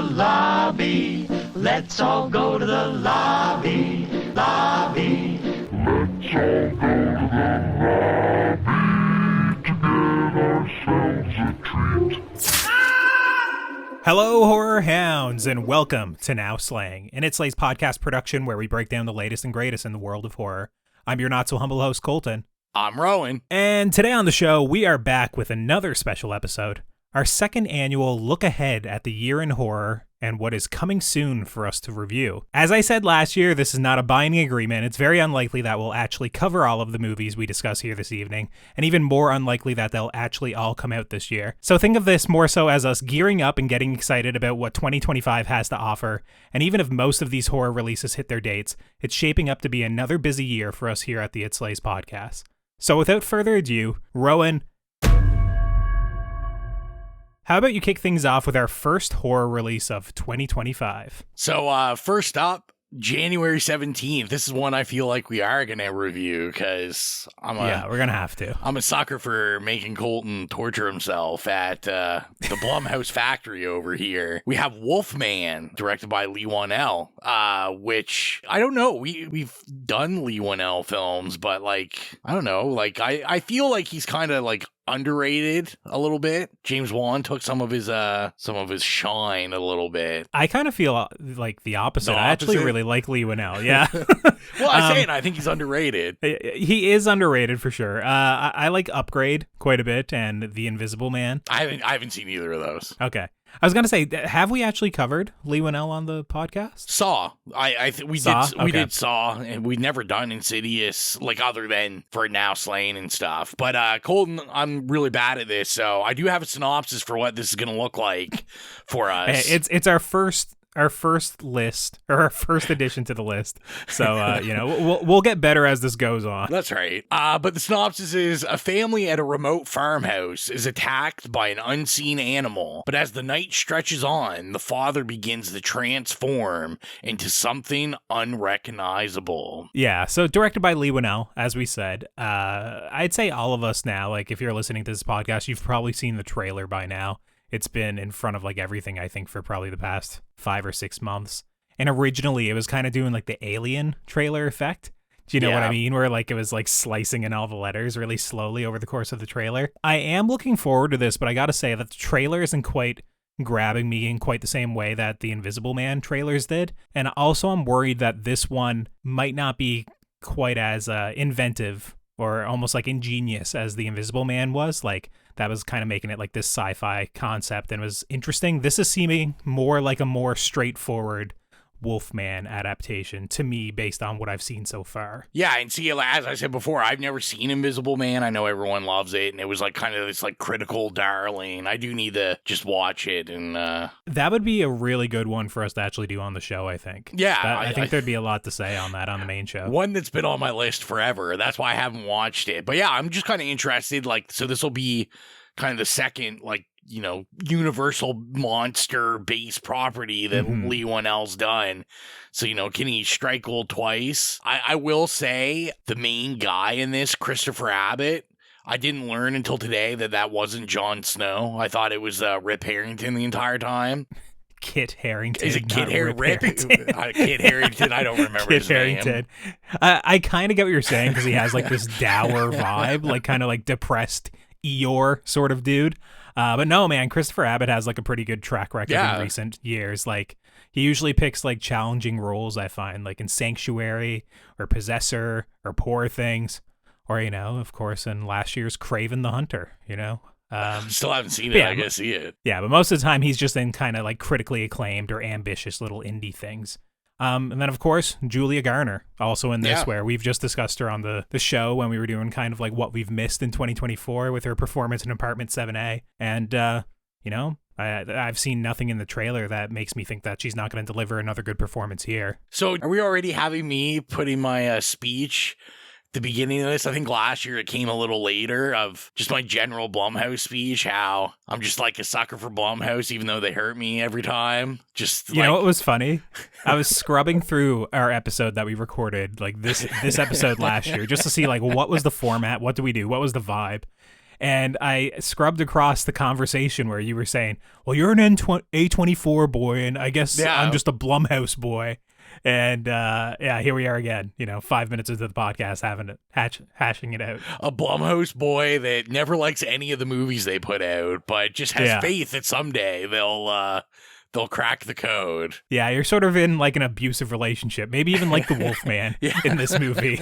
lobby. Let's all go to the lobby, lobby. Let's all go to the lobby to get ourselves a treat. Hello, horror hounds, and welcome to Now Slaying, an It Slays podcast production where we break down the latest and greatest in the world of horror. I'm your not-so-humble host, Colton. I'm Rowan. And today on the show, we are back with another special episode, our second annual look ahead at the year in horror and what is coming soon for us to review. As I said last year, this is not a binding agreement. It's very unlikely that we'll actually cover all of the movies we discuss here this evening, and even more unlikely that they'll actually all come out this year. So think of this more so as us gearing up and getting excited about what 2025 has to offer, and even if most of these horror releases hit their dates, it's shaping up to be another busy year for us here at the It Slays podcast. So without further ado, Rowan, how about you kick things off with our first horror release of 2025? So first up, January 17th. This is one I feel like we are going to review because we're going to have to. I'm a sucker for making Colton torture himself at the Blumhouse factory over here. We have Wolfman, directed by Leigh Whannell, which I don't know. We've done Leigh Whannell films, but like, I don't know. Like, I feel like he's kind of like underrated a little bit. James Wan took some of his shine a little bit. I kind of feel like the opposite. I actually really like Leigh Whannell. Yeah. Well, I think he's underrated. He is underrated for sure. I like Upgrade quite a bit and The Invisible Man. I haven't seen either of those. Okay. I was gonna say, have we actually covered Leigh Whannell on the podcast? Saw. We did Saw, and we'd never done Insidious, like other than for Now Slaying and stuff. But Colton, I'm really bad at this, so I do have a synopsis for what this is gonna look like for us. It's our first list, or our first addition to the list. So, we'll get better as this goes on. That's right. But the synopsis is, a family at a remote farmhouse is attacked by an unseen animal. But as the night stretches on, the father begins to transform into something unrecognizable. Yeah, so directed by Leigh Whannell, as we said. I'd say all of us now, like if you're listening to this podcast, you've probably seen the trailer by now. It's been in front of like everything, I think, for probably the past 5 or 6 months. And originally it was kind of doing like the Alien trailer effect. Do you know what I mean? Where like it was like slicing in all the letters really slowly over the course of the trailer. I am looking forward to this, but I got to say that the trailer isn't quite grabbing me in quite the same way that the Invisible Man trailers did. And also I'm worried that this one might not be quite as inventive or almost like ingenious as the Invisible Man was. Like, that was kind of making it like this sci-fi concept and was interesting. This is seeming more like a more straightforward Wolfman adaptation to me based on what I've seen so far. Yeah, and see, as I said before, I've never seen Invisible Man. I know everyone loves it, and it was like kind of this like critical darling. I do need to just watch it. And that would be a really good one for us to actually do on the show, I think. Yeah. I think there'd be a lot to say on that on the main show. One that's been on my list forever. That's why I haven't watched it. But yeah, I'm just kind of interested. Like, so this will be kind of the second, like, you know, universal monster based property that Leigh Whannell's done. So, you know, can he strike gold twice? I will say the main guy in this, Christopher Abbott, I didn't learn until today that wasn't Jon Snow. I thought it was Rip Harrington the entire time. Kit Harington. Is it Kit Harington? Kit Harington. I don't remember his name. I kind of get what you're saying because he has like this dour vibe, like kind of like depressed Eeyore sort of dude. But no, man, Christopher Abbott has like a pretty good track record in recent years. Like, he usually picks like challenging roles, I find, like in Sanctuary or Possessor or Poor Things, or, you know, of course, in last year's Craven the Hunter, you know. Still haven't seen it. Yeah, I gotta see it. Yeah, but most of the time he's just in kind of like critically acclaimed or ambitious little indie things. And then, of course, Julia Garner, also in this, where we've just discussed her on the show when we were doing kind of like what we've missed in 2024 with her performance in Apartment 7A. And, you know, I've seen nothing in the trailer that makes me think that she's not going to deliver another good performance here. So are we already having me putting my speech the beginning of this? I think last year it came a little later, of just my general Blumhouse speech, how I'm just like a sucker for Blumhouse, even though they hurt me every time. Just you know what was funny? I was scrubbing through our episode that we recorded, like this episode last year, just to see like what was the format, what do we do, what was the vibe. And I scrubbed across the conversation where you were saying, well, you're an A24 boy, and I guess I'm just a Blumhouse boy. And here we are again, 5 minutes into the podcast, hashing it out. A Blumhouse boy that never likes any of the movies they put out, but just has faith that someday they'll crack the code. Yeah, you're sort of in like an abusive relationship, maybe even like the Wolfman in this movie,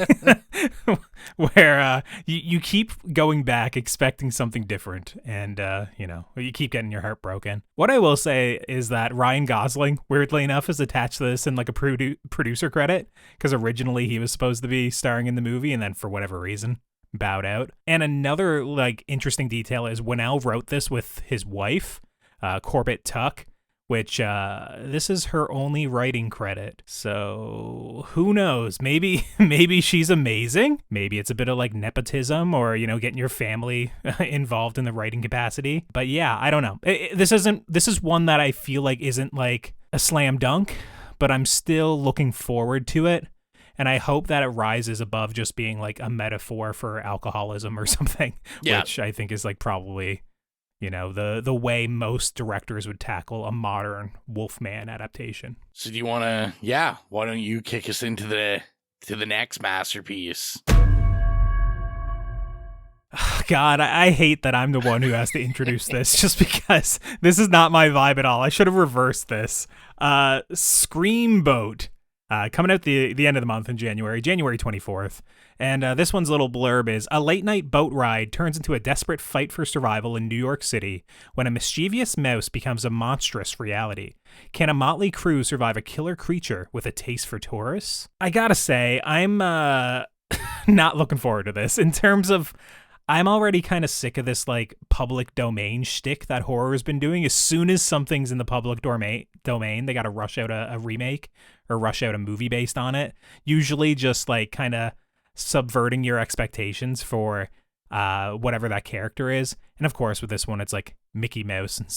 where you keep going back expecting something different, and you keep getting your heart broken. What I will say is that Ryan Gosling, weirdly enough, is attached to this in like a producer credit, because originally he was supposed to be starring in the movie, and then for whatever reason bowed out. And another like interesting detail is Winnell wrote this with his wife, Corbett Tuck, which this is her only writing credit. So who knows? Maybe she's amazing. Maybe it's a bit of like nepotism or, getting your family involved in the writing capacity. But yeah, I don't know. This is one that I feel like isn't like a slam dunk, but I'm still looking forward to it. And I hope that it rises above just being like a metaphor for alcoholism or something, which I think is like probably... the way most directors would tackle a modern Wolfman adaptation. So do you want to, why don't you kick us into the next masterpiece? God, I hate that I'm the one who has to introduce this just because this is not my vibe at all. I should have reversed this. Screamboat, coming out the end of the month in January 24th. And this one's little blurb is, a late-night boat ride turns into a desperate fight for survival in New York City when a mischievous mouse becomes a monstrous reality. Can a motley crew survive a killer creature with a taste for tourists? I gotta say, I'm not looking forward to this. In terms of, I'm already kind of sick of this like public domain shtick that horror has been doing. As soon as something's in the public domain, they gotta rush out a remake or rush out a movie based on it. Usually just like kind of subverting your expectations for whatever that character is. And of course with this one it's like Mickey Mouse and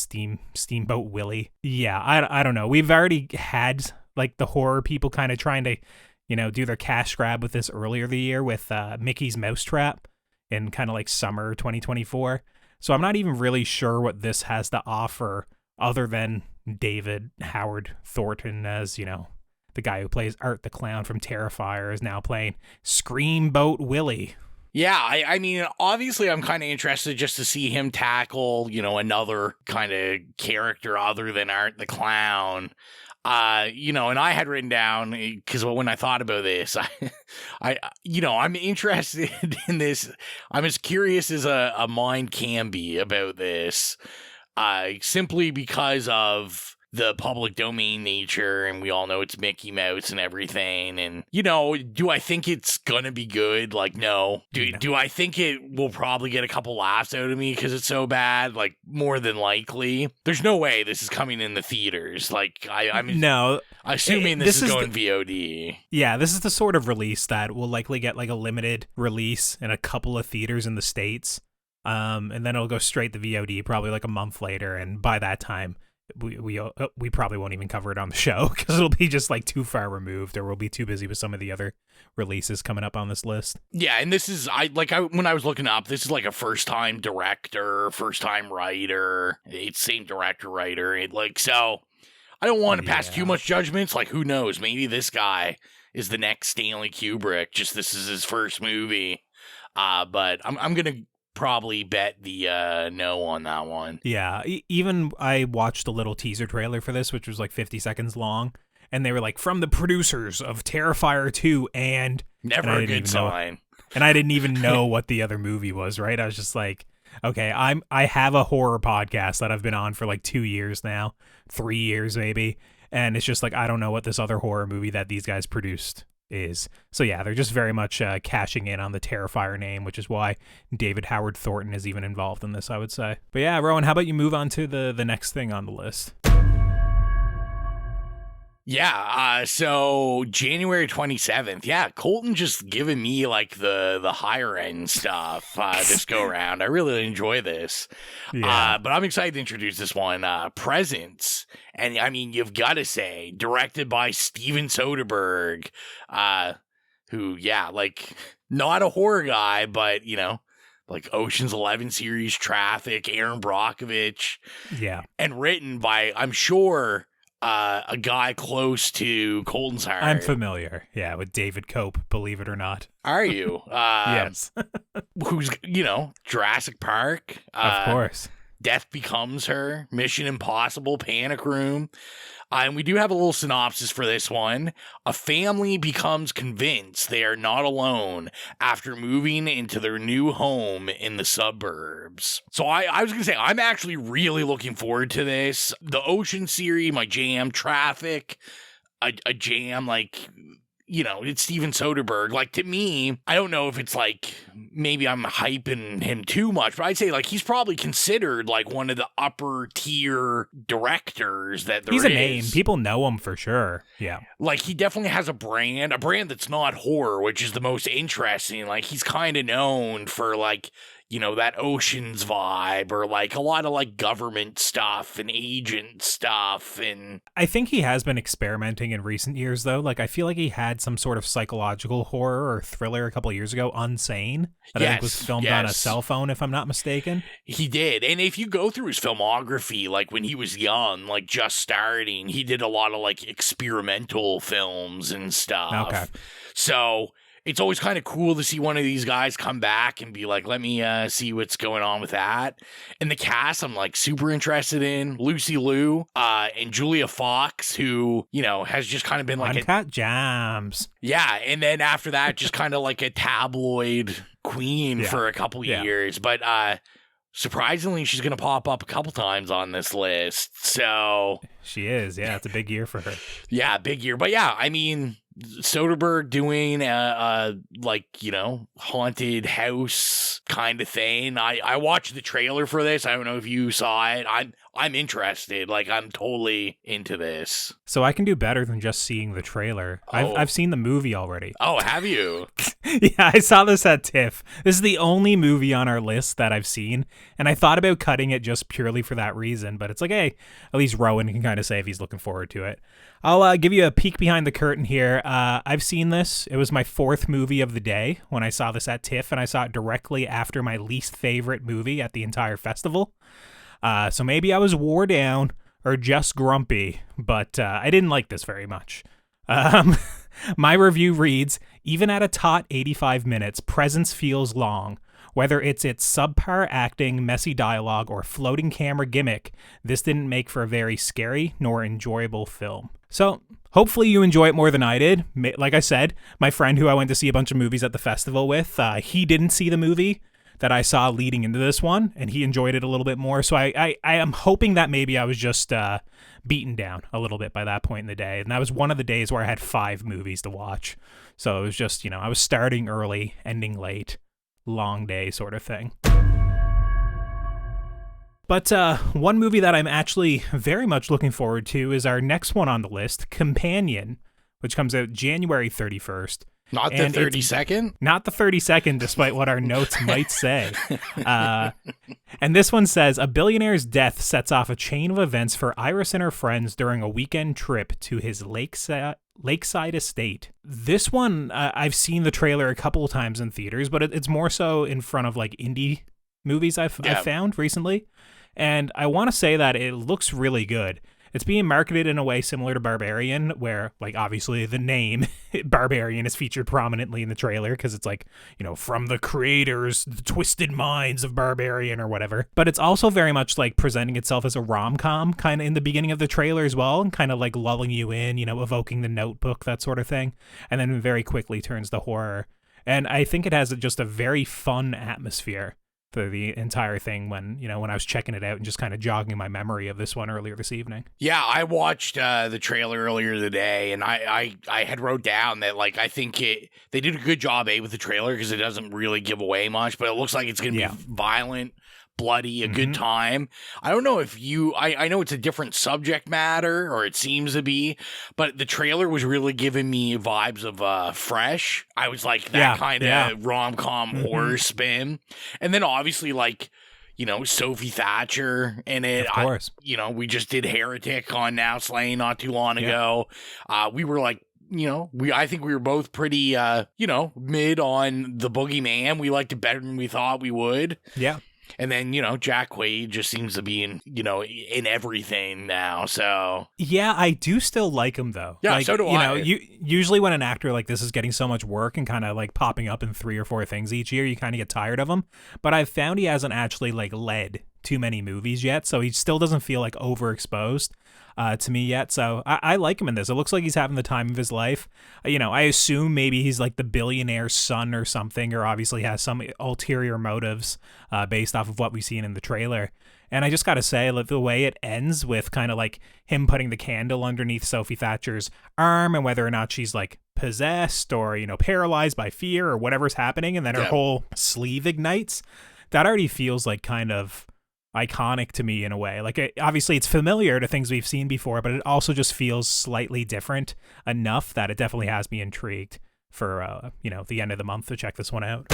Steamboat Willie. Yeah, I don't know. We've already had like the horror people kind of trying to do their cash grab with this earlier the year with Mickey's Mousetrap in kind of like summer 2024. So I'm not even really sure what this has to offer other than David Howard Thornton as the guy who plays Art the Clown from Terrifier is now playing Screamboat Willie. Yeah, I mean, obviously I'm kind of interested just to see him tackle, another kind of character other than Art the Clown. And I had written down, because when I thought about this, I'm interested in this. I'm as curious as a mind can be about this, simply because of the public domain nature, and we all know it's Mickey Mouse and everything. And, do I think it's gonna be good? Like, no. Do I think it will probably get a couple laughs out of me because it's so bad? Like, more than likely. There's no way this is coming in the theaters. Like, I'm no. Assuming this is going VOD. Yeah, this is the sort of release that will likely get like a limited release in a couple of theaters in the States. And then it'll go straight to VOD probably like a month later, and by that time we probably won't even cover it on the show because it'll be just like too far removed, or we'll be too busy with some of the other releases coming up on this list. Yeah, and this is when I was looking up, this is like a first-time director, first-time writer. It's same director writer. So I don't want to pass too much judgments. Like, who knows? Maybe this guy is the next Stanley Kubrick. Just this is his first movie. But I'm gonna probably bet the no on that one. Yeah, even I watched a little teaser trailer for this, which was like 50 seconds long, and they were like, from the producers of Terrifier 2 and... Never a good sign. And I didn't even know what the other movie was, right? I was just like, okay, I have a horror podcast that I've been on for like 2 years now, 3 years maybe, and it's just like, I don't know what this other horror movie that these guys produced is. So yeah, they're just very much cashing in on the Terrifier name, which is why David Howard Thornton is even involved in this, I would say. But yeah, Rowan, how about you move on to the next thing on the list? Yeah, so January 27th. Yeah, Colton just giving me like the higher end stuff this go around. I really enjoy this. Yeah. But I'm excited to introduce this one, Presence. And I mean, you've got to say, directed by Steven Soderbergh, who, yeah, like not a horror guy, but like Ocean's 11 series, Traffic, Aaron Brockovich. Yeah. And written by, I'm sure, a guy close to Colton's heart. I'm familiar, with David Cope, believe it or not. Are you? Yes. Who's, Jurassic Park. Of course. Death Becomes Her, Mission Impossible, Panic Room. And we do have a little synopsis for this one. A family becomes convinced they are not alone after moving into their new home in the suburbs. So I was going to say, I'm actually really looking forward to this. The Ocean series, my jam, Traffic, a jam, like... it's Steven Soderbergh. Like, to me, I don't know if it's like, maybe I'm hyping him too much, but I'd say, like, he's probably considered, like, one of the upper tier directors that there is. He's a name. People know him for sure. Yeah. Like, he definitely has a brand that's not horror, which is the most interesting. Like, he's kind of known for, like, that Oceans vibe, or like a lot of like government stuff and agent stuff. And I think he has been experimenting in recent years, though. Like, I feel like he had some sort of psychological horror or thriller a couple of years ago, Unsane, that I think was filmed on a cell phone, if I'm not mistaken. He did. And if you go through his filmography, like when he was young, like just starting, he did a lot of like experimental films and stuff. Okay. So it's always kind of cool to see one of these guys come back and be like, let me see what's going on with that. And the cast, I'm like super interested in. Lucy Liu and Julia Fox, who, has just kind of been like Uncut Gems. Yeah. And then after that, just kind of like a tabloid queen for a couple years. But surprisingly, she's going to pop up a couple times on this list. So she is. Yeah. It's a big year for her. Yeah. Big year. But yeah, I mean, Soderbergh doing haunted house kind of thing. I watched the trailer for this. I don't know if you saw it. I'm interested. Like, I'm totally into this. So I can do better than just seeing the trailer. Oh. I've seen the movie already. Oh, have you? Yeah, I saw this at TIFF. This is the only movie on our list that I've seen, and I thought about cutting it just purely for that reason, but it's like, hey, at least Rowan can kind of say if he's looking forward to it. I'll give you a peek behind the curtain here. I've seen this. It was my fourth movie of the day when I saw this at TIFF, and I saw it directly after my least favorite movie at the entire festival. So maybe I was wore down or just grumpy, but I didn't like this very much. My review reads, even at a taut 85 minutes, presence feels long. Whether it's its subpar acting, messy dialogue, or floating camera gimmick, this didn't make for a very scary nor enjoyable film. So, hopefully you enjoy it more than I did. Like I said, my friend who I went to see a bunch of movies at the festival with, he didn't see the movie that I saw leading into this one, and he enjoyed it a little bit more. So I am hoping that maybe I was just beaten down a little bit by that point in the day. And that was one of the days where I had 5 movies to watch. So it was just, I was starting early, ending late. Long day sort of thing. But one movie that I'm actually very much looking forward to is our next one on the list, Companion, which comes out January 31st. Not the 32nd? Not the 32nd, despite what our notes might say. And this one says, a billionaire's death sets off a chain of events for Iris and her friends during a weekend trip to his lakeside estate. This one, I've seen the trailer a couple of times in theaters, but it's more so in front of like indie movies I've found recently. And I want to say that it looks really good. It's being marketed in a way similar to Barbarian, where, like, obviously the name Barbarian is featured prominently in the trailer because it's like, from the creators, the twisted minds of Barbarian or whatever. But it's also very much like presenting itself as a rom-com kind of in the beginning of the trailer as well, and kind of like lulling you in, evoking The Notebook, that sort of thing. And then very quickly turns to horror. And I think it has just a very fun atmosphere for the entire thing when I was checking it out and just kind of jogging my memory of this one earlier this evening. Yeah, I watched the trailer earlier today, and I had wrote down that, like, I think they did a good job, with the trailer, because it doesn't really give away much, but it looks like it's going to be violent, bloody, a good time. I don't know if I know it's a different subject matter, or it seems to be, but the trailer was really giving me vibes of Fresh. I was like, that kind of rom-com horror spin. And then obviously, like, Sophie Thatcher in it. Of course. We just did Heretic on Now Slain not too long ago. We were like I think we were both pretty, mid on the Boogeyman. We liked it better than we thought we would. Yeah. And then, Jack Quaid just seems to be in everything now. So yeah, I do still like him though. Yeah, so do I. Usually when an actor like this is getting so much work and kind of like popping up in 3 or 4 things each year, you kind of get tired of him. But I've found he hasn't actually like led too many movies yet, so he still doesn't feel like overexposed to me yet. So I like him in this. It looks like he's having the time of his life. I assume maybe he's like the billionaire's son or something, or obviously has some ulterior motives based off of what we've seen in the trailer. And I just got to say, like, the way it ends with kind of like him putting the candle underneath Sophie Thatcher's arm, and whether or not she's like possessed or, paralyzed by fear or whatever's happening, and then her whole sleeve ignites, that already feels like kind of iconic to me in a way. Like, obviously it's familiar to things we've seen before, but it also just feels slightly different enough that it definitely has me intrigued for the end of the month to check this one out.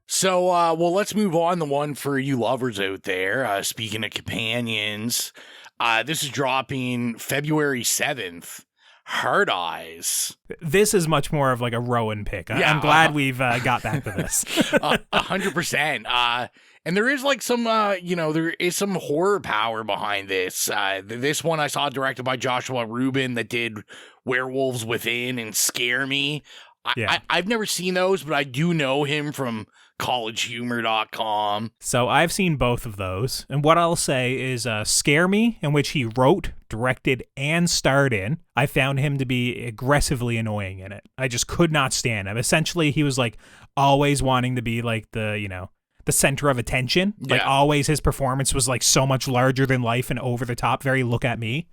So let's move on. The one for you lovers out there, speaking of companions, this is dropping February 7th. Hard Eyes. This is much more of like a Rowan pick. I'm glad we've got back to this. 100%. And there is like some, there is some horror power behind this. This one I saw directed by Joshua Rubin that did Werewolves Within and Scare Me. I've never seen those, but I do know him from collegehumor.com. So I've seen both of those. And what I'll say is Scare Me, in which he wrote, directed, and starred in, I found him to be aggressively annoying in it. I just could not stand him. Essentially, he was like always wanting to be like the center of attention. Like always his performance was like so much larger than life and over the top, very look at me.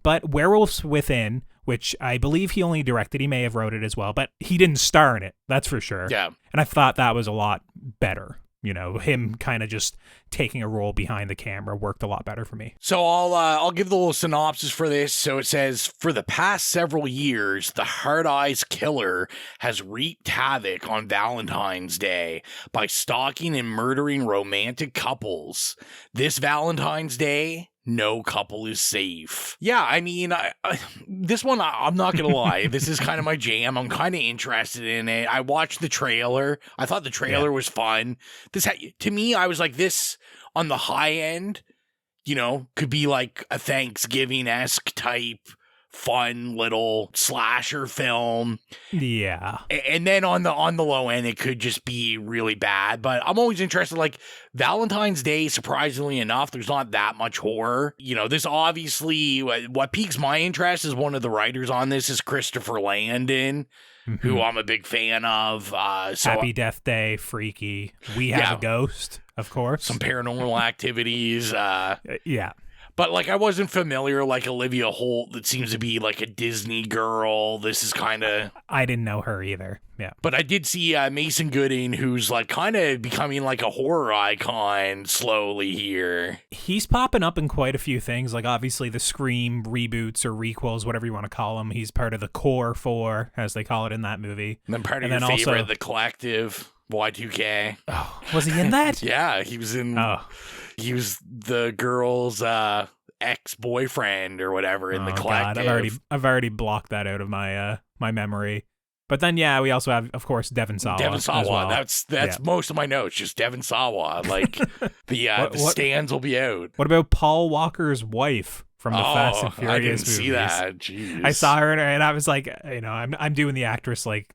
But Werewolves Within, which I believe he only directed, he may have wrote it as well, but he didn't star in it, that's for sure. Yeah. And I thought that was a lot better. Him kind of just taking a role behind the camera worked a lot better for me. So I'll give the little synopsis for this. So it says, for the past several years, the Hard Eyes killer has wreaked havoc on Valentine's Day by stalking and murdering romantic couples. This Valentine's Day, no couple is safe. Yeah, I mean, this one, I'm not going to lie. This is kind of my jam. I'm kind of interested in it. I watched the trailer. I thought the trailer was fun. To me, I was like, this on the high end, could be like a Thanksgiving-esque type fun little slasher film. Yeah. And then on the low end, it could just be really bad. But I'm always interested, like Valentine's Day, surprisingly enough, there's not that much horror. This obviously, what piques my interest is one of the writers on this is Christopher Landon, who I'm a big fan of. Happy Death Day, Freaky, We Have a Ghost, of course. Some Paranormal Activities. Yeah. But, like, I wasn't familiar, like, Olivia Holt, that seems to be, like, a Disney girl. This is kind of... I didn't know her either, yeah. But I did see Mason Gooding, who's, like, kind of becoming, like, a horror icon slowly here. He's popping up in quite a few things, like, obviously the Scream reboots or requels, whatever you want to call them. He's part of the Core 4, as they call it in that movie. And then part of your favorite, The Collective, Y2K. Oh, was he in that? Yeah, he was in... Oh. He was the girl's ex-boyfriend or whatever in The Collective. God, I've already blocked that out of my my memory. But then, we also have, of course, Devon Sawa. Devon Sawa. Well. That's most of my notes. Just Devon Sawa. Like the stands will be out. What about Paul Walker's wife from the Fast and Furious movies? I didn't see that. Jeez. I saw her and I was like, I'm doing the actress like,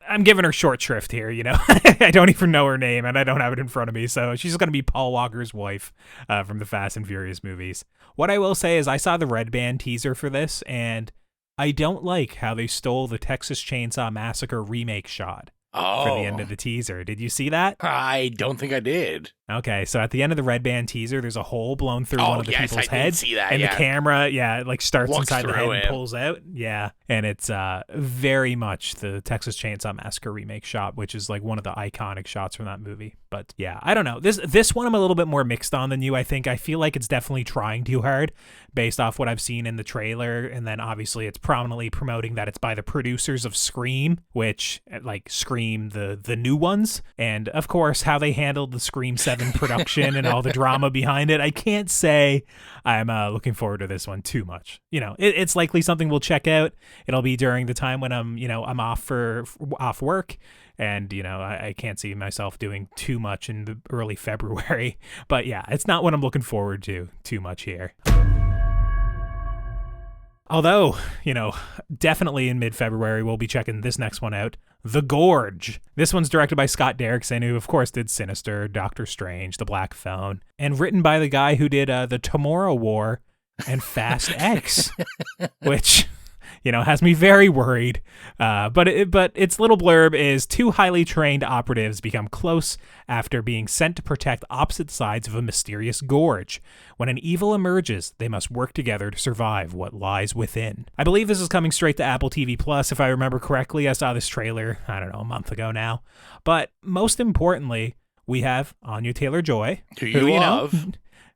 I'm giving her short shrift here, I don't even know her name and I don't have it in front of me. So she's going to be Paul Walker's wife from the Fast and Furious movies. What I will say is I saw the Red Band teaser for this and I don't like how they stole the Texas Chainsaw Massacre remake shot for the end of the teaser. Did you see that? I don't think I did. Okay, so at the end of the Red Band teaser, there's a hole blown through one of the people's heads. See that, and the camera, like starts looks inside the head it. and pulls out. Yeah, and it's very much the Texas Chainsaw Massacre remake shot, which is like one of the iconic shots from that movie. But yeah, I don't know. This one I'm a little bit more mixed on than you, I think. I feel like it's definitely trying too hard based off what I've seen in the trailer. And then obviously it's prominently promoting that it's by the producers of Scream, which like Scream Scream, the new ones, and of course how they handled the Scream 7 production and all the drama behind it. I can't say I'm looking forward to this one too much. It's likely something we'll check out. It'll be during the time when I'm off work, and I can't see myself doing too much in the early February. But yeah, it's not what I'm looking forward to too much here. Although, definitely in mid-February, we'll be checking this next one out, The Gorge. This one's directed by Scott Derrickson, who, of course, did Sinister, Doctor Strange, The Black Phone, and written by the guy who did The Tomorrow War and Fast X, which... has me very worried. But its little blurb is 2 highly trained operatives become close after being sent to protect opposite sides of a mysterious gorge. When an evil emerges, they must work together to survive what lies within. I believe this is coming straight to Apple TV Plus, if I remember correctly. I saw this trailer, I don't know, a month ago now. But most importantly, we have Anya Taylor-Joy, who you love.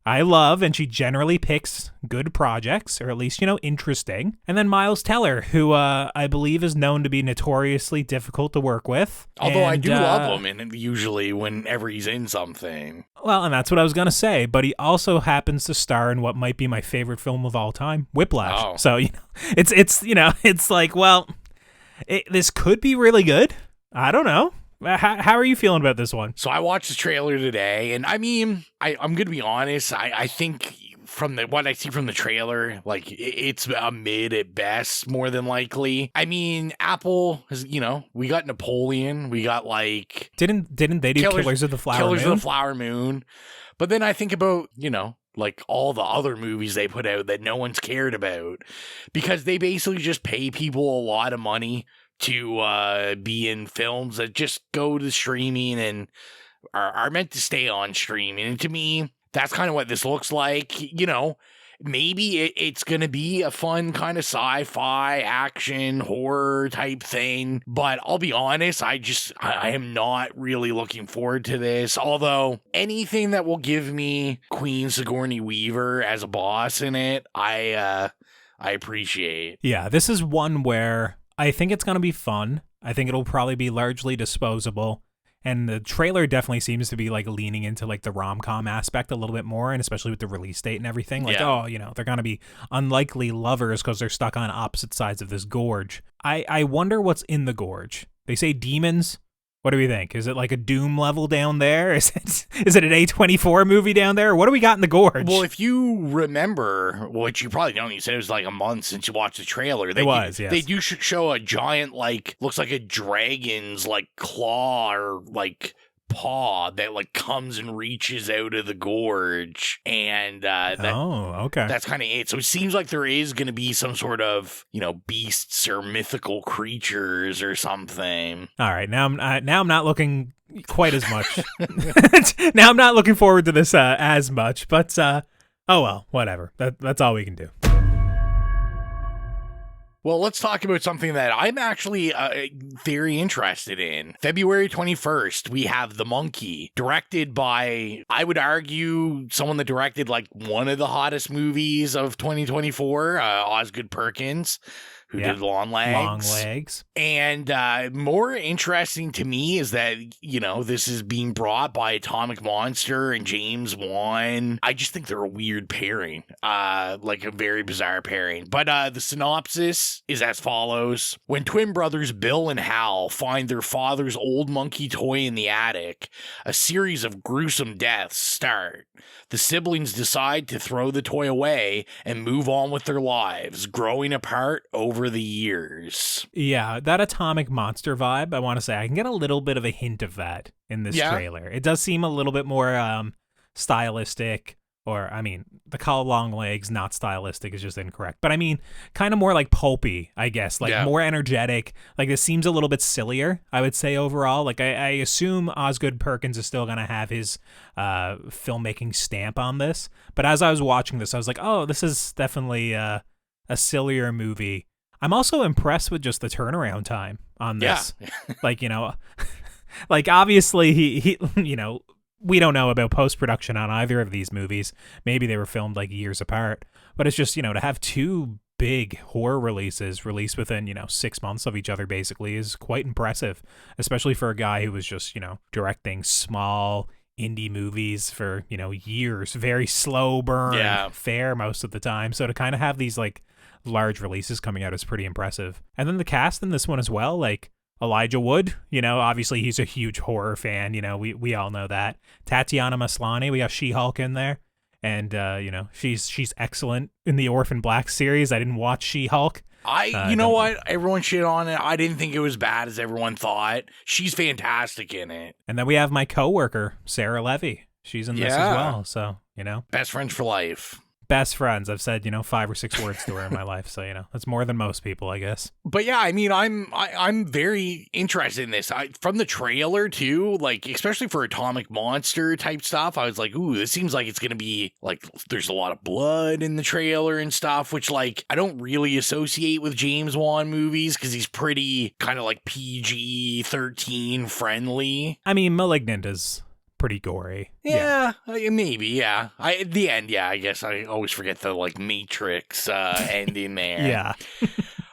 I love, and she generally picks good projects, or at least, interesting. And then Miles Teller, who I believe is known to be notoriously difficult to work with. Although I do love him, and usually whenever he's in something. Well, and that's what I was going to say, but he also happens to star in what might be my favorite film of all time, Whiplash. Oh. So, it's like, well, this could be really good. I don't know. How are you feeling about this one? So I watched the trailer today, and I mean, I'm going to be honest. I think from what I see from the trailer, like it's a mid at best, more than likely. I mean, Apple has, we got Napoleon, we got like didn't they do Killers of the Flower Moon? Killers of the Flower Moon. But then I think about, like all the other movies they put out that no one's cared about, because they basically just pay people a lot of money to be in films that just go to streaming and are meant to stay on streaming. And to me, that's kind of what this looks like. Maybe it's going to be a fun kind of sci-fi, action, horror type thing. But I'll be honest, I am not really looking forward to this. Although anything that will give me Queen Sigourney Weaver as a boss in it, I appreciate. Yeah, this is one where I think it's going to be fun. I think it'll probably be largely disposable. And the trailer definitely seems to be like leaning into like the rom-com aspect a little bit more, and especially with the release date and everything. Like, they're going to be unlikely lovers because they're stuck on opposite sides of this gorge. I wonder what's in the gorge. They say demons. What do we think? Is it like a Doom level down there? Is it an A24 movie down there? What do we got in the gorge? Well, if you remember, which you probably don't, you said it was like a month since you watched the trailer. Yes. They do show a giant, like, looks like a dragon's, like, claw or, like, paw that like comes and reaches out of the gorge, and okay, that's kind of it. So it seems like there is going to be some sort of beasts or mythical creatures or something. All right, now I'm not looking quite as much. Now I'm not looking forward to this as much, but oh well, whatever. That's all we can do. Well, let's talk about something that I'm actually very interested in. February 21st, we have The Monkey, directed by, I would argue, someone that directed like one of the hottest movies of 2024, Osgood Perkins, who did Long Legs. And more interesting to me is that, this is being brought by Atomic Monster and James Wan. I just think they're a weird pairing, like a very bizarre pairing. But the synopsis is as follows. When twin brothers Bill and Hal find their father's old monkey toy in the attic, a series of gruesome deaths start. The siblings decide to throw the toy away and move on with their lives, growing apart over the years. Yeah, that Atomic Monster vibe, I want to say, I can get a little bit of a hint of that in this trailer. It does seem a little bit more stylistic, or, I mean, the call Long Legs, not stylistic, is just incorrect. But I mean, kind of more like pulpy, I guess, like more energetic. Like, this seems a little bit sillier, I would say, overall. Like, I assume Osgood Perkins is still going to have his filmmaking stamp on this. But as I was watching this, I was like, oh, this is definitely a sillier movie. I'm also impressed with just the turnaround time on this. Yeah. Like, like obviously he we don't know about post-production on either of these movies. Maybe they were filmed like years apart, but it's just, to have two big horror releases released within, 6 months of each other basically is quite impressive, especially for a guy who was just, directing small indie movies for, years, very slow burn fare most of the time. So to kind of have these like large releases coming out is pretty impressive. And then the cast in this one as well, like Elijah Wood, obviously he's a huge horror fan, we all know that. Tatiana Maslany, we got She-Hulk in there. And, she's excellent in the Orphan Black series. I didn't watch She-Hulk. You know what? Everyone shit on it. I didn't think it was bad as everyone thought. She's fantastic in it. And then we have my coworker, Sarah Levy. She's in this as well. So, Best friends for life. Best friends. I've said, 5 or 6 words to her in my life. So, that's more than most people, I guess. But yeah, I mean, I'm very interested in this. From the trailer too, like, especially for Atomic Monster type stuff, I was like, ooh, this seems like it's going to be like, there's a lot of blood in the trailer and stuff, which like, I don't really associate with James Wan movies because he's pretty kind of like PG-13 friendly. I mean, Malignant is pretty gory. Yeah, maybe, yeah. At the end, I guess I always forget the, like, Matrix ending there. Yeah.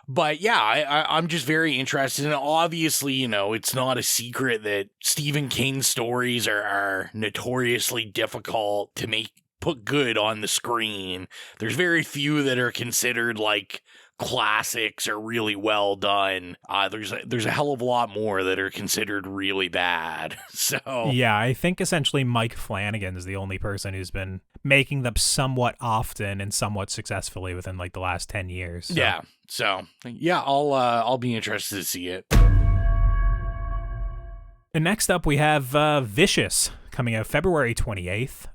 But, yeah, I'm just very interested. And obviously, it's not a secret that Stephen King's stories are notoriously difficult to put good on the screen. There's very few that are considered, like, classics are really well done. There's a hell of a lot more that are considered really bad. So yeah, I think essentially Mike Flanagan is the only person who's been making them somewhat often and somewhat successfully within like the last 10 years. So. Yeah. So yeah, I'll be interested to see it. And next up we have Vicious, coming out February 28th.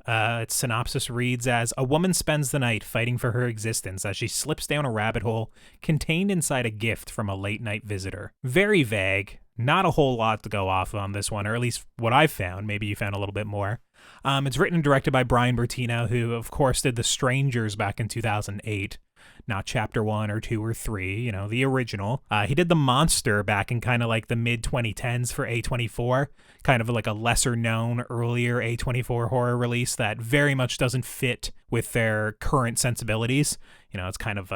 Its synopsis reads as, a woman spends the night fighting for her existence as she slips down a rabbit hole contained inside a gift from a late-night visitor. Very vague. Not a whole lot to go off on this one, or at least what I've found. Maybe you found a little bit more. It's written and directed by Brian Bertino, who, of course, did The Strangers back in 2008. Not chapter 1 or 2 or 3, the original. He did The Monster back in kind of like the mid-2010s for A24, kind of like a lesser-known, earlier A24 horror release that very much doesn't fit with their current sensibilities. It's kind of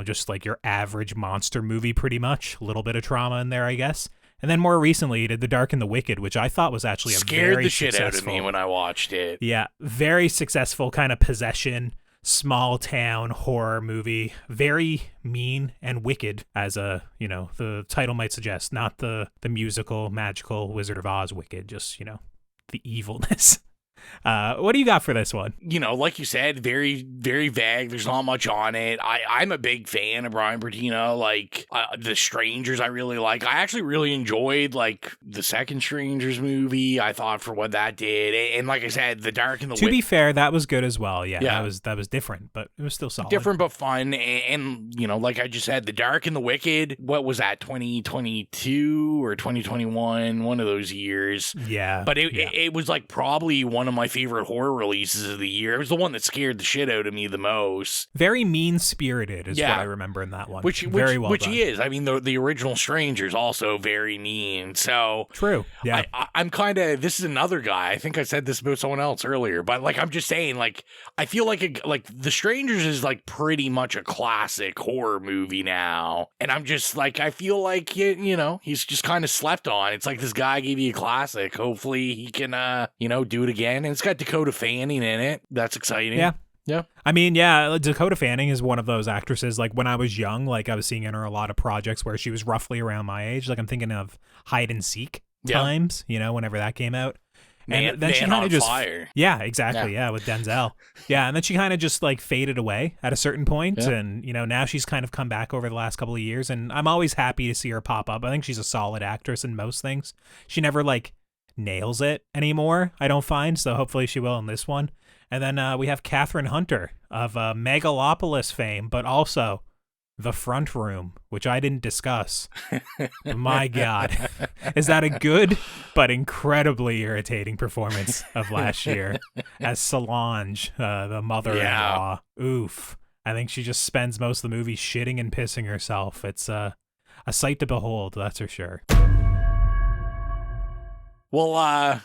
just like your average monster movie pretty much. A little bit of trauma in there, I guess. And then more recently, he did The Dark and the Wicked, which I thought was actually a scared very the shit successful, out of me when I watched it. Yeah, very successful kind of possession, small town horror movie. Very mean and wicked, as the title might suggest. Not the musical, magical Wizard of Oz wicked, just, the evilness. What do you got for this one? Like you said, very, very vague. There's not much on it. I'm a big fan of Brian Bertino. Like, The Strangers I really like. I actually really enjoyed, like, the second Strangers movie, I thought, for what that did. And like I said, The Dark and the To be fair, that was good as well. Yeah. That was different, but it was still solid. Different but fun. And like I just said, The Dark and the Wicked, what was that, 2022 or 2021? One of those years. Yeah. But it was, like, probably one of my favorite horror releases of the year. It was the one that scared the shit out of me the most. Very mean-spirited is what I remember in that one. Which he is. I mean, the original Stranger's also very mean. So true. Yeah. I'm kind of, this is another guy. I think I said this about someone else earlier, but like, I'm just saying, like, I feel like The Strangers is like pretty much a classic horror movie now. And I'm just like, I feel like, he's just kind of slept on. It's like this guy gave you a classic. Hopefully he can, do it again. And it's got Dakota Fanning in it. That's exciting. Yeah. Yeah. I mean, yeah, Dakota Fanning is one of those actresses, like, when I was young, like, I was seeing in her a lot of projects where she was roughly around my age. Like, I'm thinking of Hide and Seek times, whenever that came out. And then she kind of just fire. Yeah, exactly. Yeah, with Denzel. Yeah, and then she kind of just like faded away at a certain point, and now she's kind of come back over the last couple of years, and I'm always happy to see her pop up. I think she's a solid actress in most things. She never like nails it anymore, I don't find, so hopefully she will in this one. And then we have Catherine Hunter of Megalopolis fame, but also The Front Room, which I didn't discuss. My God. Is that a good but incredibly irritating performance of last year as Solange, the mother-in-law? Oof. I think she just spends most of the movie shitting and pissing herself. It's a sight to behold, that's for sure. Well,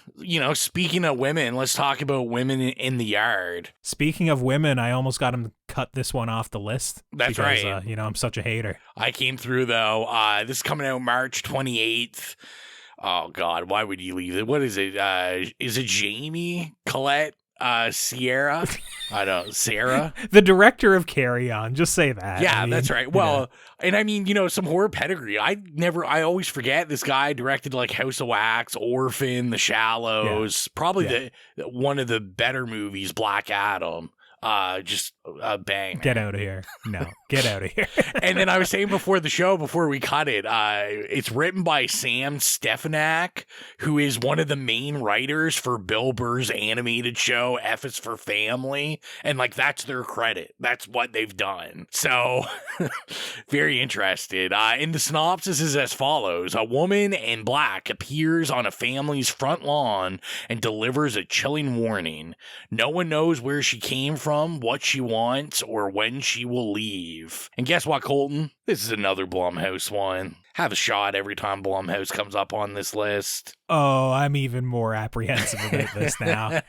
speaking of women, let's talk about women in the yard. Speaking of women, I almost got him to cut this one off the list. That's because, right. I'm such a hater. I came through, though. This is coming out March 28th. Oh, God, why would you leave it? What is it? Is it Jamie Colette? Sierra? I don't know. Sarah? The director of Carry On. Just say that. Yeah, that's right. Well, and I mean, some horror pedigree. I always forget this guy directed like House of Wax, Orphan, The Shallows, probably one of the better movies, Black Adam. Just a bang. Get out of here. No, get out of here. And then I was saying before we cut it, it's written by Sam Stefanak, who is one of the main writers for Bill Burr's animated show, F is for Family. And like, that's their credit. That's what they've done. So very interested. And the synopsis is as follows. A woman in black appears on a family's front lawn and delivers a chilling warning. No one knows where she came from, what she wants, or when she will leave. And guess what, Colton? This is another Blumhouse one. Have a shot every time Blumhouse comes up on this list. Oh, I'm even more apprehensive about this now.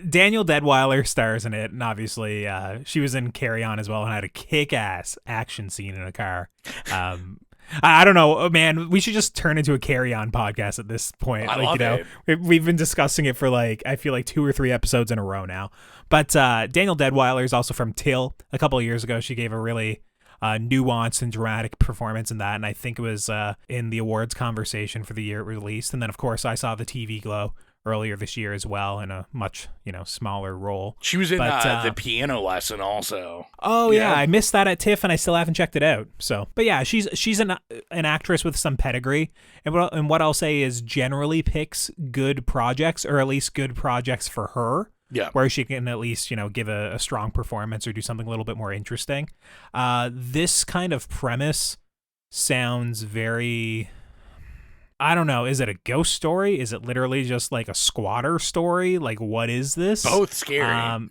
Daniel Deadwyler stars in it, and obviously she was in Carry On as well and had a kick-ass action scene in a car. I don't know, man. We should just turn into a Carry On podcast at this point. I love it. We've been discussing it for I feel like 2 or 3 episodes in a row now. But Daniel Deadwyler is also from Till. A couple of years ago, she gave a really nuanced and dramatic performance in that, and I think it was in the awards conversation for the year it released. And then, of course, I saw the TV Glow earlier this year as well in a much smaller role. She was in the Piano Lesson also. Oh yeah, I missed that at TIFF and I still haven't checked it out. So, but yeah, she's an actress with some pedigree, and what I'll say is generally picks good projects, or at least good projects for her. Yeah, where she can at least give a strong performance or do something a little bit more interesting. This kind of premise sounds very, I don't know. Is it a ghost story? Is it literally just like a squatter story? Like, what is this? Both scary.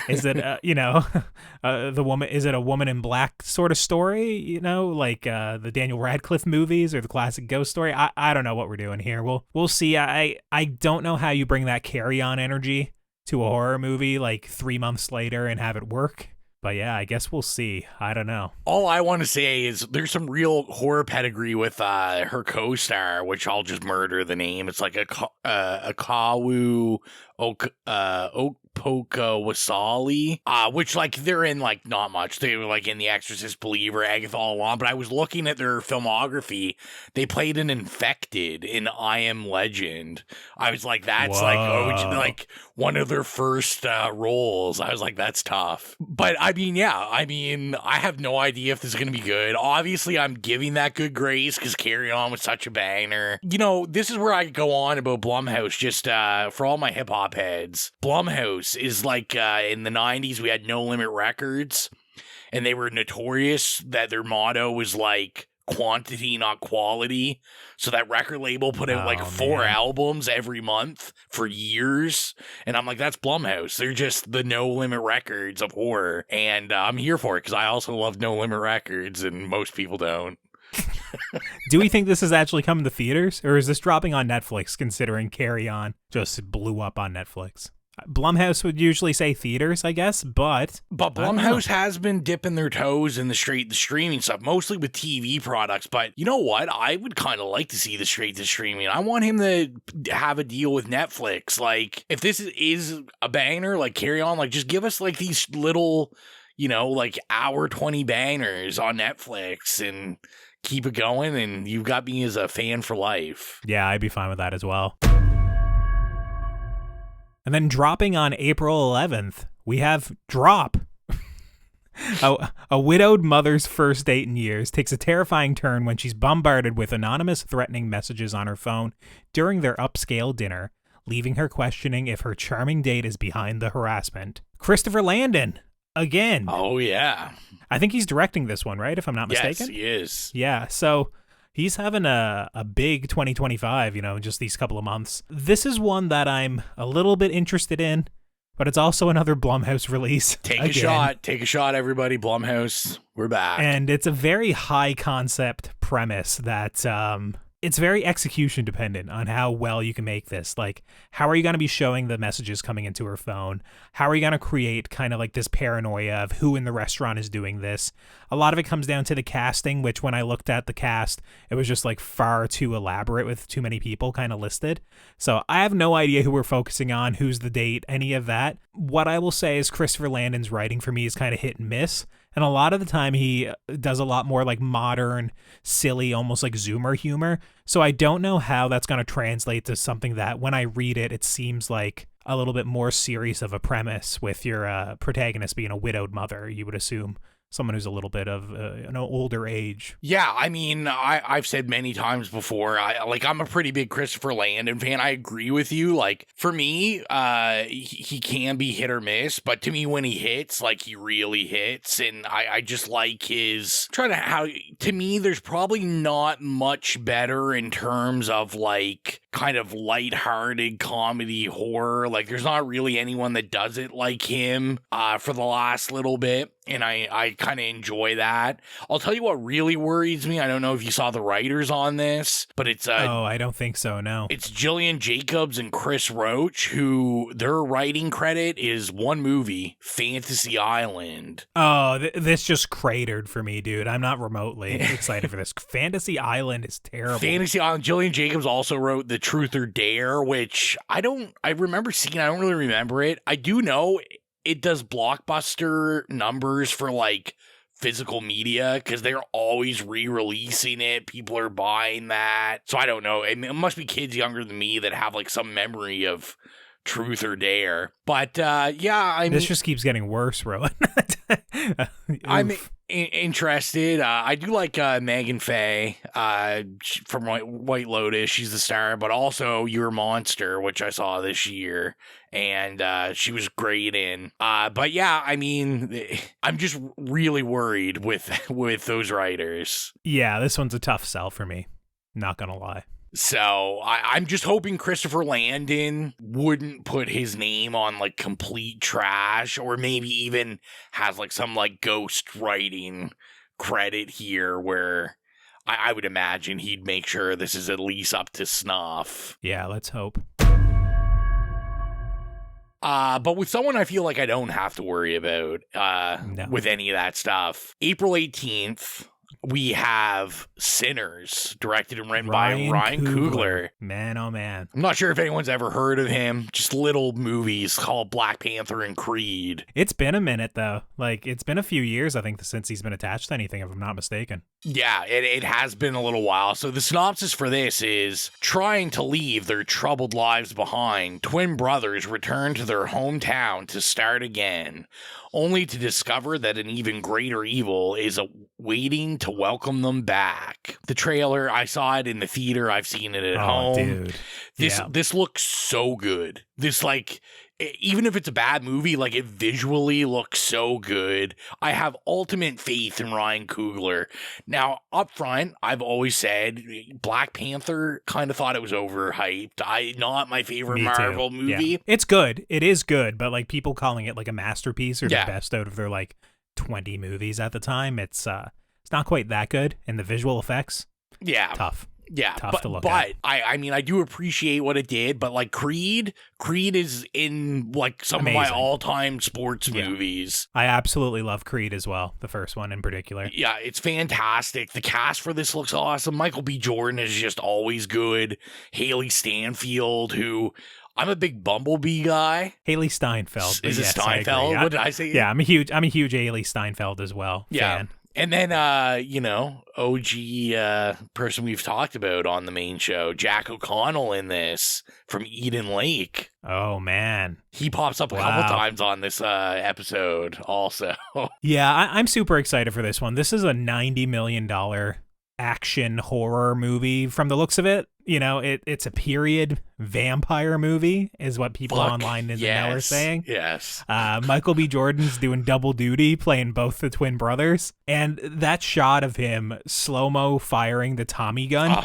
Is it the woman? Is it a woman in black sort of story? Like the Daniel Radcliffe movies or the classic ghost story. I don't know what we're doing here. We'll see. I don't know how you bring that Carry On energy to a horror movie like 3 months later and have it work. But yeah, I guess we'll see. I don't know. All I want to say is there's some real horror pedigree with her co-star, which I'll just murder the name. It's like a Kawu Okpoka Wasali, which like they're in like not much. They were like in The Exorcist Believer, Agatha All Along, but I was looking at their filmography. They played an infected in I Am Legend. I was like, that's like one of their first roles. I was like, that's tough. But I have no idea if this is going to be good. Obviously, I'm giving that good grace because Carry On was such a banger. This is where I go on about Blumhouse, just for all my hip hop heads. Blumhouse is like in the 90s, we had No Limit Records, and they were notorious that their motto was like quantity, not quality. So that record label put out 4 albums every month for years. And I'm like, that's Blumhouse. They're just the No Limit Records of horror. And I'm here for it because I also love No Limit Records, and most people don't. Do we think this is actually coming to theaters, or is this dropping on Netflix, considering Carry On just blew up on Netflix? Blumhouse would usually say theaters, I guess, but Blumhouse has been dipping their toes in the streaming stuff, mostly with TV products. But you know what? I would kind of like to see the straight to streaming. I want him to have a deal with Netflix. Like, if this is a banger, like Carry On, like just give us like these little, like hour 20 bangers on Netflix and keep it going. And you've got me as a fan for life. Yeah, I'd be fine with that as well. And then dropping on April 11th, we have Drop. A widowed mother's first date in years takes a terrifying turn when she's bombarded with anonymous threatening messages on her phone during their upscale dinner, leaving her questioning if her charming date is behind the harassment. Christopher Landon, again. Oh, yeah. I think he's directing this one, right? If I'm not mistaken? Yes, he is. Yeah, so he's having a big 2025, just these couple of months. This is one that I'm a little bit interested in, but it's also another Blumhouse release. Take a shot, everybody. Blumhouse, we're back. And it's a very high concept premise that it's very execution dependent on how well you can make this. Like, how are you going to be showing the messages coming into her phone? How are you going to create kind of like this paranoia of who in the restaurant is doing this? A lot of it comes down to the casting, which when I looked at the cast, it was just like far too elaborate with too many people kind of listed. So I have no idea who we're focusing on, who's the date, any of that. What I will say is Christopher Landon's writing for me is kind of hit and miss. And a lot of the time he does a lot more like modern, silly, almost like Zoomer humor. So I don't know how that's going to translate to something that when I read it, it seems like a little bit more serious of a premise with your protagonist being a widowed mother, you would assume. Someone who's a little bit of an older age. Yeah, I mean, I've said many times before, I'm a pretty big Christopher Landon fan. I agree with you. Like, for me, he can be hit or miss, but to me, when he hits, like, he really hits, and I just like his... To me, there's probably not much better in terms of, like, kind of lighthearted comedy horror. Like, there's not really anyone that does it like him for the last little bit. And I kind of enjoy that. I'll tell you what really worries me. I don't know if you saw the writers on this, but it's... oh, I don't think so, no. It's Gillian Jacobs and Chris Roach, who their writing credit is one movie, Fantasy Island. Oh, this just cratered for me, dude. I'm not remotely excited for this. Fantasy Island is terrible. Fantasy Island. Gillian Jacobs also wrote The Truth or Dare, which I remember seeing. I don't really remember it. I do know... It does blockbuster numbers for like physical media because they're always re-releasing it. People are buying that. So I don't know. It must be kids younger than me that have like some memory of Truth or Dare. But yeah, I mean, this just keeps getting worse, Rowan. I'm interested. I do like Megan Faye from White Lotus. She's the star, but also Your Monster, which I saw this year. And she was great in. But yeah, I mean, I'm just really worried with those writers. Yeah, this one's a tough sell for me. Not gonna lie. So I'm just hoping Christopher Landon wouldn't put his name on like complete trash, or maybe even has like some like ghost writing credit here where I would imagine he'd make sure this is at least up to snuff. Yeah, let's hope. But with someone I feel like I don't have to worry about with any of that stuff, April 18th, we have Sinners, directed and written by Ryan Coogler. Man, oh man. I'm not sure if anyone's ever heard of him. Just little movies called Black Panther and Creed. It's been a minute, though. Like, it's been a few years, I think, since he's been attached to anything, if I'm not mistaken. Yeah, it has been a little while. So the synopsis for this is, trying to leave their troubled lives behind, twin brothers return to their hometown to start again, only to discover that an even greater evil is waiting to welcome them back. The trailer, I saw it in the theater. I've seen it at home. Dude. This looks so good. This, like, even if it's a bad movie, like, it visually looks so good. I have ultimate faith in Ryan Coogler. Now, up front, I've always said Black Panther, kind of thought it was overhyped. Not my favorite Marvel movie. Yeah. It's good. It is good, but like people calling it like a masterpiece or the best out of their like 20 movies at the time, it's not quite that good. And the visual effects, tough. Yeah, tough to look at. I mean, I do appreciate what it did, but like Creed is in like some of my all-time sports movies. I absolutely love Creed as well, the first one in particular. Yeah, it's fantastic. The cast for this looks awesome. Michael B. Jordan is just always good. Haley Stanfield, who... I'm a big Bumblebee guy. Haley Steinfeld. Is it Steinfeld? What did I say? Yeah, I'm a huge Haley Steinfeld as well. Yeah. Fan. And then, OG person we've talked about on the main show, Jack O'Connell in this from Eden Lake. Oh, man. He pops up a couple times on this episode also. Yeah, I'm super excited for this one. This is a $90 million action horror movie from the looks of it. You know, it's a period vampire movie is what people online in the know are saying. Yes. Michael B. Jordan's doing double duty playing both the twin brothers. And that shot of him slow-mo firing the Tommy gun.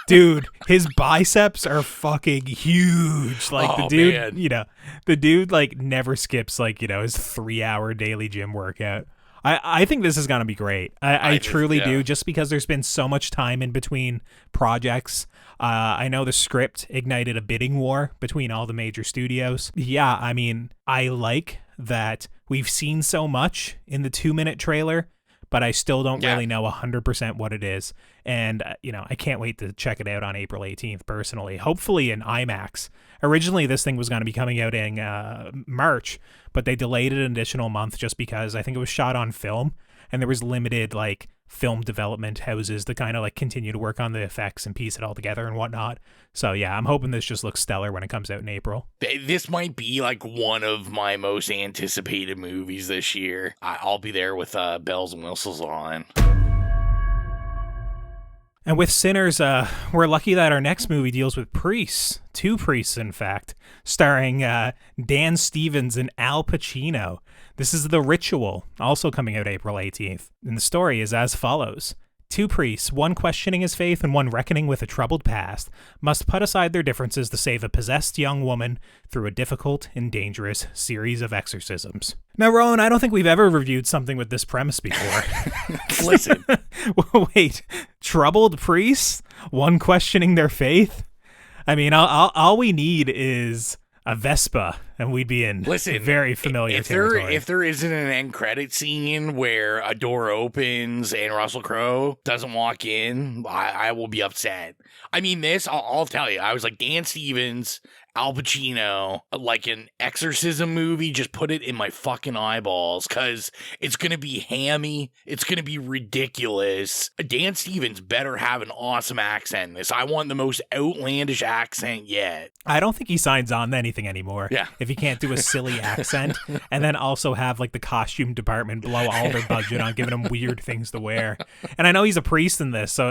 Dude, his biceps are fucking huge. Like the dude, man. The dude like never skips like, his 3-hour daily gym workout. I think this is going to be great. I truly do, just because there's been so much time in between projects. I know the script ignited a bidding war between all the major studios. Yeah, I mean, I like that we've seen so much in the 2-minute trailer, but I still don't really know 100% what it is. And, I can't wait to check it out on April 18th, personally. Hopefully in IMAX. Originally, this thing was going to be coming out in March, but they delayed it an additional month just because I think it was shot on film, and there was limited, film development houses to kind of, continue to work on the effects and piece it all together and whatnot. So, yeah, I'm hoping this just looks stellar when it comes out in April. This might be, one of my most anticipated movies this year. I'll be there with bells and whistles on. And with Sinners, we're lucky that our next movie deals with priests. 2 priests, in fact, starring Dan Stevens and Al Pacino. This is The Ritual, also coming out April 18th. And the story is as follows. 2 priests, one questioning his faith and one reckoning with a troubled past, must put aside their differences to save a possessed young woman through a difficult and dangerous series of exorcisms. Now, Rowan, I don't think we've ever reviewed something with this premise before. Listen. Wait, troubled priests? One questioning their faith? I mean, all we need is a Vespa, and we'd be in very familiar territory. If there isn't an end credit scene where a door opens and Russell Crowe doesn't walk in, I will be upset. I mean, I'll tell you, I was like, Dan Stevens, Al Pacino, like an exorcism movie, just put it in my fucking eyeballs, because it's going to be hammy. It's going to be ridiculous. Dan Stevens better have an awesome accent in this. I want the most outlandish accent yet. I don't think he signs on to anything anymore. Yeah. If he can't do a silly accent and then also have the costume department blow all their budget on giving him weird things to wear. And I know he's a priest in this, so,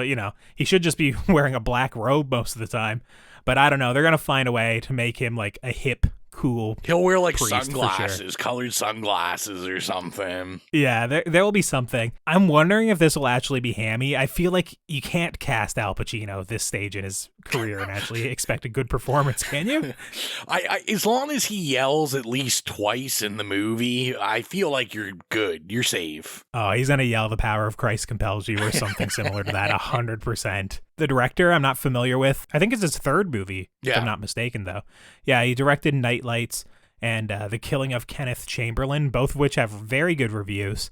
he should just be wearing a black robe most of the time. But I don't know. They're going to find a way to make him a hip, cool He'll wear sunglasses, sure. Colored sunglasses or something. Yeah, there will be something. I'm wondering if this will actually be hammy. I feel like you can't cast Al Pacino at this stage in his career and actually expect a good performance, can you? I as long as he yells at least twice in the movie, I feel like you're good. You're safe. Oh, he's going to yell "The power of Christ compels you" or something similar to that, 100%. The director I'm not familiar with. I think it's his 3rd movie, if I'm not mistaken, though. Yeah, he directed Night Lights and The Killing of Kenneth Chamberlain, both of which have very good reviews.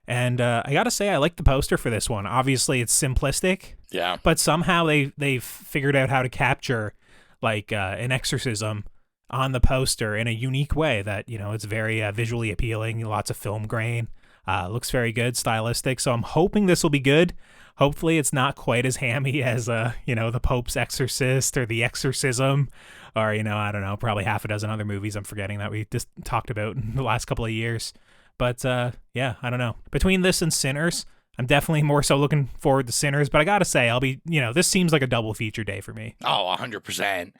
And I gotta say, I like the poster for this one. Obviously, it's simplistic. Yeah. But somehow they've figured out how to capture an exorcism on the poster in a unique way that, it's very visually appealing, lots of film grain. Looks very good, stylistic. So I'm hoping this will be good. Hopefully it's not quite as hammy as, The Pope's Exorcist or The Exorcism or, I don't know, probably half a dozen other movies I'm forgetting that we just talked about in the last couple of years. But, yeah, I don't know. Between this and Sinners, I'm definitely more so looking forward to Sinners. But I got to say, I'll be, this seems like a double feature day for me. Oh, 100%.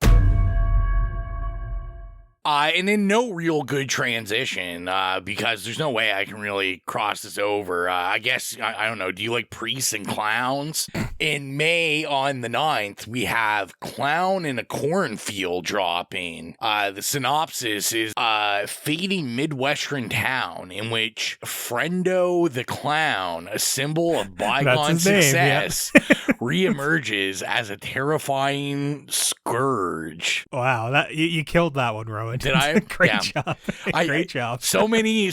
And in no real good transition, because there's no way I can really cross this over. I guess, I don't know, do you like priests and clowns? In May on the 9th, we have Clown in a Cornfield dropping. The synopsis is a fading Midwestern town in which Friendo the Clown, a symbol of bygone success, reemerges as a terrifying scourge. Wow, that you killed that one, Rowan. Did I? Great job. Great job. So many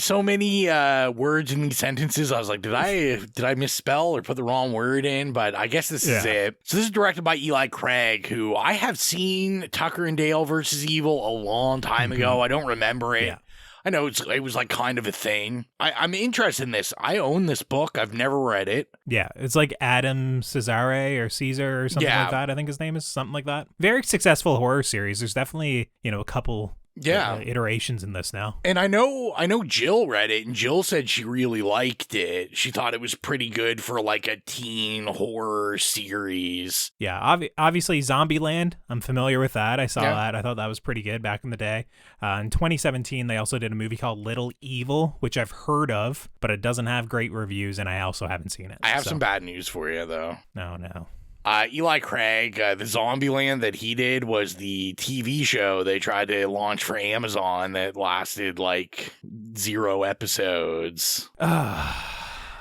words in these sentences. I was like, did I misspell or put the wrong word in? But I guess this is it. So this is directed by Eli Craig, who I have seen Tucker and Dale versus Evil a long time ago. I don't remember it. Yeah. I know it was kind of a thing. I'm interested in this. I own this book. I've never read it. Yeah, it's like Adam Cesare or Caesar or something like that. I think his name is something like that. Very successful horror series. There's definitely, a couple iterations in this now. And I know Jill read it, and Jill said she really liked it. She thought it was pretty good for a teen horror series. Yeah, obviously Zombieland. I'm familiar with that. I saw that. I thought that was pretty good back in the day. In 2017, they also did a movie called Little Evil, which I've heard of, but it doesn't have great reviews, and I also haven't seen it. I have some bad news for you, though. No. Eli Craig, the Zombieland that he did was the TV show they tried to launch for Amazon that lasted 0 episodes.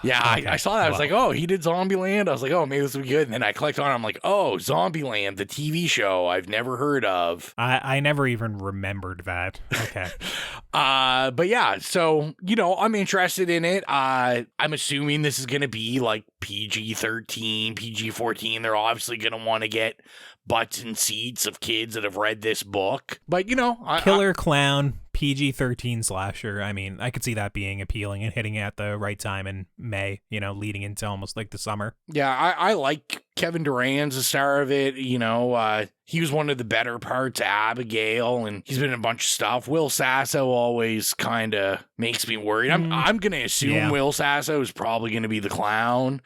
Yeah, Okay. I saw that. I was like, oh, he did Zombieland. I was like, oh, maybe this will be good. And then I clicked on it. I'm like, oh, Zombieland, the TV show I've never heard of. I never even remembered that. Okay. But yeah, so, I'm interested in it. I'm assuming this is going to be like PG-13, PG-14. They're obviously going to want to get butts and seats of kids that have read this book. But, Killer clown, PG-13 slasher. I mean, I could see that being appealing and hitting at the right time in May, leading into almost like the summer. Yeah, I like Kevin Durant's the star of it. He was one of the better parts of Abigail, and he's been in a bunch of stuff. Will Sasso always kind of makes me worried. I'm going to assume Will Sasso is probably going to be the clown.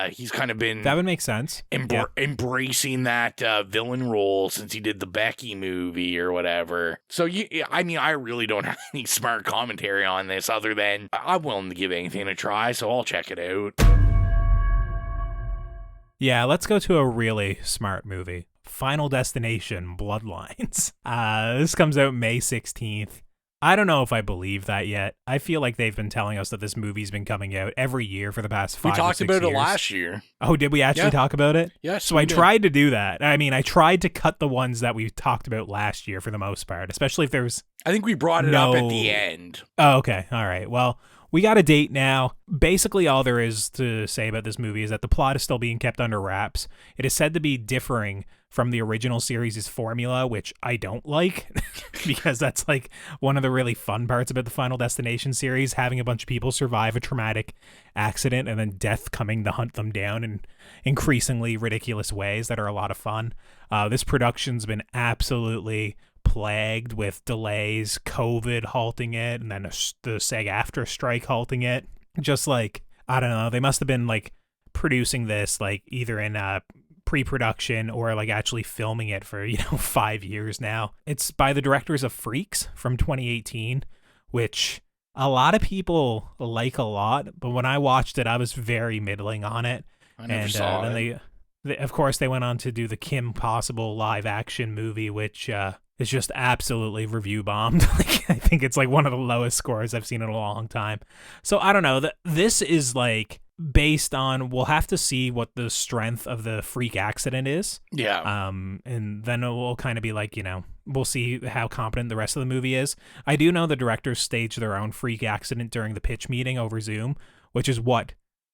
He's kind of been... That would make sense. Embracing that villain role since he did the Becky movie or whatever. So, I really don't have any smart commentary on this other than I'm willing to give anything a try, so I'll check it out. Yeah, let's go to a really smart movie. Final Destination, Bloodlines. This comes out May 16th. I don't know if I believe that yet. I feel like they've been telling us that this movie's been coming out every year for the past 5 or 6 years. We talked about it last year. Oh, did we actually talk about it? Yes. So I tried to do that. I mean, I tried to cut the ones that we talked about last year for the most part, especially if there was... I think we brought it up at the end. Oh, okay. All right. Well, we got a date now. Basically, all there is to say about this movie is that the plot is still being kept under wraps. It is said to be differing from the original series' formula, which I don't like, because that's like one of the really fun parts about the Final Destination series, having a bunch of people survive a traumatic accident and then death coming to hunt them down in increasingly ridiculous ways that are a lot of fun. This production's been absolutely plagued with delays, COVID halting it, and then the SAG-AFTRA strike halting it. Just like, I don't know, they must have been like producing this like either in pre-production or like actually filming it for 5 years now. It's by the directors of Freaks from 2018, which a lot of people like a lot, but when I watched it I was very middling on it. I never saw it. Then they of course they went on to do the Kim Possible live action movie, which is just absolutely review bombed. I think it's like one of the lowest scores I've seen in a long time. So I don't know, this is like based on, we'll have to see what the strength of the freak accident is. Yeah. And then it will kind of be like, we'll see how competent the rest of the movie is. I do know the directors staged their own freak accident during the pitch meeting over Zoom, which is what,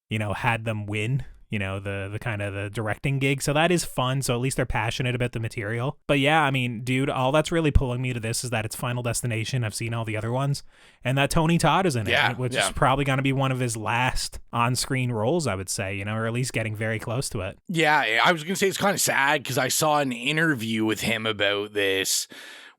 had them win, the kind of the directing gig. So that is fun. So at least they're passionate about the material. But yeah, I mean, dude, all that's really pulling me to this is that it's Final Destination. I've seen all the other ones, and that Tony Todd is in it, which is probably going to be one of his last on-screen roles, I would say, or at least getting very close to it. Yeah, I was going to say it's kind of sad because I saw an interview with him about this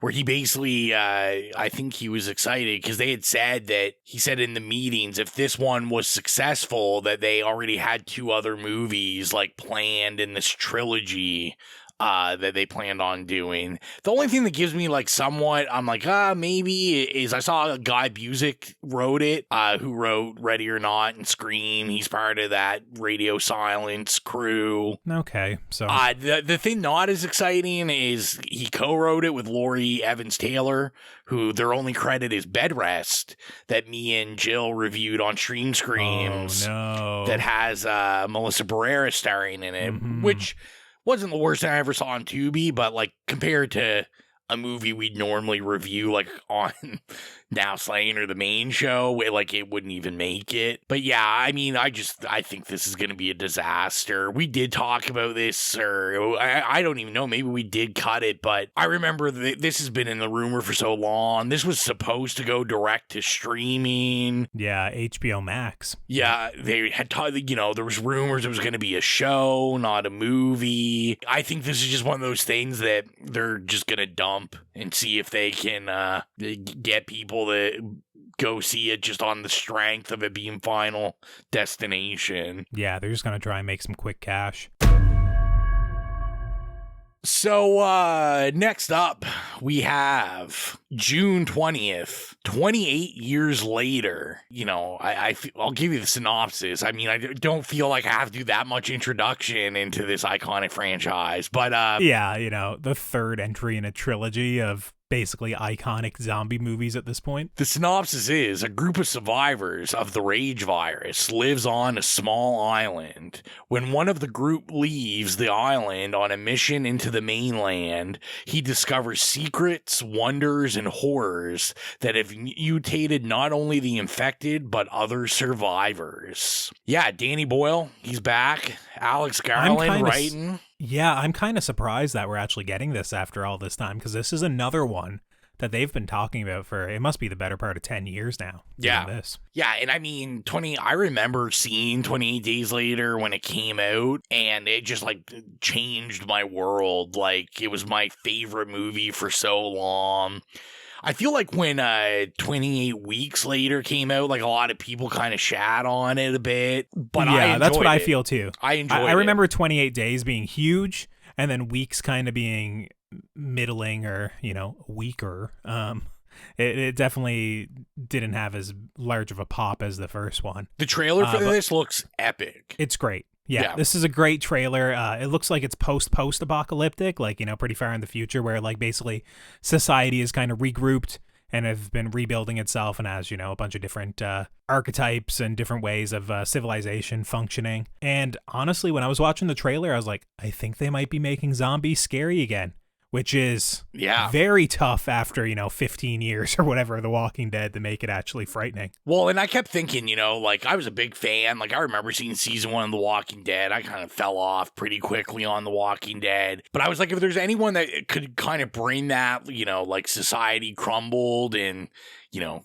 where he basically, I think he was excited because they had said that, he said in the meetings, if this one was successful, that they already had 2 other movies like planned in this trilogy that they planned on doing. The only thing that gives me like somewhat, I'm like, maybe is I saw Guy Busick wrote it, who wrote Ready or Not and Scream. He's part of that Radio Silence crew. Okay, so the thing not as exciting is he co-wrote it with Laurie Evans Taylor, who their only credit is Bed Rest, that me and Jill reviewed on Stream Screams. Oh no, that has Melissa Barrera starring in it, which wasn't the worst thing I ever saw on Tubi, but like compared to a movie we'd normally review like on Now Slaying or the main show, it wouldn't even make it. But yeah, I mean, I think this is going to be a disaster. We did talk about this, or I don't even know, maybe we did cut it, but I remember this has been in the rumor for so long. This was supposed to go direct to streaming. Yeah, HBO Max. Yeah, they had there was rumors it was going to be a show, not a movie. I think this is just one of those things that they're just going to dump and see if they can get people to go see it just on the strength of it being Final Destination. Yeah, they're just going to try and make some quick cash. So next up, we have June 20th, 28 years later. I'll give you the synopsis. I mean, I don't feel like I have to do that much introduction into this iconic franchise, but yeah, the third entry in a trilogy of basically iconic zombie movies at this point. The synopsis is a group of survivors of the rage virus lives on a small island. When one of the group leaves the island on a mission into the mainland, he discovers secrets, wonders, and horrors that have mutated not only the infected, but other survivors. Yeah, Danny Boyle, he's back. Alex Garland writing. Yeah, I'm kind of surprised that we're actually getting this after all this time, because this is another one that they've been talking about for, it must be the better part of 10 years now. Yeah. This. Yeah, and I mean, I remember seeing 28 Days Later when it came out, and it just, like, changed my world. Like, it was my favorite movie for so long. I feel like when 28 Weeks Later came out, like, a lot of people kind of shat on it a bit, but yeah, that's what I feel too. I enjoyed it. I remember 28 Days being huge, and then Weeks kind of being middling or, weaker. It definitely didn't have as large of a pop as the first one. The trailer for this looks epic. It's great. Yeah, this is a great trailer. It looks like it's post-apocalyptic, like, pretty far in the future, where, like, basically society is kind of regrouped and have been rebuilding itself and has, a bunch of different archetypes and different ways of civilization functioning. And honestly, when I was watching the trailer, I was like, I think they might be making zombies scary again, which is very tough after, 15 years or whatever of The Walking Dead to make it actually frightening. Well, and I kept thinking, like, I was a big fan. Like, I remember seeing season 1 of The Walking Dead. I kind of fell off pretty quickly on The Walking Dead. But I was like, if there's anyone that could kind of bring that, like, society crumbled and,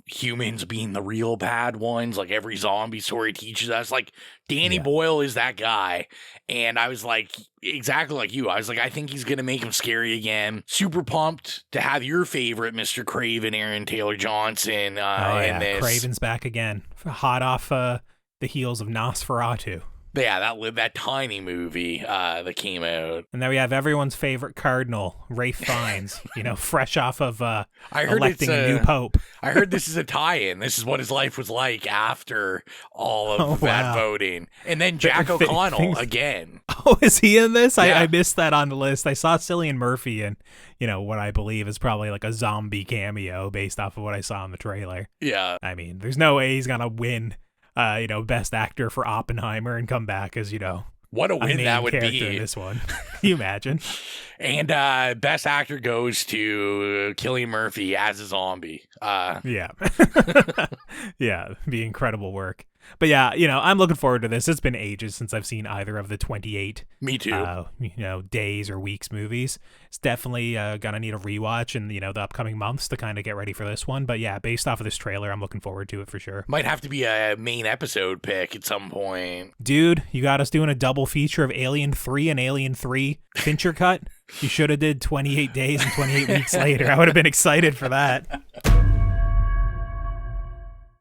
humans being the real bad ones, like every zombie story teaches us, like, Danny Boyle is that guy. And I was like, exactly like you. I was like, I think he's going to make him scary again. Super pumped to have your favorite Mr. Craven, Aaron Taylor Johnson, in this. Craven's back again. Hot off the heels of Nosferatu. Yeah, that tiny movie that came out. And then we have everyone's favorite cardinal, Ralph Fiennes, fresh off of electing a new pope. I heard this is a tie-in. This is what his life was like after all of that voting. And then Jack O'Connell again. Oh, is he in this? Yeah. I missed that on the list. I saw Cillian Murphy in, what I believe is probably like a zombie cameo based off of what I saw in the trailer. Yeah. I mean, there's no way he's going to win best actor for Oppenheimer and come back as, what a win that would be in this one. Can you imagine? And best actor goes to Cillian Murphy as a zombie. Yeah. Yeah, be incredible work. But yeah, I'm looking forward to this. It's been ages since I've seen either of the 28 days or weeks movies. It's definitely gonna need a rewatch in the upcoming months to kind of get ready for this one. But yeah, based off of this trailer, I'm looking forward to it for sure. Might have to be a main episode pick at some point. Dude, you got us doing a double feature of Alien 3 and Alien 3 Fincher cut. You should have did 28 days and 28 weeks later. I would have been excited for that.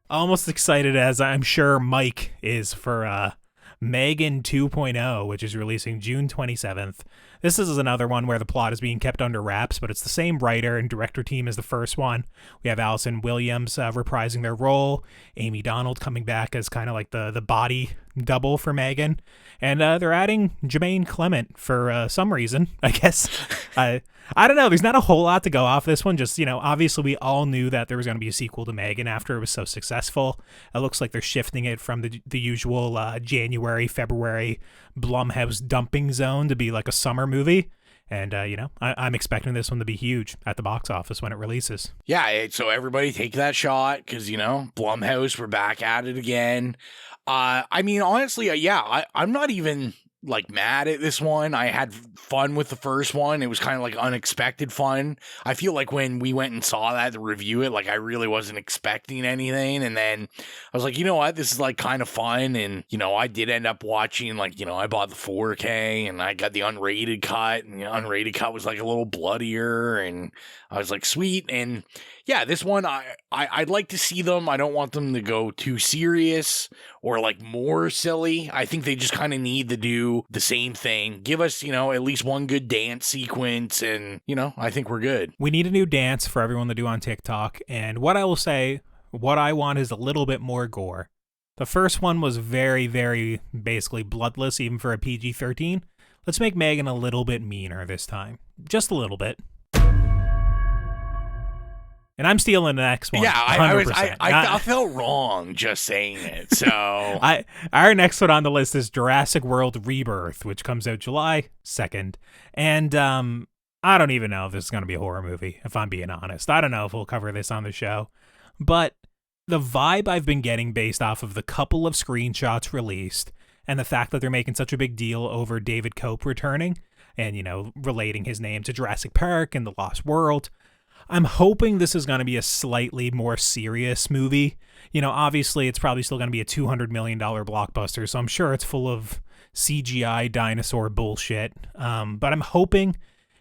Almost excited as I'm sure Mike is for Megan 2.0, which is releasing June 27th. This is another one where the plot is being kept under wraps, but it's the same writer and director team as the first one. We have Allison Williams reprising their role, Amy Donald coming back as kind of like the body double for Megan, and they're adding Jermaine Clement for some reason, I guess. I don't know. There's not a whole lot to go off this one. Just, obviously we all knew that there was going to be a sequel to Megan after it was so successful. It looks like they're shifting it from the usual January, February Blumhouse dumping zone to be like a summer movie. And, I'm expecting this one to be huge at the box office when it releases. Yeah, so everybody take that shot because, Blumhouse, we're back at it again. I mean, honestly, I'm not even like mad at this one. I had fun with the first one. It was kind of like unexpected fun. I feel like when we went and saw that to review it, like I really wasn't expecting anything. And then I was like, you know what? This is like kind of fun. And, I did end up watching, like, I bought the 4K and I got the unrated cut, and the unrated cut was like a little bloodier, and I was like, sweet. And yeah, this one, I'd like to see them. I don't want them to go too serious or like more silly. I think they just kind of need to do the same thing. Give us, at least one good dance sequence, and, I think we're good. We need a new dance for everyone to do on TikTok. And what I will say, what I want is a little bit more gore. The first one was very, very basically bloodless, even for a PG-13. Let's make Megan a little bit meaner this time. Just a little bit. And I'm stealing the next one. Yeah, 100%. I felt wrong just saying it. So our next one on the list is Jurassic World Rebirth, which comes out July 2nd. And I don't even know if this is going to be a horror movie, if I'm being honest. I don't know if we'll cover this on the show. But the vibe I've been getting based off of the couple of screenshots released and the fact that they're making such a big deal over David Cope returning and, relating his name to Jurassic Park and The Lost World, I'm hoping this is going to be a slightly more serious movie. Obviously, it's probably still going to be a $200 million blockbuster, so I'm sure it's full of CGI dinosaur bullshit. But I'm hoping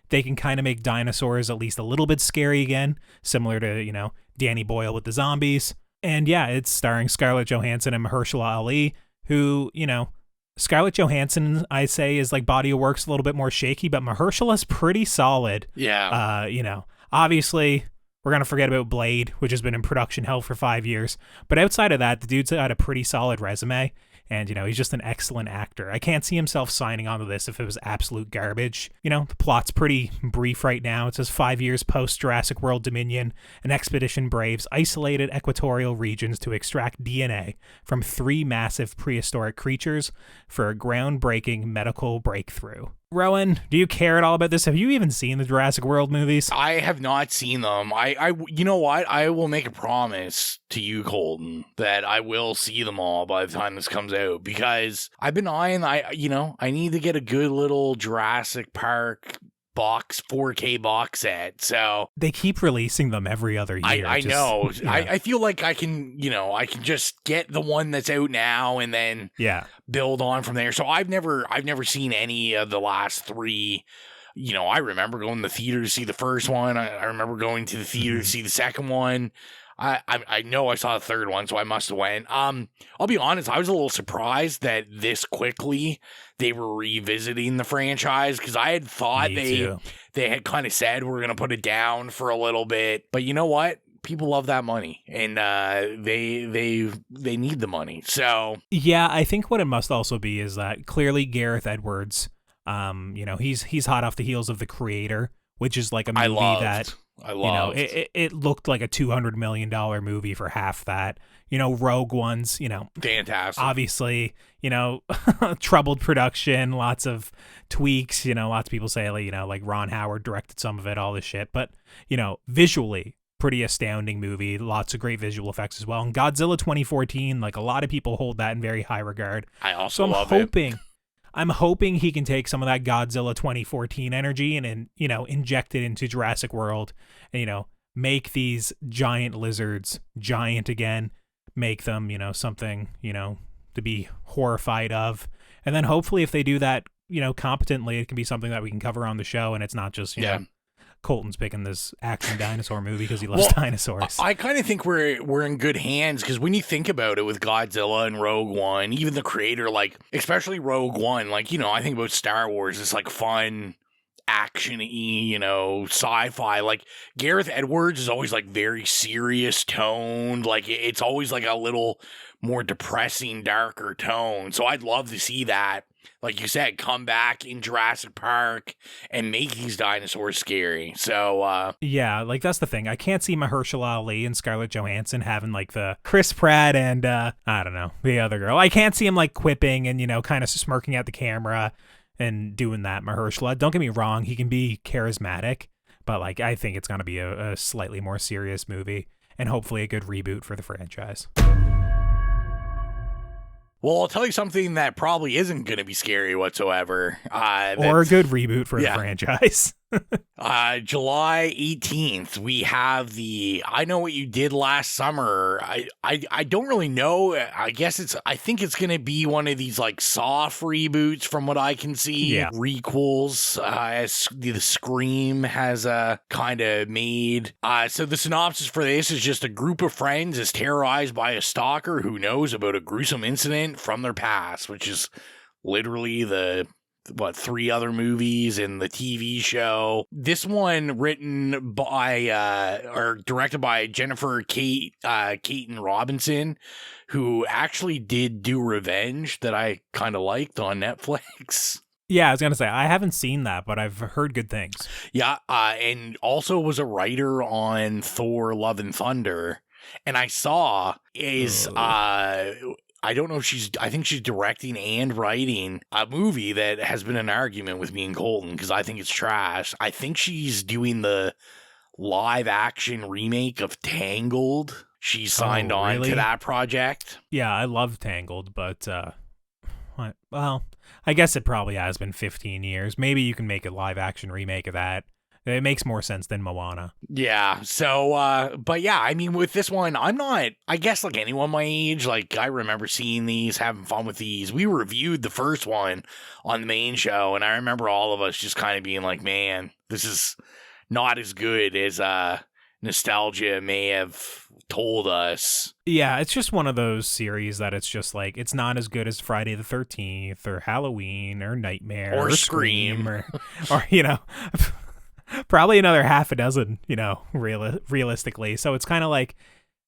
they can kind of make dinosaurs at least a little bit scary again, similar to, Danny Boyle with the zombies. And yeah, it's starring Scarlett Johansson and Mahershala Ali, who, Scarlett Johansson, I say, is like body of work's a little bit more shaky, but Mahershala's pretty solid. Yeah. Obviously, we're going to forget about Blade, which has been in production hell for 5 years. But outside of that, the dude's got a pretty solid resume. And, he's just an excellent actor. I can't see himself signing onto this if it was absolute garbage. The plot's pretty brief right now. It says 5 years post-Jurassic World Dominion, an expedition braves isolated equatorial regions to extract DNA from 3 massive prehistoric creatures for a groundbreaking medical breakthrough. Rowan, do you care at all about this? Have you even seen the Jurassic World movies? I have not seen them. You know what? I will make a promise to you, Colton, that I will see them all by the time this comes out, because I've been eyeing, I need to get a good little Jurassic Park 4K box set. So they keep releasing them every other year. I know. Yeah. I feel like I can just get the one that's out now and then build on from there. So I've never seen any of the last 3. I remember going to the theater to see the first one. I remember going to the theater to see the second one. I know I saw the third one, so I must have went. I'll be honest, I was a little surprised that this quickly they were revisiting the franchise, because I had thought they had kind of said we're gonna put it down for a little bit. But you know what? People love that money, and they need the money. So yeah, I think what it must also be is that clearly Gareth Edwards, he's hot off the heels of The Creator, which is like a movie I love. It looked like a $200 million movie for half that. Rogue One's, fantastic. Obviously, troubled production, lots of tweaks. Lots of people say, like Ron Howard directed some of it, all this shit. But, visually, pretty astounding movie. Lots of great visual effects as well. And Godzilla 2014, like a lot of people hold that in very high regard. I also love it. I'm hoping he can take some of that Godzilla 2014 energy and inject it into Jurassic World and, make these giant lizards giant again, make them, something, to be horrified of. And then hopefully if they do that, competently, it can be something that we can cover on the show, and it's not just, Colton's picking this action dinosaur movie because he loves dinosaurs. I kind of think we're in good hands, because when you think about it with Godzilla and Rogue One, even The Creator, like especially Rogue One, like I think about Star Wars, it's like fun, action-y, sci-fi. Like Gareth Edwards is always like very serious toned, like it's always like a little more depressing, darker tone. So I'd love to see that, like you said, come back in Jurassic Park and make these dinosaurs scary. So, yeah, like that's the thing. I can't see Mahershala Ali and Scarlett Johansson having like the Chris Pratt and, I don't know, the other girl. I can't see him like quipping and, kind of smirking at the camera and doing that, Mahershala. Don't get me wrong. He can be charismatic, but like, I think it's going to be a slightly more serious movie and hopefully a good reboot for the franchise. Well, I'll tell you something that probably isn't going to be scary whatsoever. Or a good reboot for the franchise. July 18th, we have the I Know What You Did Last Summer. I don't really know. I think it's going to be one of these like soft reboots from what I can see. Yeah. Requels, as the Scream has kind of made. So the synopsis for this is just a group of friends is terrorized by a stalker who knows about a gruesome incident from their past, which is literally the 3 other movies and the TV show. This one written by or directed by Jennifer Caton Robinson, who actually did do Revenge, that I kind of liked on Netflix. Yeah, I was going to say, I haven't seen that, but I've heard good things. Yeah, and also was a writer on Thor, Love and Thunder. And I saw I don't know if I think she's directing and writing a movie that has been an argument with me and Colton because I think it's trash. I think she's doing the live action remake of Tangled. She signed on to that project. Yeah, I love Tangled, but, well, I guess it probably has been 15 years. Maybe you can make a live action remake of that. It makes more sense than Moana. Yeah, so, but yeah, I mean, with this one, I guess like anyone my age, like I remember seeing these, having fun with these. We reviewed the first one on the main show, and I remember all of us just kind of being like, man, this is not as good as nostalgia may have told us. Yeah, it's just one of those series that it's just like, it's not as good as Friday the 13th or Halloween or Nightmare or Scream or you know, probably another half a dozen, you know, realistically. So it's kind of like,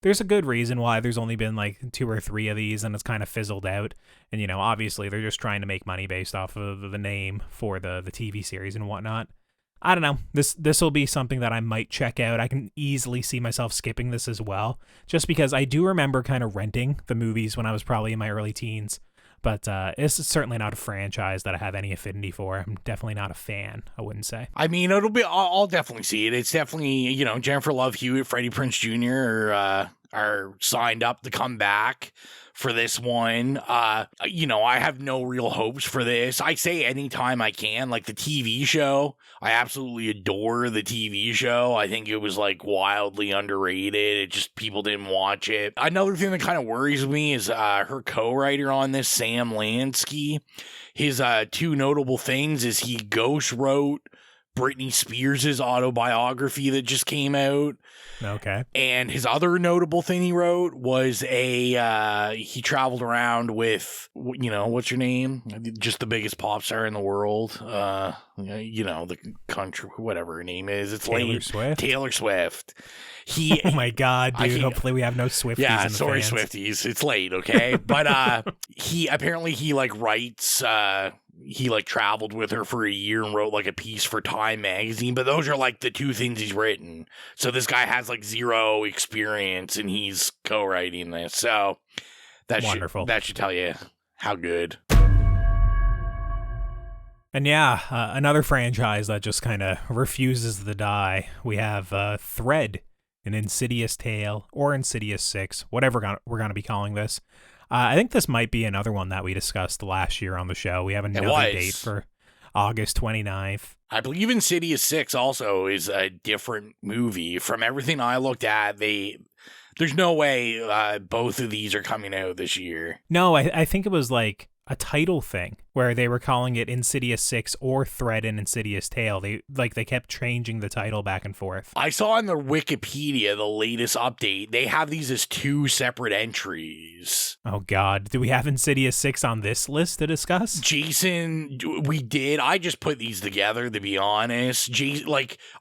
there's a good reason why there's only been like 2 or 3 of these and it's kind of fizzled out. And, you know, obviously they're just trying to make money based off of the name for the TV series and whatnot. I don't know. This will be something that I might check out. I can easily see myself skipping this as well, just because I do remember kind of renting the movies when I was probably in my early teens. But it's certainly not a franchise that I have any affinity for. I'm definitely not a fan, I wouldn't say. I mean, I'll definitely see it. It's definitely, you know, Jennifer Love Hewitt, Freddie Prinze Jr. are signed up to come back for this one. You know, I have no real hopes for this. I say anytime I can, like the TV show, I absolutely adore the TV show. I think it was like wildly underrated. It just, people didn't watch it. Another thing that kind of worries me is her co-writer on this, Sam Lansky. His 2 notable things is he ghost wrote Britney Spears' autobiography that just came out. Okay. And his other notable thing he wrote was he traveled around with, you know, what's your name? Just the biggest pop star in the world. You know, the country, whatever her name is. It's Taylor Swift. Oh my God, dude. Hopefully we have no Swifties. Yeah, in the sorry, fans. Swifties. It's late, okay? But he like writes, he like traveled with her for a year and wrote like a piece for Time magazine, but those are like the 2 things he's written. So this guy has like 0 experience and he's co-writing this. So that should tell you how good. And yeah, another franchise that just kind of refuses to die. We have Thread, an Insidious tale, or Insidious 6, whatever we're going to be calling this. I think this might be another one that we discussed last year on the show. We have another date for August 29th. I believe Insidious 6 also is a different movie. From everything I looked at, there's no way both of these are coming out this year. No, I think it was like a title thing where they were calling it Insidious 6 or Thread and Insidious Tale. They kept changing the title back and forth. I saw on the Wikipedia, the latest update, they have these as 2 separate entries. Oh God, do we have Insidious 6 on this list to discuss? Jason, we did. I just put these together, to be honest.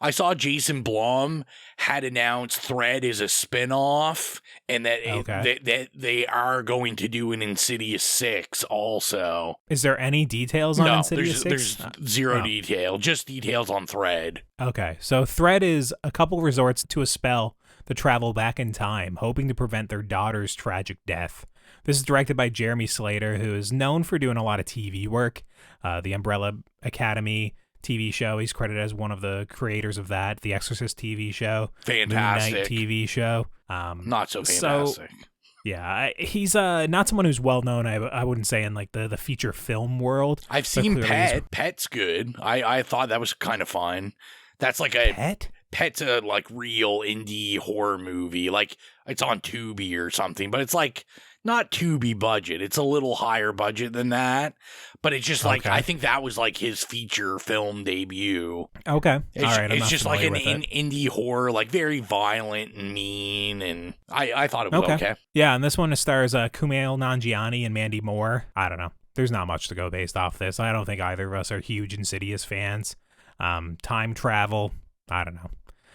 I saw Jason Blum had announced Thread is a spinoff, and that they are going to do an Insidious 6 also. Is there any details on Insidious 6? There's 0 detail, just details on Thread. Okay, so Thread is a couple resorts to a spell to travel back in time, hoping to prevent their daughter's tragic death. This is directed by Jeremy Slater, who is known for doing a lot of TV work. The Umbrella Academy TV show, he's credited as one of the creators of that. The Exorcist TV show. Fantastic. Moon Knight TV show. Not so fantastic. So, yeah, he's not someone who's well known, I wouldn't say, in like the feature film world. I've seen Pet's good. I thought that was kind of fun. That's like a Pet? Pet's a like real indie horror movie. Like it's on Tubi or something, but it's like not Tubi budget. It's a little higher budget than that, but it's just like, I think that was like his feature film debut. Okay. It's just like an indie horror, like very violent and mean, and I thought it was okay. Yeah, and this one stars Kumail Nanjiani and Mandy Moore. I don't know. There's not much to go based off this. I don't think either of us are huge Insidious fans. Time travel, I don't know.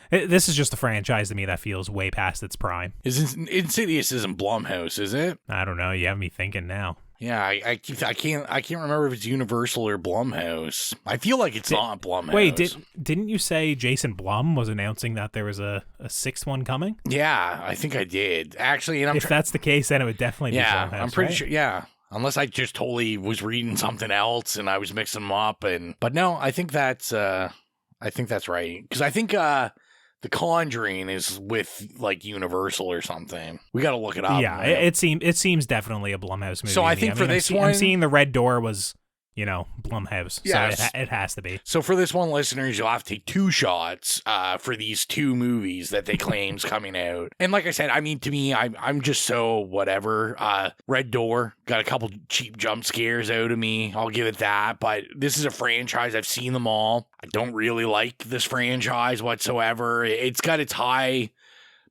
This is just a franchise to me that feels way past its prime. Insidious isn't Blumhouse, is it? I don't know. You have me thinking now. Yeah, I can't remember if it's Universal or Blumhouse. I feel like it's not Blumhouse. Wait, didn't you say Jason Blum was announcing that there was a sixth one coming? Yeah, I think I did. Actually, and if that's the case, then it would definitely be Blumhouse. I'm pretty sure. Yeah, unless I just totally was reading something else and I was mixing them up. But no, I think that's right, because I think The Conjuring is with like Universal or something. We got to look it up. Yeah, it seems definitely a Blumhouse movie. So I think for this one, I'm seeing the Red Door was, Blumhouse. Yes. So it has to be. So for this one, listeners, you'll have to take 2 shots for these 2 movies that they claim's coming out. And like I said, I mean, to me, I'm just so whatever. Red Door got a couple cheap jump scares out of me. I'll give it that. But this is a franchise. I've seen them all. I don't really like this franchise whatsoever. It's got its high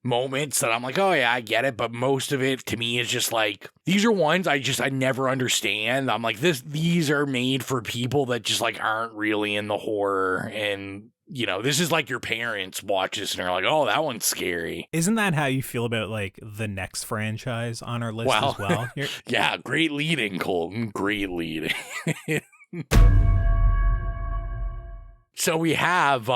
moments that I'm like, oh yeah, I get it, but most of it to me is just like, these are ones I never understand. I'm like, these are made for people that just like aren't really in the horror, and this is like your parents watch this and they're like, oh, that one's scary. Isn't that how you feel about like the next franchise on our list as well? Yeah, great leading, Colton. Great leading. So we have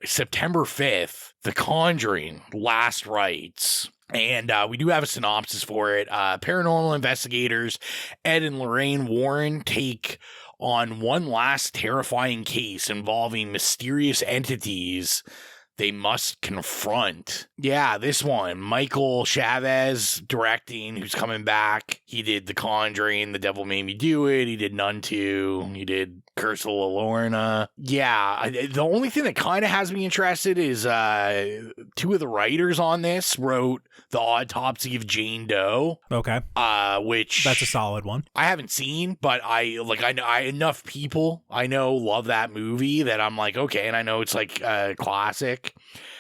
September 5th, The Conjuring, Last Rites. And we do have a synopsis for it. Paranormal investigators Ed and Lorraine Warren take on one last terrifying case involving mysterious entities they must confront. Yeah, this one. Michael Chavez directing, who's coming back. He did The Conjuring, The Devil Made Me Do It. He did Nun 2. He did Curse of La Llorona. Yeah, the only thing that kind of has me interested is 2 of the writers on this wrote The Autopsy of Jane Doe. Okay. Which... That's a solid one. I haven't seen, but I enough people I know love that movie that I'm like, okay, and I know it's like a classic.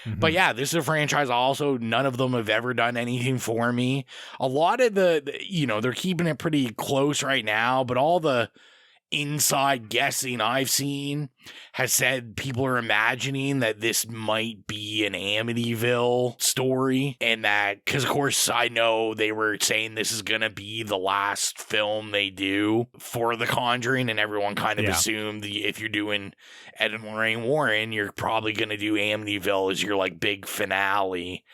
Mm-hmm. But yeah, this is a franchise also, none of them have ever done anything for me. A lot of they're keeping it pretty close right now, but all the inside guessing I've seen has said people are imagining that this might be an Amityville story, and that, because of course I know they were saying this is gonna be the last film they do for The Conjuring, and everyone kind of assumed if you're doing Ed and Lorraine Warren, you're probably gonna do Amityville as your like big finale.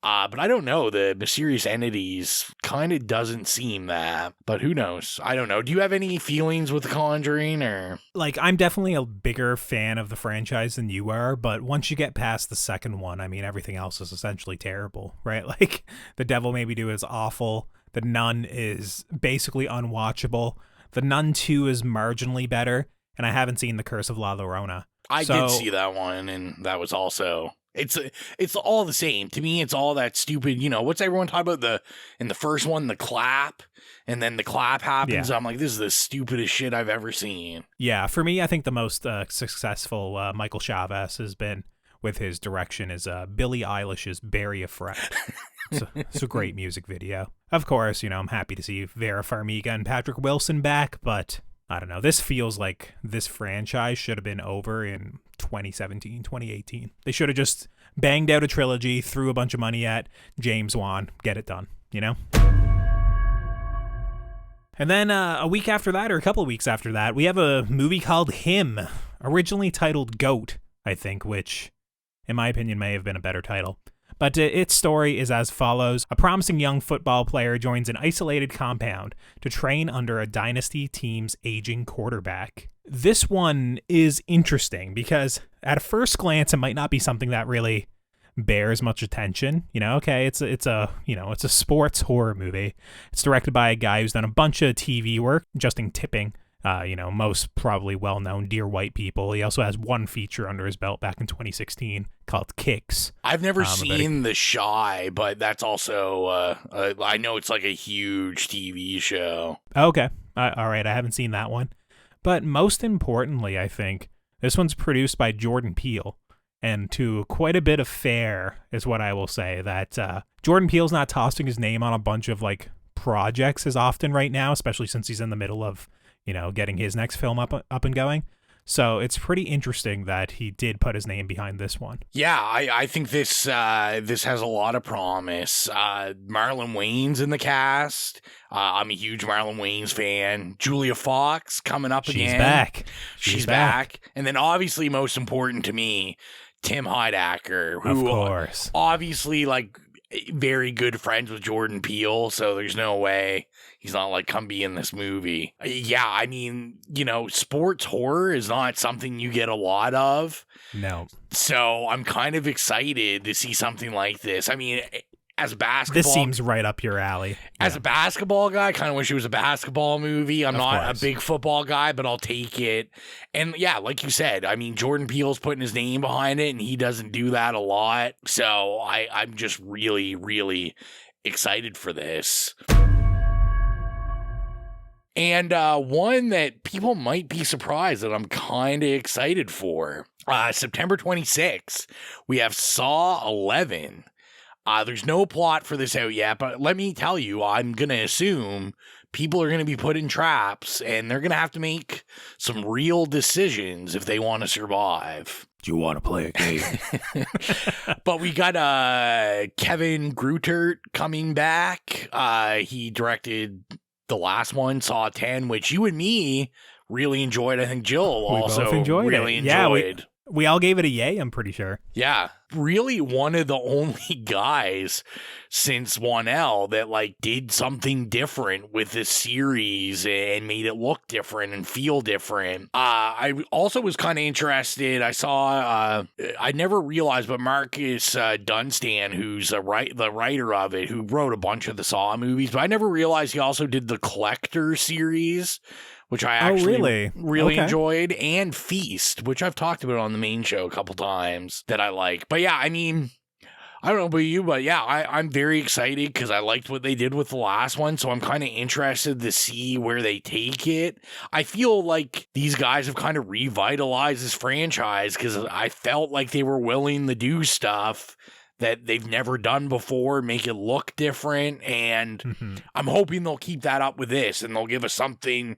But I don't know. The mysterious entities kind of doesn't seem that. But who knows? I don't know. Do you have any feelings with The Conjuring, or? Like, I'm definitely a bigger fan of the franchise than you are, but once you get past the second one, I mean, everything else is essentially terrible, right? Like, The Devil Made Me Do It is awful. The Nun is basically unwatchable. The Nun 2 is marginally better, and I haven't seen The Curse of La Llorona. I did see that one, and that was also... It's all the same. To me, it's all that stupid, what's everyone talking about in the first one, the clap, and then the clap happens. Yeah. I'm like, this is the stupidest shit I've ever seen. Yeah, for me, I think the most successful Michael Chavez has been with his direction is Billie Eilish's Bury a Friend. It's a great music video. Of course, I'm happy to see Vera Farmiga and Patrick Wilson back, but I don't know. This feels like this franchise should have been over in 2017, 2018. They should have just banged out a trilogy, threw a bunch of money at James Wan, get it done, And then a week after that, or a couple of weeks after that, we have a movie called Him, originally titled Goat, I think, which, in my opinion, may have been a better title. But its story is as follows. A promising young football player joins an isolated compound to train under a dynasty team's aging quarterback. This one is interesting because at a first glance, it might not be something that really bears much attention. Okay, it's a sports horror movie. It's directed by a guy who's done a bunch of TV work, Justin Tipping. Most probably well-known Dear White People. He also has one feature under his belt back in 2016 called Kicks. I've never seen The Shy, but that's also, I know it's like a huge TV show. Okay. All right. I haven't seen that one. But most importantly, I think, this one's produced by Jordan Peele. And to quite a bit of fare is what I will say, that Jordan Peele's not tossing his name on a bunch of like projects as often right now, especially since he's in the middle of getting his next film up and going. So it's pretty interesting that he did put his name behind this one. Yeah, I think this has a lot of promise. Marlon Wayne's in the cast. I'm a huge Marlon Wayne's fan. Julia Fox coming up again. She's back. She's back. And then obviously most important to me, Tim Heidecker, who of course, obviously like very good friends with Jordan Peele, so there's no way he's not like, come be in this movie. Yeah, I mean, you know, sports horror is not something you get a lot of. No. So I'm kind of excited to see something like this. I mean, as a basketball... This seems right up your alley. As a basketball guy, I kind of wish it was a basketball movie. I'm not a big football guy, but I'll take it. And yeah, like you said, I mean, Jordan Peele's putting his name behind it, and he doesn't do that a lot. So I'm just really, really excited for this. And one that people might be surprised that I'm kind of excited for. September 26th, we have Saw 11. There's no plot for this out yet, but let me tell you, I'm going to assume people are going to be put in traps, and they're going to have to make some real decisions if they want to survive. Do you want to play a game? But we got Kevin Greutert coming back. He directed the last one, Saw 10, which you and me really enjoyed. I think Jill also really enjoyed. Yeah, we all gave it a yay, I'm pretty sure. Yeah, really one of the only guys since 1L that like did something different with this series and made it look different and feel different. I also was kind of interested. I saw, I never realized, but Marcus Dunstan, who's the writer of it, who wrote a bunch of the Saw movies, but I never realized he also did the Collector series, which I actually really enjoyed, and Feast, which I've talked about on the main show a couple times that I like. But yeah, I mean, I don't know about you, but yeah, I'm very excited because I liked what they did with the last one, so I'm kind of interested to see where they take it. I feel like these guys have kind of revitalized this franchise because I felt like they were willing to do stuff that they've never done before, make it look different, and I'm hoping they'll keep that up with this, and they'll give us something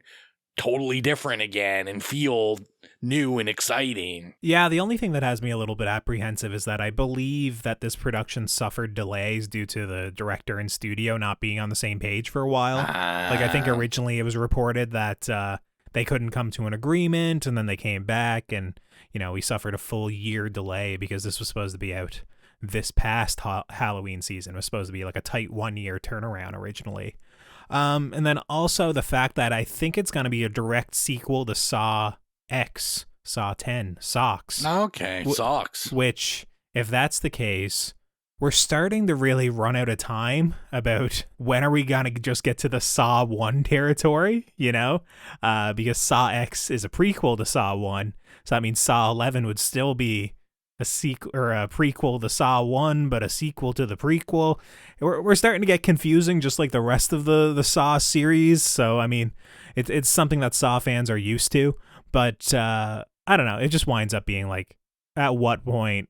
totally different again and feel new and exciting. Yeah, the only thing that has me a little bit apprehensive is that I believe that this production suffered delays due to the director and studio not being on the same page for a while. Like, I think originally it was reported that they couldn't come to an agreement, and then they came back, and, you know, we suffered a full year delay because this was supposed to be out this past Halloween season. It was supposed to be like a tight 1 year turnaround originally. And then also the fact that I think it's going to be a direct sequel to Saw X, Saw 10, Socks. Okay, Socks. Which, if that's the case, we're starting to really run out of time about when are we going to just get to the Saw 1 territory, you know? Because Saw X is a prequel to Saw 1, so that means Saw 11 would still be a sequel or a prequel to Saw 1, but a sequel to the prequel. We're starting to get confusing, just like the rest of the Saw series. So I mean, it's something that Saw fans are used to, but I don't know. It just winds up being like, at what point?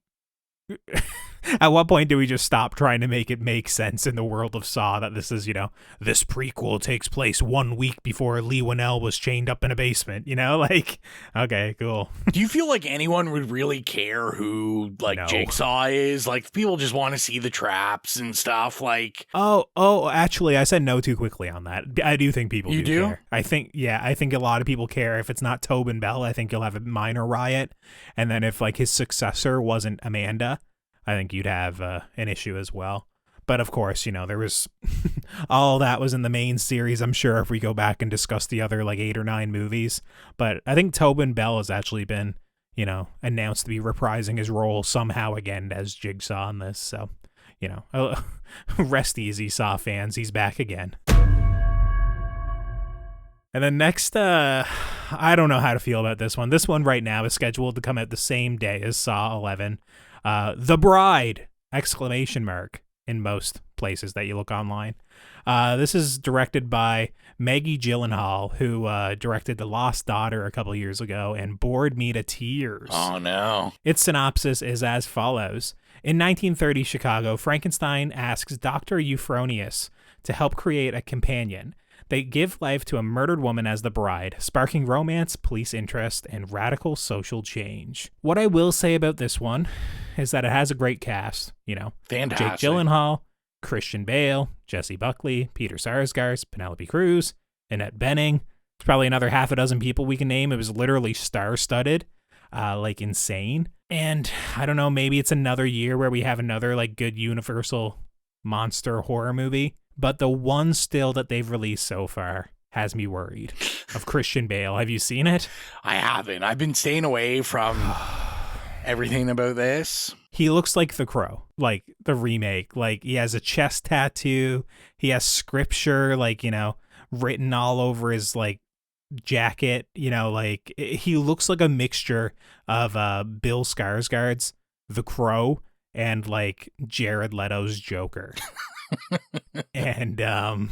At what point do we just stop trying to make it make sense in the world of Saw that this is, you know, this prequel takes place 1 week before Lee Winnell was chained up in a basement, you know? Like, okay, cool. Do you feel like anyone would really care who, like, Jigsaw is? Like, people just want to see the traps and stuff, like... Oh, actually, I said no too quickly on that. I do think people do care. I think a lot of people care. If it's not Tobin Bell, I think you'll have a minor riot. And then if, like, his successor wasn't Amanda, I think you'd have an issue as well. But of course, you know, there was all that was in the main series, I'm sure, if we go back and discuss the other like 8 or 9 movies. But I think Tobin Bell has actually been, you know, announced to be reprising his role somehow again as Jigsaw in this. So, you know, rest easy, Saw fans. He's back again. And then next, I don't know how to feel about this one. This one right now is scheduled to come out the same day as Saw 11. The Bride! ! In most places that you look online. This is directed by Maggie Gyllenhaal, who directed The Lost Daughter a couple years ago and bored me to tears. Oh, no. Its synopsis is as follows. In 1930 Chicago, Frankenstein asks Dr. Euphronius to help create a companion. They give life to a murdered woman as the bride, sparking romance, police interest, and radical social change. What I will say about this one is that it has a great cast. Fantastic. Jake Gyllenhaal, Christian Bale, Jesse Buckley, Peter Sarsgaard, Penelope Cruz, Annette Bening. There's probably another half a dozen people we can name. It was literally star-studded, insane. And I don't know, maybe it's another year where we have another good Universal monster horror movie. But the one still that they've released so far has me worried. Of Christian Bale. Have you seen it? I haven't. I've been staying away from everything about this. He looks like The Crow, the remake. He has a chest tattoo. He has scripture, written all over his, jacket. He looks like a mixture of Bill Skarsgård's The Crow and, Jared Leto's Joker. And I'm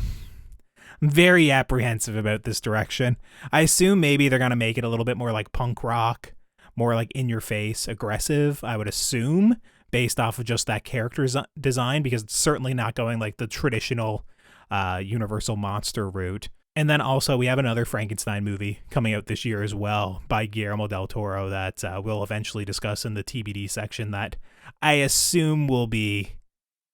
very apprehensive about this direction. I assume maybe they're going to make it a little bit more like punk rock, more in your face, aggressive, I would assume, based off of just that character's design, because it's certainly not going the traditional Universal monster route. And then also we have another Frankenstein movie coming out this year as well by Guillermo del Toro that we'll eventually discuss in the TBD section that I assume will be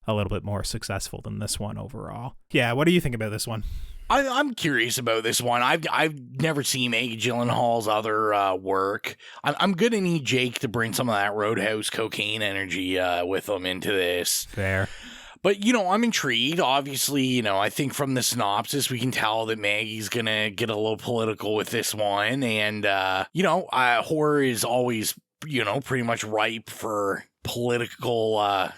a little bit more successful than this one overall. Yeah, what do you think about this one? I'm curious about this one. I've never seen Maggie Gyllenhaal's other work. I'm gonna need Jake to bring some of that Roadhouse cocaine energy with him into this. Fair. But, I'm intrigued. Obviously, I think from the synopsis, we can tell that Maggie's going to get a little political with this one. And, horror is always, pretty much ripe for political,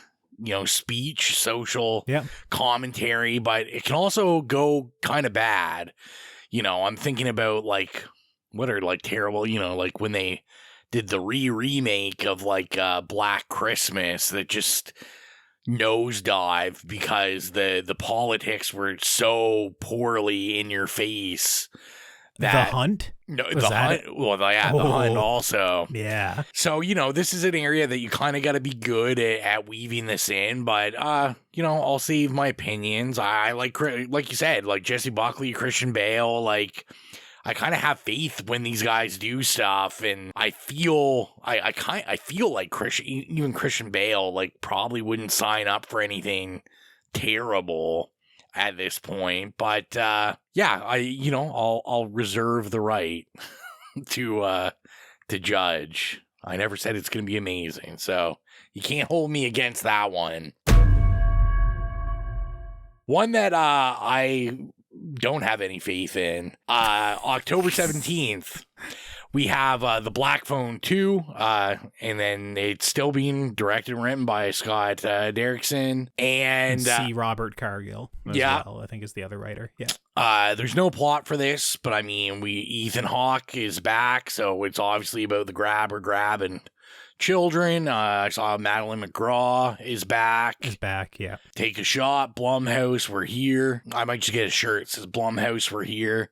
speech, social commentary. But it can also go kind of bad. I'm thinking about, what are, terrible, when they did the remake of, Black Christmas that just nosedive because the politics were so poorly in your face. That, The Hunt? No, The Hunt. Well, The Hunt also. Yeah. So, this is an area that you kind of got to be good at weaving this in, but, I'll save my opinions. I like you said, Jesse Buckley, Christian Bale, I kind of have faith when these guys do stuff, and I feel like Christian Bale probably wouldn't sign up for anything terrible at this point. But I'll reserve the right to judge. I never said it's going to be amazing, so you can't hold me against that one. One that I don't have any faith in. October 17th, we have The Black Phone 2, and then it's still being directed and written by Scott Derrickson. And C. Robert Cargill as well, I think is the other writer. Yeah. There's no plot for this, but I mean, Ethan Hawke is back, so it's obviously about the grab and children. I saw Madeline McGraw is back. Yeah. Take a shot. Blumhouse, we're here. I might just get a shirt that says Blumhouse, we're here.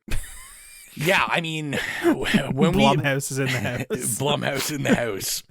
Yeah, I mean, when Blumhouse is in the house. Blumhouse in the house.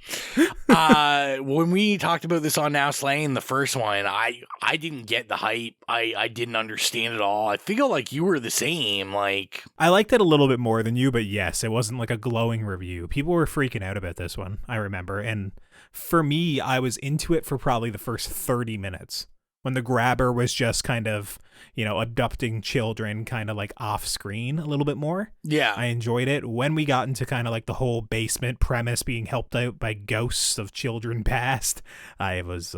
When we talked about this on Now Slaying, the first one, I didn't get the hype. I didn't understand it all. I feel like you were the same. I liked it a little bit more than you, but yes, it wasn't a glowing review. People were freaking out about this one, I remember. And for me, I was into it for probably the first 30 minutes. When the grabber was just kind of, abducting children kind of off screen a little bit more. Yeah. I enjoyed it. When we got into kind of the whole basement premise being helped out by ghosts of children past, I was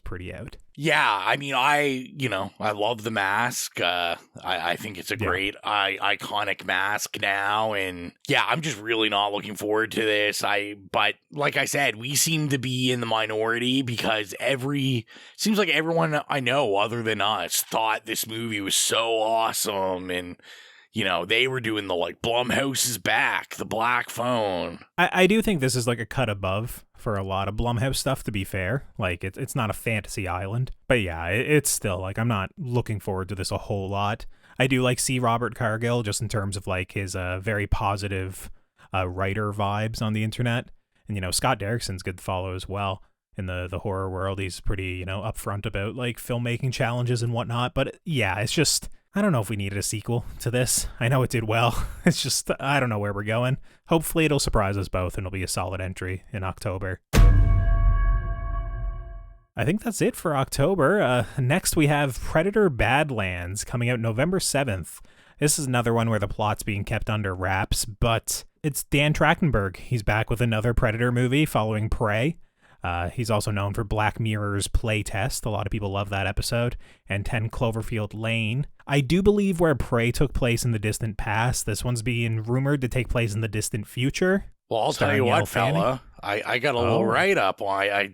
pretty out. Yeah, I mean, I love the mask. I think it's a great, iconic mask now, and yeah, I'm just really not looking forward to this. But like I said, we seem to be in the minority because seems like everyone I know other than us thought this movie was so awesome, and they were doing the Blumhouse is back, the Black Phone. I do think this is a cut above for a lot of Blumhouse stuff, to be fair. It's not a fantasy island. But yeah, it's still, I'm not looking forward to this a whole lot. I do C. Robert Cargill, just in terms of, his very positive writer vibes on the internet. And, Scott Derrickson's good to follow as well in the horror world. He's pretty, upfront about, filmmaking challenges and whatnot. But yeah, it's just, I don't know if we needed a sequel to this. I know it did well. It's just, I don't know where we're going. Hopefully it'll surprise us both and it'll be a solid entry in October. I think that's it for October. Next we have Predator Badlands coming out November 7th. This is another one where the plot's being kept under wraps, but it's Dan Trachtenberg. He's back with another Predator movie following Prey. He's also known for Black Mirror's Playtest. A lot of people love that episode. And 10 Cloverfield Lane. I do believe where Prey took place in the distant past, this one's being rumored to take place in the distant future. Well, I'll tell you what, fella. I got a little write-up I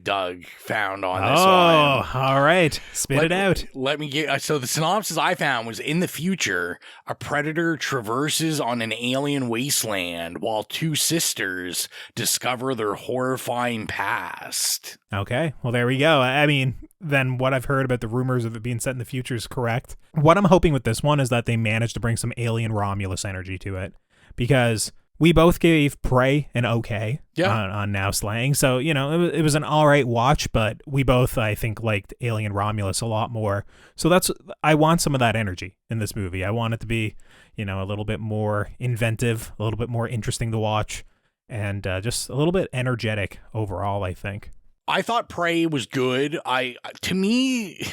found on this one. Oh, all right. Spit it out. Let me get... So the synopsis I found was, in the future, a predator traverses on an alien wasteland while two sisters discover their horrifying past. Okay, well, there we go. I mean, then what I've heard about the rumors of it being set in the future is correct. What I'm hoping with this one is that they managed to bring some alien Romulus energy to it. Because... we both gave Prey an okay on Now Slaying. So, you know, it was an all right watch, but we both, I think, liked Alien Romulus a lot more. So I want some of that energy in this movie. I want it to be, you know, a little bit more inventive, a little bit more interesting to watch, and just a little bit energetic overall, I think. I thought Prey was good. To me,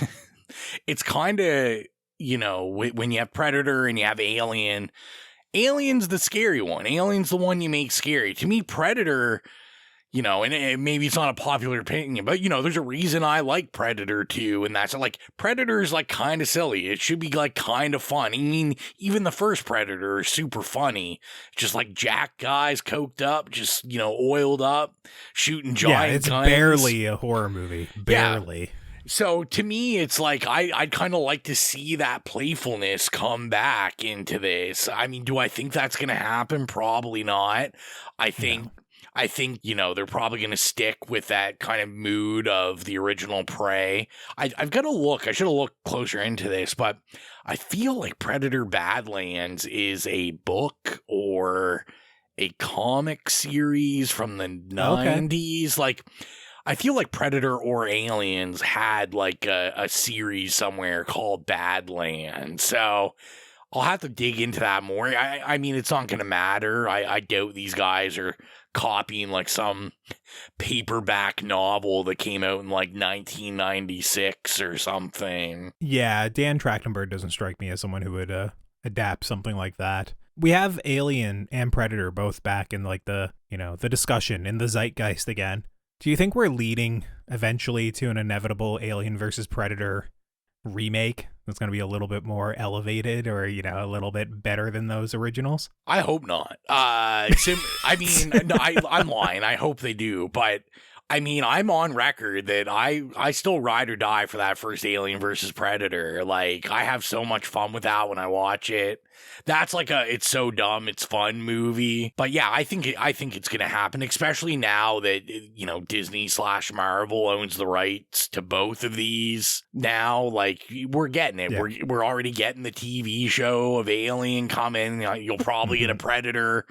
it's kind of, you know, when you have Predator and you have Alien... Alien's the scary one. Alien's the one you make scary. To me, Predator, you know, and maybe it's not a popular opinion, but, you know, there's a reason I like Predator too, and that's like, Predator's like kind of silly. It should be like kind of fun. I mean, even the first Predator is super funny. Just like jack guys coked up, just, you know, oiled up, shooting giant guns. Barely a horror movie. Barely. Yeah. So to me, it's like I'd kind of like to see that playfulness come back into this. I mean, do I think that's going to happen? Probably not. I think, you know, they're probably going to stick with that kind of mood of the original Prey. I've got to look. I should have looked closer into this, but I feel like Predator Badlands is a book or a comic series from the 90s. Like... I feel like Predator or Aliens had like a series somewhere called Badlands. So I'll have to dig into that more. I mean, it's not going to matter. I doubt these guys are copying like some paperback novel that came out in like 1996 or something. Yeah, Dan Trachtenberg doesn't strike me as someone who would adapt something like that. We have Alien and Predator both back in like the, you know, the discussion in the zeitgeist again. Do you think we're leading eventually to an inevitable Alien versus Predator remake that's going to be a little bit more elevated or, you know, a little bit better than those originals? I hope not. I mean, no, I'm lying. I hope they do. But, I mean, I'm on record that I still ride or die for that first Alien versus Predator. Like, I have so much fun with that when I watch it. That's like it's so dumb, it's fun movie. But yeah, I think it's going to happen, especially now that, you know, Disney/Marvel owns the rights to both of these now. Like, we're getting it. Yeah. We're already getting the TV show of Alien coming. You'll probably get a Predator.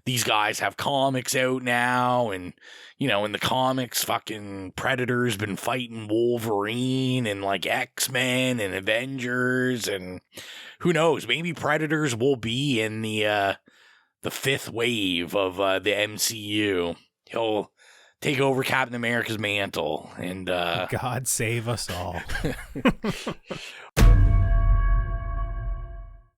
These guys have comics out now, and, you know, in the comics, fucking Predator's been fighting Wolverine and like X-Men and Avengers, and who knows, maybe Predators will be in the fifth wave of the MCU. He'll take over Captain America's mantle, and God save us all.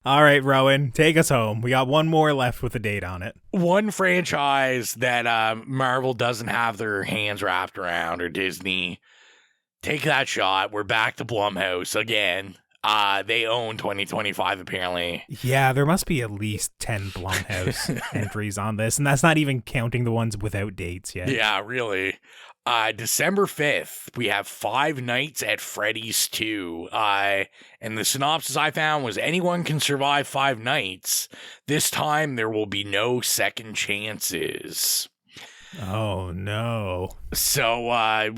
All right, Rowan, take us home. We got one more left with a date on it. One franchise that Marvel doesn't have their hands wrapped around, or Disney. Take that shot. We're back to Blumhouse again. They own 2025, apparently. Yeah, there must be at least 10 Blumhouse entries on this, and that's not even counting the ones without dates yet. Yeah, really. December 5th, we have Five Nights at Freddy's 2. And the synopsis I found was, anyone can survive 5 nights. This time, there will be no second chances. Oh, no. So,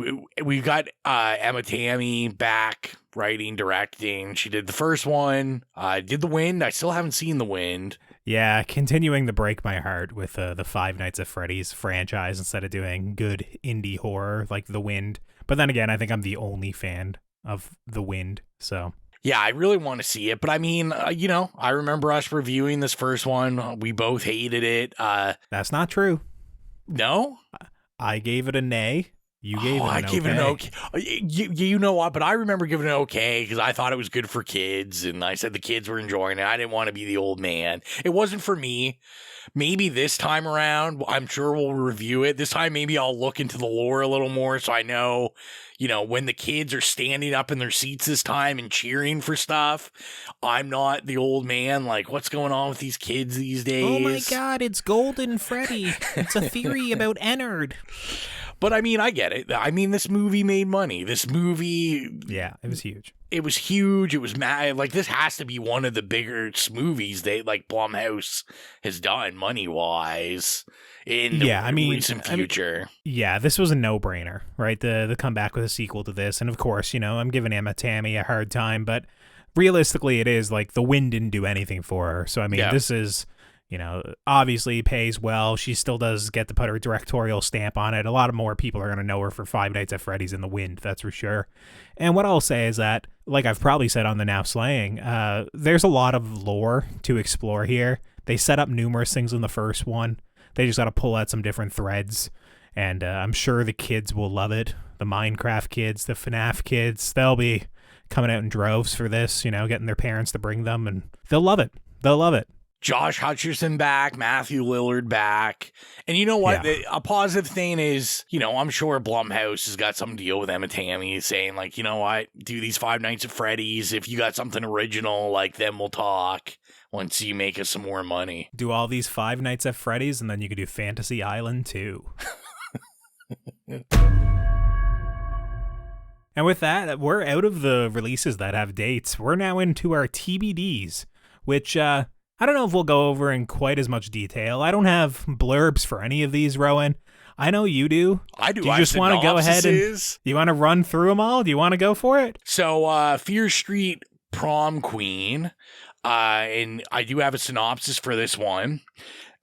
we've got Emma Tammy back, writing, directing. She did the first one, did The Wind. I still haven't seen The Wind. Yeah, continuing to break my heart with the Five Nights at Freddy's franchise instead of doing good indie horror like The Wind. But then again, I think I'm the only fan of The Wind, so... Yeah, I really want to see it. But I mean, I remember us reviewing this first one. We both hated it. That's not true. No? I gave it a nay. You gave it an okay. I gave it an okay. You know what? But I remember giving it an okay because I thought it was good for kids. And I said the kids were enjoying it. I didn't want to be the old man. It wasn't for me. Maybe this time around, I'm sure we'll review it. This time, maybe I'll look into the lore a little more so I know, when the kids are standing up in their seats this time and cheering for stuff, I'm not the old man. Like, what's going on with these kids these days? Oh my God, it's Golden Freddy. It's a theory about Ennard. But I mean, I get it. I mean, this movie made money. This movie... Yeah, it was huge. It was huge. It was mad. Like, this has to be one of the biggest movies Blumhouse has done money-wise in the recent future. This was a no-brainer, right? The come back with a sequel to this. And of course, I'm giving Emma Tammy a hard time, but realistically, it is like the wind didn't do anything for her. So, I mean, this is... obviously pays well. She still does get to put her directorial stamp on it. A lot of more people are going to know her for Five Nights at Freddy's and The Wind, that's for sure. And what I'll say is that, like I've probably said on the Now Slaying, there's a lot of lore to explore here. They set up numerous things in the first one. They just got to pull out some different threads. And I'm sure the kids will love it. The Minecraft kids, the FNAF kids, they'll be coming out in droves for this, getting their parents to bring them, and they'll love it. They'll love it. Josh Hutcherson back, Matthew Lillard back. And you know what? Yeah. A positive thing is, I'm sure Blumhouse has got some deal with Emma Tammy saying, like, you know what? Do these Five Nights at Freddy's. If you got something original, like, then we'll talk once you make us some more money. Do all these Five Nights at Freddy's, and then you could do Fantasy Island, too. And with that, we're out of the releases that have dates. We're now into our TBDs, which, I don't know if we'll go over in quite as much detail. I don't have blurbs for any of these, Rowan. I know you do. I do. Do you just want to go ahead and you want to run through them all? Do you want to go for it? So, Fear Street Prom Queen, and I do have a synopsis for this one.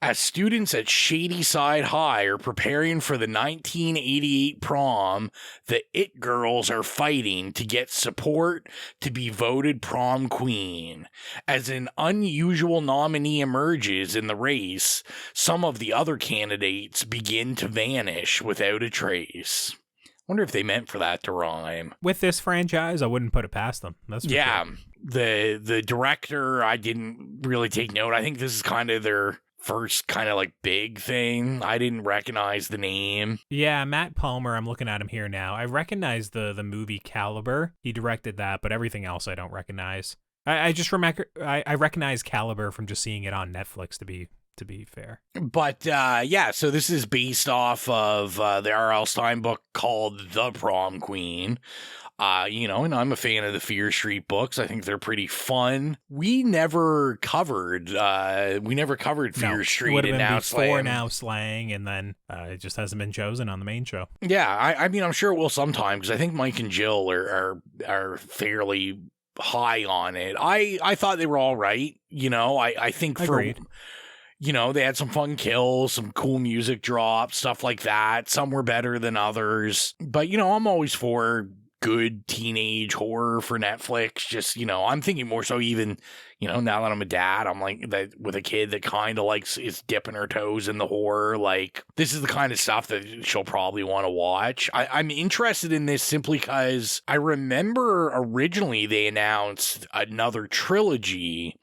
As students at Shadyside High are preparing for the 1988 prom, the It Girls are fighting to get support to be voted prom queen. As an unusual nominee emerges in the race, some of the other candidates begin to vanish without a trace. Wonder if they meant for that to rhyme. With this franchise, I wouldn't put it past them. That's yeah. Sure. The director, I didn't really take note. I think this is kind of their first kind of like big thing. I didn't recognize the name. Yeah, Matt Palmer, I'm looking at him here now. I recognize the movie Caliber. He directed that, but everything else I don't recognize. I just remember I recognize Caliber from just seeing it on Netflix, to be fair. But so this is based off of the R.L. Stine book called The Prom Queen. And I'm a fan of the Fear Street books. I think they're pretty fun. We never covered Fear Street and Now Slaying. Now Slaying, and then it just hasn't been chosen on the main show. Yeah, I mean, I'm sure it will sometime, because I think Mike and Jill are fairly high on it. I thought they were all right. I think Agreed. They had some fun kills, some cool music drops, stuff like that. Some were better than others. But, I'm always for good teenage horror for Netflix. Just, I'm thinking more so even, now that I'm a dad, I'm like that with a kid that kind of is dipping her toes in the horror. Like, this is the kind of stuff that she'll probably want to watch. I'm interested in this simply because I remember originally they announced another trilogy,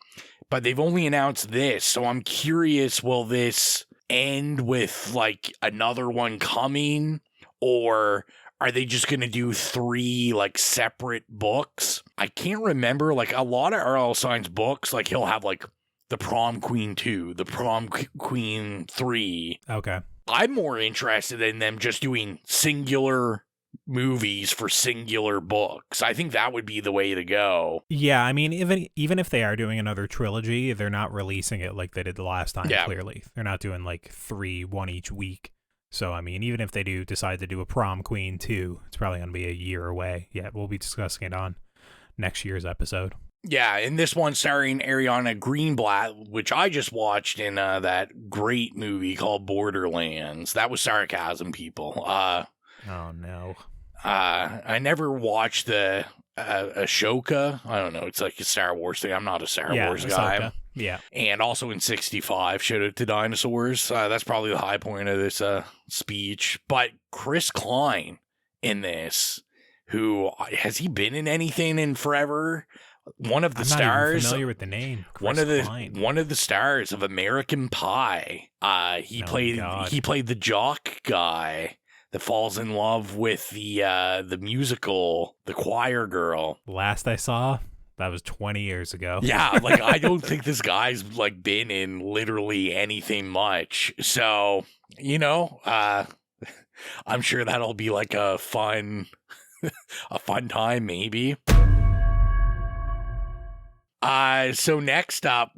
but they've only announced this. So I'm curious, will this end with another one coming, or are they just going to do 3 separate books? I can't remember. A lot of R.L. Stine's books, he'll have the Prom Queen 2, the Prom Queen 3. Okay. I'm more interested in them just doing singular movies for singular books. I think that would be the way to go. Yeah, I mean, even if they are doing another trilogy, they're not releasing it like they did the last time, clearly. They're not doing 3, one each week. So, I mean, even if they do decide to do a Prom Queen 2, it's probably going to be a year away. Yeah, we'll be discussing it on next year's episode. Yeah, and this one starring Ariana Greenblatt, which I just watched in that great movie called Borderlands. That was sarcasm, people. Oh, no. I never watched the Ashoka. I don't know. It's like a Star Wars thing. I'm not a Star Wars guy. Ahsoka. Yeah. And also in 65, showed it to dinosaurs. That's probably the high point of this speech. But Chris Klein in this, who has he been in anything in forever? One of the stars. I'm not even familiar with the name. One of the stars of American Pie. He played the jock guy that falls in love with the musical, the choir girl. Last I saw, that was 20 years ago. Yeah, like I don't think this guy's like been in literally anything much. So, I'm sure that'll be like a fun time maybe. So next up,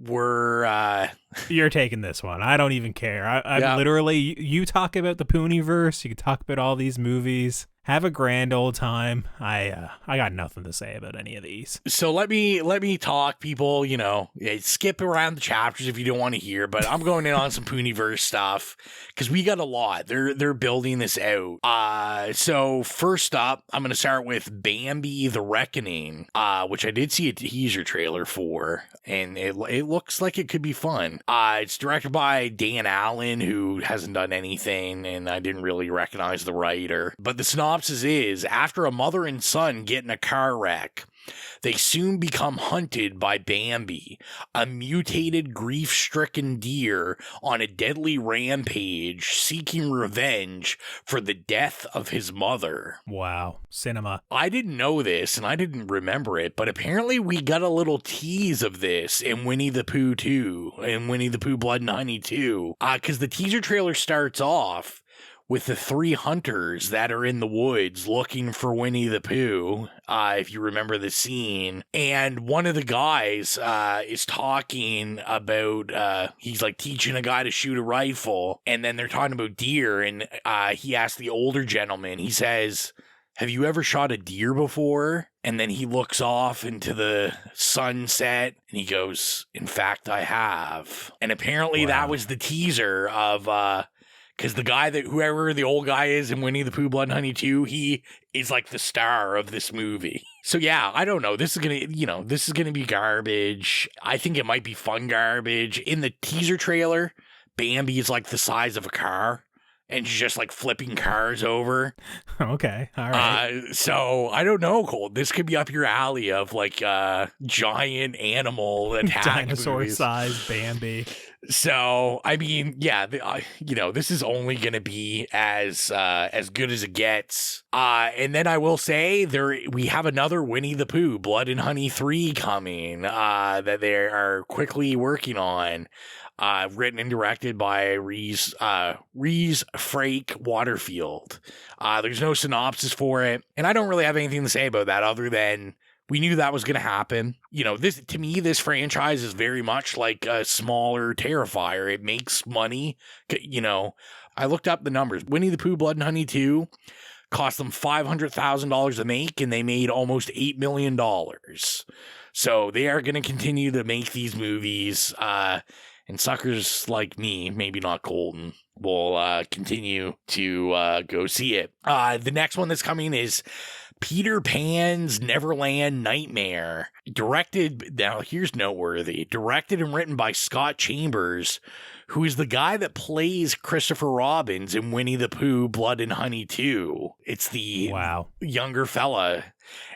You're taking this one. I don't even care. I'm literally, you talk about the Poohniverse, you can talk about all these movies. Have a grand old time. I got nothing to say about any of these. So let me talk, people. Skip around the chapters if you don't want to hear. But I'm going in on some Poohniverse stuff because we got a lot. They're building this out. So first up, I'm gonna start with Bambi: The Reckoning, which I did see a teaser trailer for, and it looks like it could be fun. It's directed by Dan Allen, who hasn't done anything, and I didn't really recognize the writer. But the synopsis is, after a mother and son get in a car wreck, they soon become hunted by Bambi, a mutated, grief-stricken deer on a deadly rampage seeking revenge for the death of his mother. Wow. Cinema. I didn't know this, and I didn't remember it, but apparently we got a little tease of this in Winnie the Pooh 2, and Winnie the Pooh Blood and Honey 2, because the teaser trailer starts off with the three hunters that are in the woods looking for Winnie the Pooh, if you remember the scene. And one of the guys is talking about, he's like teaching a guy to shoot a rifle, and then they're talking about deer, and he asks the older gentleman, he says, "Have you ever shot a deer before?" And then he looks off into the sunset, and he goes, "In fact, I have." And apparently that was the teaser of... Because the guy whoever the old guy is in Winnie the Pooh Blood and Honey 2, he is like the star of this movie. So yeah, I don't know. This is gonna be garbage. I think it might be fun garbage. In the teaser trailer, Bambi is like the size of a car, and she's just like flipping cars over. Okay, all right. So I don't know, Cole. This could be up your alley of like giant animal attack dinosaur-sized Bambi. So I mean, yeah, this is only going to be as good as it gets. And then I will say we have another Winnie the Pooh Blood and Honey 3 coming that they are quickly working on. Written and directed by Reese Frake Waterfield. There's no synopsis for it, and I don't really have anything to say about that other than we knew that was going to happen. This franchise is very much like a smaller Terrifier. It makes money. I looked up the numbers. Winnie the Pooh Blood and Honey 2 cost them $500,000 to make, and they made almost $8 million. So they are going to continue to make these movies, and suckers like me, maybe not Colton, will continue to go see it. The next one that's coming is Peter Pan's Neverland Nightmare. Here's noteworthy. Directed and written by Scott Chambers, who is the guy that plays Christopher Robin in Winnie the Pooh Blood and Honey 2. It's the younger fella.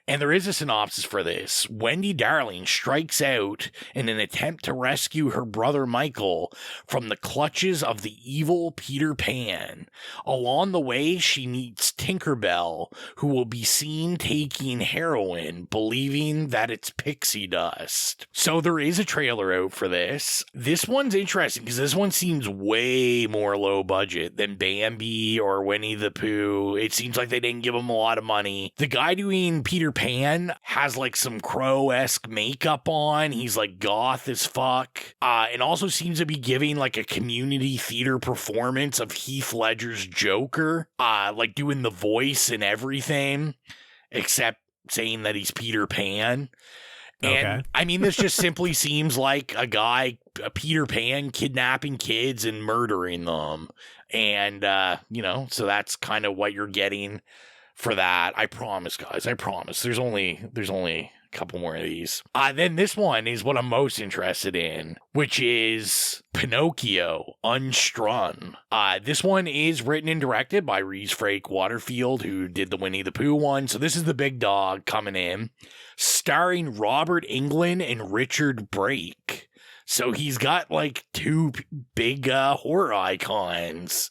And there is a synopsis for this. Wendy Darling strikes out in an attempt to rescue her brother Michael from the clutches of the evil Peter Pan. Along the way, she meets Tinkerbell, who will be seen taking heroin, believing that it's pixie dust. So there is a trailer out for this. This one's interesting because this one seems way more low budget than Bambi or Winnie the Pooh. It seems like they didn't give him a lot of money. The guy doing Peter Pan has like some Crow-esque makeup on. He's like goth as fuck. And also seems to be giving like a community theater performance of Heath Ledger's Joker. Like doing the voice and everything, except saying that he's Peter Pan. And I mean, this just simply seems like a Peter Pan kidnapping kids and murdering them. And, so that's kind of what you're getting for that. I promise, guys. I promise. There's only a couple more of these. Then this one is what I'm most interested in, which is Pinocchio, Unstrung. This one is written and directed by Rhys Waterfield, who did the Winnie the Pooh one. So this is the big dog coming in, starring Robert Englund and Richard Brake. So he's got like two big horror icons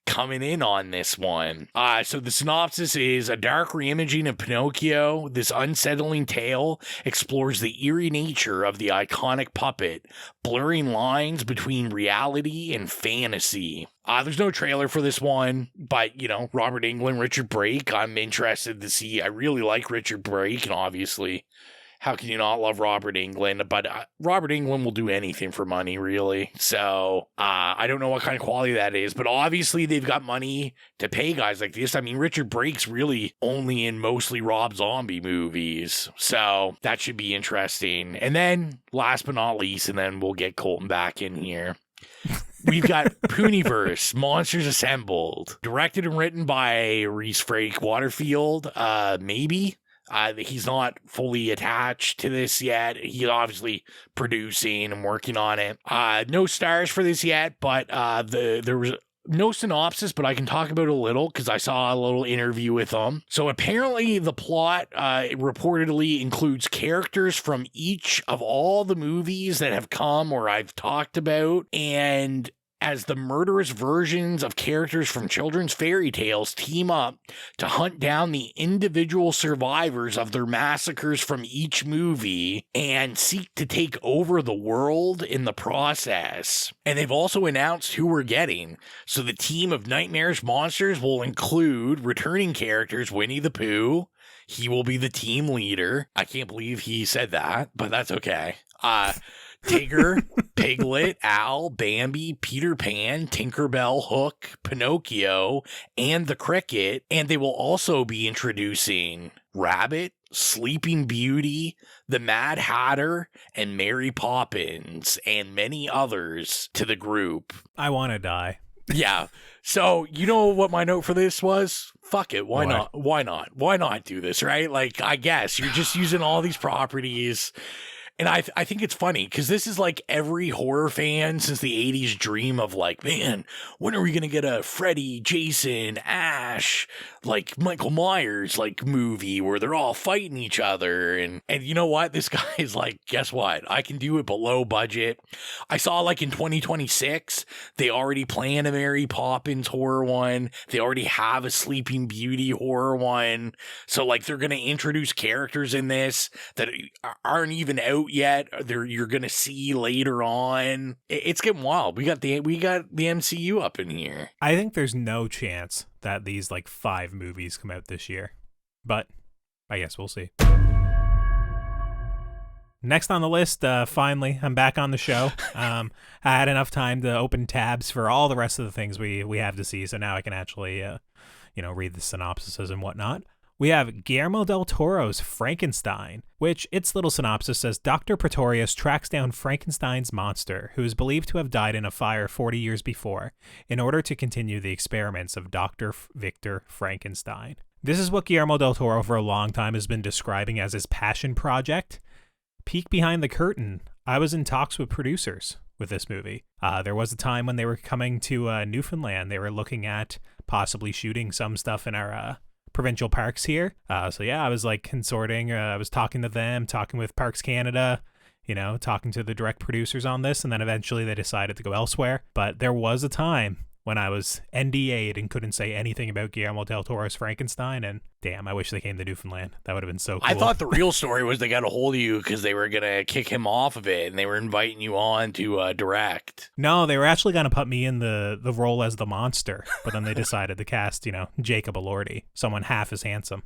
coming in on this one. So the synopsis is a dark reimaging of Pinocchio. This unsettling tale explores the eerie nature of the iconic puppet, blurring lines between reality and fantasy. There's no trailer for this one, but, Robert Englund, Richard Brake, I'm interested to see. I really like Richard Brake, and obviously, how can you not love Robert Englund? But Robert Englund will do anything for money, really. So I don't know what kind of quality that is. But obviously, they've got money to pay guys like this. I mean, Richard Brake's really only in mostly Rob Zombie movies. So that should be interesting. And then, last but not least, and then we'll get Colton back in here. We've got Poohniverse, Monsters Assembled. Directed and written by Rhys Waterfield. Maybe. He's not fully attached to this yet. He's obviously producing and working on it. No stars for this yet, but there was no synopsis, but I can talk about it a little because I saw a little interview with him. So apparently the plot reportedly includes characters from each of all the movies that have come or I've talked about, and as the murderous versions of characters from children's fairy tales team up to hunt down the individual survivors of their massacres from each movie and seek to take over the world in the process. And they've also announced who we're getting. So the team of nightmarish monsters will include returning characters Winnie the Pooh. He will be the team leader. I can't believe he said that, but that's okay. Tigger, Piglet, Owl, Bambi, Peter Pan, Tinkerbell, Hook, Pinocchio, and the Cricket. And they will also be introducing Rabbit, Sleeping Beauty, the Mad Hatter, and Mary Poppins, and many others to the group. I want to die. Yeah. So, you know what my note for this was? Fuck it. Why not? Why not? Why not do this, right? Like, I guess you're just using all these properties. And I think it's funny because this is like every horror fan since the 80s dream of like, man, when are we going to get a Freddy, Jason, Ash, like Michael Myers like movie where they're all fighting each other. And you know what? This guy is like, guess what? I can do it below budget. I saw like in 2026, they already plan a Mary Poppins horror one. They already have a Sleeping Beauty horror one. So like they're going to introduce characters in this that aren't even out yet. You're gonna see later on. It's getting wild. We got the MCU up in here. I think there's no chance that these like 5 movies come out this year, but I guess we'll see. Next on the list, finally, I'm back on the show. I had enough time to open tabs for all the rest of the things we have to see, so now I can actually read the synopsises and whatnot. We have Guillermo del Toro's Frankenstein, which its little synopsis says Dr. Pretorius tracks down Frankenstein's monster, who is believed to have died in a fire 40 years before, in order to continue the experiments of Dr. Victor Frankenstein. This is what Guillermo del Toro for a long time has been describing as his passion project. Peek behind the curtain, I was in talks with producers with this movie. There was a time when they were coming to Newfoundland. They were looking at possibly shooting some stuff in our provincial parks here. So yeah, I was like consorting. I was talking to them, talking with Parks Canada, talking to the direct producers on this, and then eventually they decided to go elsewhere. But there was a time when I was NDA'd and couldn't say anything about Guillermo del Toro's Frankenstein, and damn, I wish they came to Newfoundland. That would have been so cool. I thought the real story was they got a hold of you because they were going to kick him off of it, and they were inviting you on to direct. No, they were actually going to put me in the role as the monster, but then they decided to cast, Jacob Elordi, someone half as handsome.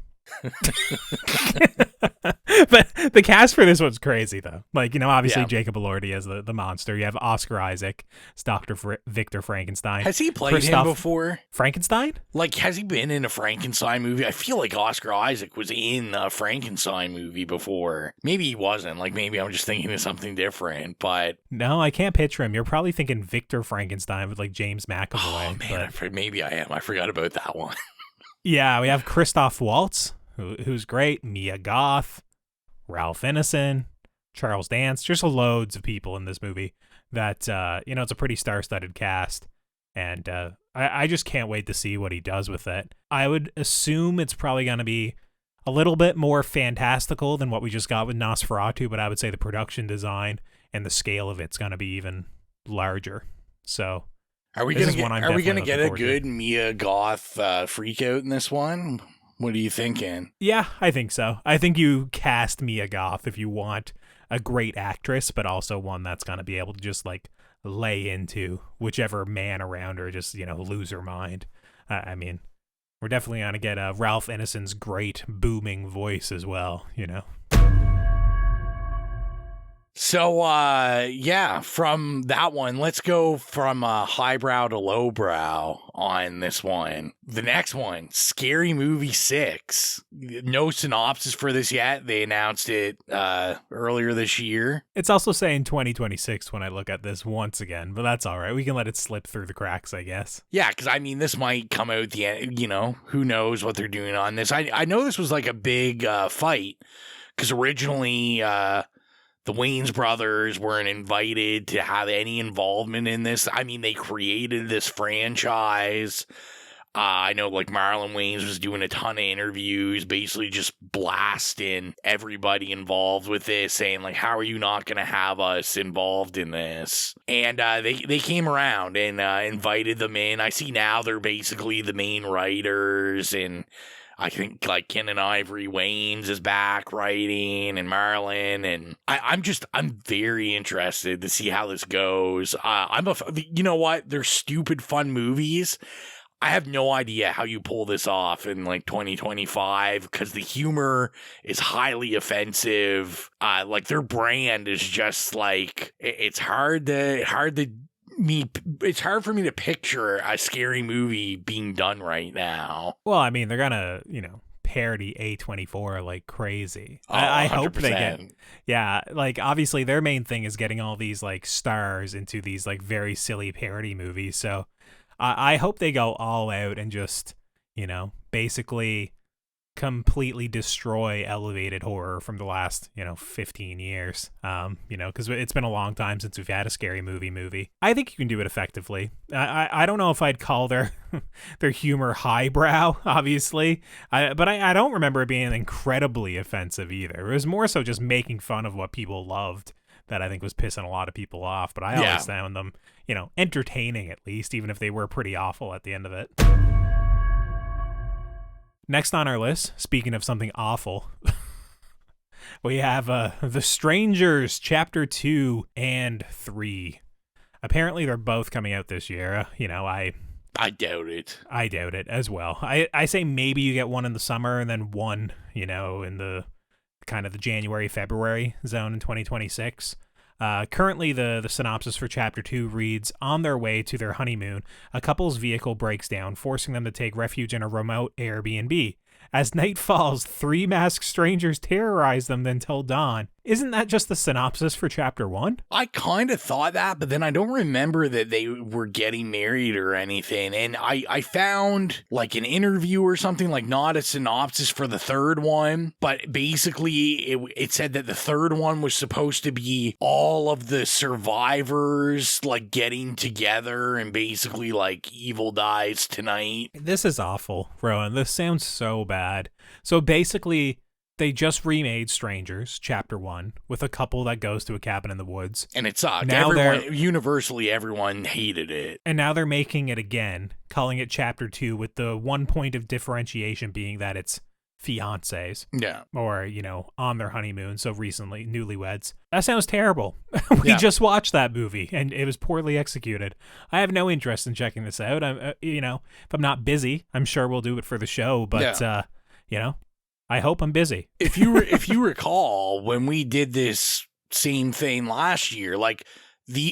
But the cast for this one's crazy though. Like, obviously yeah. Jacob Elordi as the monster. You have Oscar Isaac as Dr. Victor Frankenstein. Has he played him before? Frankenstein? Like, has he been in a Frankenstein movie? I feel like Oscar Isaac was in a Frankenstein movie before. Maybe he wasn't. Like, maybe I'm just thinking of something different, but... No, I can't picture him. You're probably thinking Victor Frankenstein with, like, James McAvoy. Oh, man, maybe I am. I forgot about that one. Yeah, we have Christoph Waltz, who's great, Mia Goth, Ralph Ineson, Charles Dance. Just loads of people in this movie that, it's a pretty star-studded cast. And I just can't wait to see what he does with it. I would assume it's probably going to be a little bit more fantastical than what we just got with Nosferatu, but I would say the production design and the scale of it's going to be even larger. So, are we going to get a good Mia Goth freak out in this one? What are you thinking? Yeah, I think so. I think you cast Mia Goth if you want a great actress, but also one that's going to be able to just like lay into whichever man around her, just, lose her mind. I mean, we're definitely going to get Ralph Ineson's great booming voice as well, So, from that one, let's go from highbrow to lowbrow on this one. The next one, Scary Movie 6. No synopsis for this yet. They announced it earlier this year. It's also saying 2026 when I look at this once again, but that's all right. We can let it slip through the cracks, I guess. Yeah, because, this might come out at the end, who knows what they're doing on this. I know this was like a big fight, because originally... the Wayans brothers weren't invited to have any involvement in this. They created this franchise. I know, like, Marlon Wayans was doing a ton of interviews, basically just blasting everybody involved with this, saying, like, how are you not going to have us involved in this? And they came around and invited them in. I see now they're basically the main writers, and I think like Ken and Ivory Wayans is back writing, and Marlon, and I'm very interested to see how this goes. You know what? They're stupid fun movies. I have no idea how you pull this off in like 2025, because the humor is highly offensive. Like their brand is just like, it's hard for me to picture a scary movie being done right now. Well, they're gonna, parody A24 like crazy. Oh, I hope they get, like obviously their main thing is getting all these like stars into these like very silly parody movies. So I hope they go all out and just, basically completely destroy elevated horror from the last 15 years, because it's been a long time since we've had a scary movie. I think you can do it effectively. I don't know if I'd call their humor highbrow, obviously, but I don't remember it being incredibly offensive either. It was more so just making fun of what people loved that I think was pissing a lot of people off, but I always found them entertaining, at least, even if they were pretty awful at the end of it. Next on our list, speaking of something awful, we have The Strangers, Chapter 2 and 3. Apparently, they're both coming out this year. I doubt it. I doubt it as well. I say maybe you get one in the summer and then one, in the kind of the January, February zone in 2026. Currently, the synopsis for Chapter 2 reads, on their way to their honeymoon, a couple's vehicle breaks down, forcing them to take refuge in a remote Airbnb. As night falls, 3 masked strangers terrorize them until dawn. Isn't that just the synopsis for Chapter 1? I kind of thought that, but then I don't remember that they were getting married or anything. And I found like an interview or something, like not a synopsis for the third one, but basically it said that the third one was supposed to be all of the survivors like getting together and basically like evil dies tonight. This is awful, Rowan. This sounds so bad. So basically, they just remade Strangers, Chapter 1, with a couple that goes to a cabin in the woods. And it sucked. Universally, everyone hated it. And now they're making it again, calling it Chapter 2, with the one point of differentiation being that it's fiancés. Yeah. Or, on their honeymoon, so recently, newlyweds. That sounds terrible. We just watched that movie, and it was poorly executed. I have no interest in checking this out. If I'm not busy, I'm sure we'll do it for the show, but, I hope I'm busy. If you recall, when we did this same thing last year, like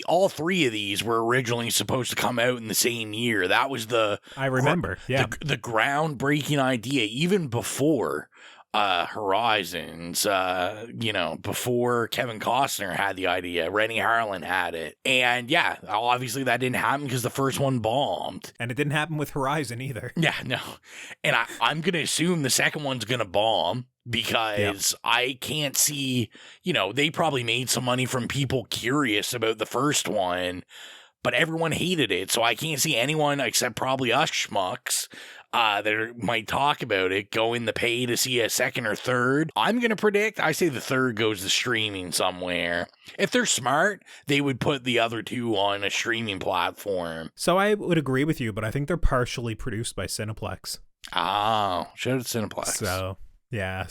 all 3 of these were originally supposed to come out in the same year. That was I remember, the groundbreaking idea, even before Horizons, before Kevin Costner had the idea. Rennie Harlan had it. And yeah, obviously that didn't happen because the first one bombed. And it didn't happen with Horizon either. Yeah, no. And I'm going to assume the second one's going to bomb because I can't see, they probably made some money from people curious about the first one, but everyone hated it. So I can't see anyone except probably us schmucks that might talk about it, going to pay to see a second or third. I'm going to predict, I say the third goes to streaming somewhere. If they're smart, they would put the other two on a streaming platform. So I would agree with you, but I think they're partially produced by Cineplex. Oh, shout out to Cineplex. So, yeah,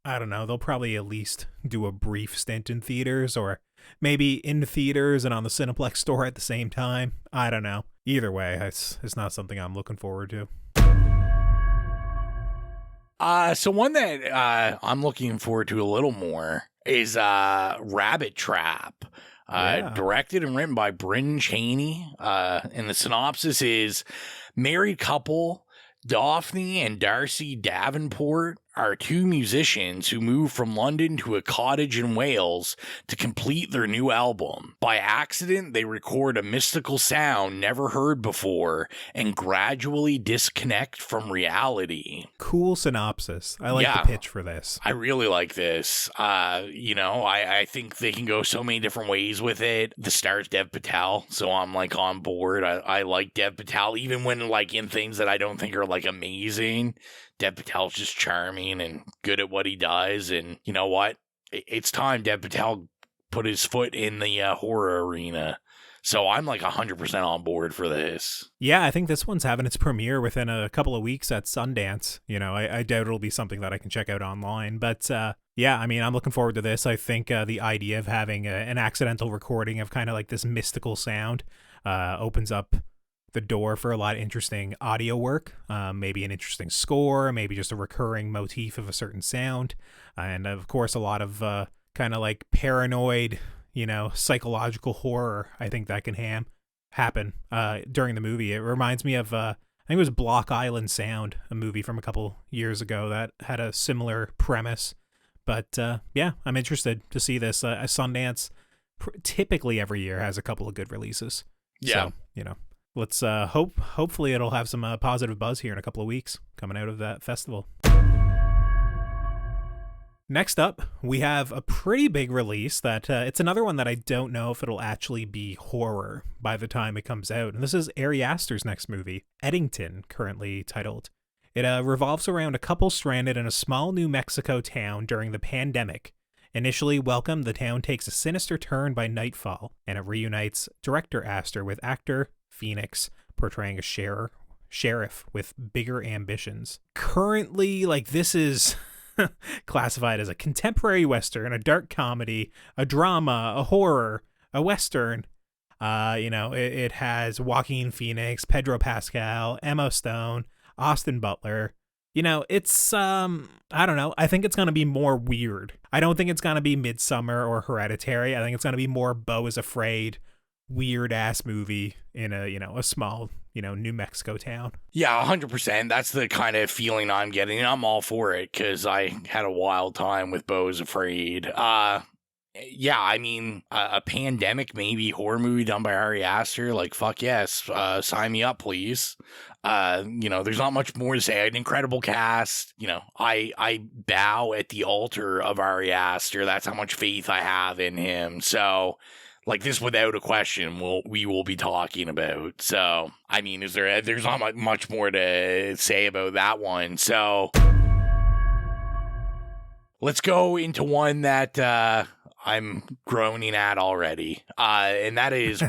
I don't know. They'll probably at least do a brief stint in theaters, or maybe in theaters and on the Cineplex store at the same time. I don't know. Either way, it's not something I'm looking forward to. So one that I'm looking forward to a little more is Rabbit Trap, directed and written by Bryn Cheney. And the synopsis is: married couple Daphne and Darcy Davenport are two musicians who move from London to a cottage in Wales to complete their new album. By accident, they record a mystical sound never heard before and gradually disconnect from reality. Cool synopsis. I like the pitch for this. I really like this. I think they can go so many different ways with it. The star's Dev Patel, so I'm on board. I like Dev Patel, even when in things that I don't think are amazing. Dev Patel's just charming and good at what he does. And you know what? It's time Dev Patel put his foot in the horror arena. So I'm 100% on board for this. Yeah, I think this one's having its premiere within a couple of weeks at Sundance. I doubt it'll be something that I can check out online. But I'm looking forward to this. I think the idea of having an accidental recording of kind of this mystical sound opens up the door for a lot of interesting audio work, maybe an interesting score, maybe just a recurring motif of a certain sound, and of course a lot of kind of paranoid, psychological horror. I think that can happen during the movie. It reminds me of I think it was Block Island Sound, a movie from a couple years ago that had a similar premise. But I'm interested to see this. Sundance typically every year has a couple of good releases. Yeah, so, let's hopefully it'll have some positive buzz here in a couple of weeks coming out of that festival. Next up, we have a pretty big release that it's another one that I don't know if it'll actually be horror by the time it comes out. And this is Ari Aster's next movie, Eddington, currently titled. It revolves around a couple stranded in a small New Mexico town during the pandemic. Initially welcomed, the town takes a sinister turn by nightfall, and it reunites director Aster with actor Phoenix, portraying a sheriff with bigger ambitions. Currently, this is classified as a contemporary western, a dark comedy, a drama, a horror, a western. It has Joaquin Phoenix, Pedro Pascal, Emma Stone, Austin Butler. It's, I don't know. I think it's going to be more weird. I don't think it's going to be Midsommar or Hereditary. I think it's going to be more Beau is Afraid, weird ass movie in a small, New Mexico town. Yeah, 100%. That's the kind of feeling I'm getting. And I'm all for it because I had a wild time with Beau is Afraid. A pandemic, maybe horror movie done by Ari Aster. Fuck yes. Sign me up, please. There's not much more to say. An incredible cast. I bow at the altar of Ari Aster. That's how much faith I have in him. So, this without a question, we will be talking about. So, there's not much more to say about that one. So, let's go into one that I'm groaning at already, and that is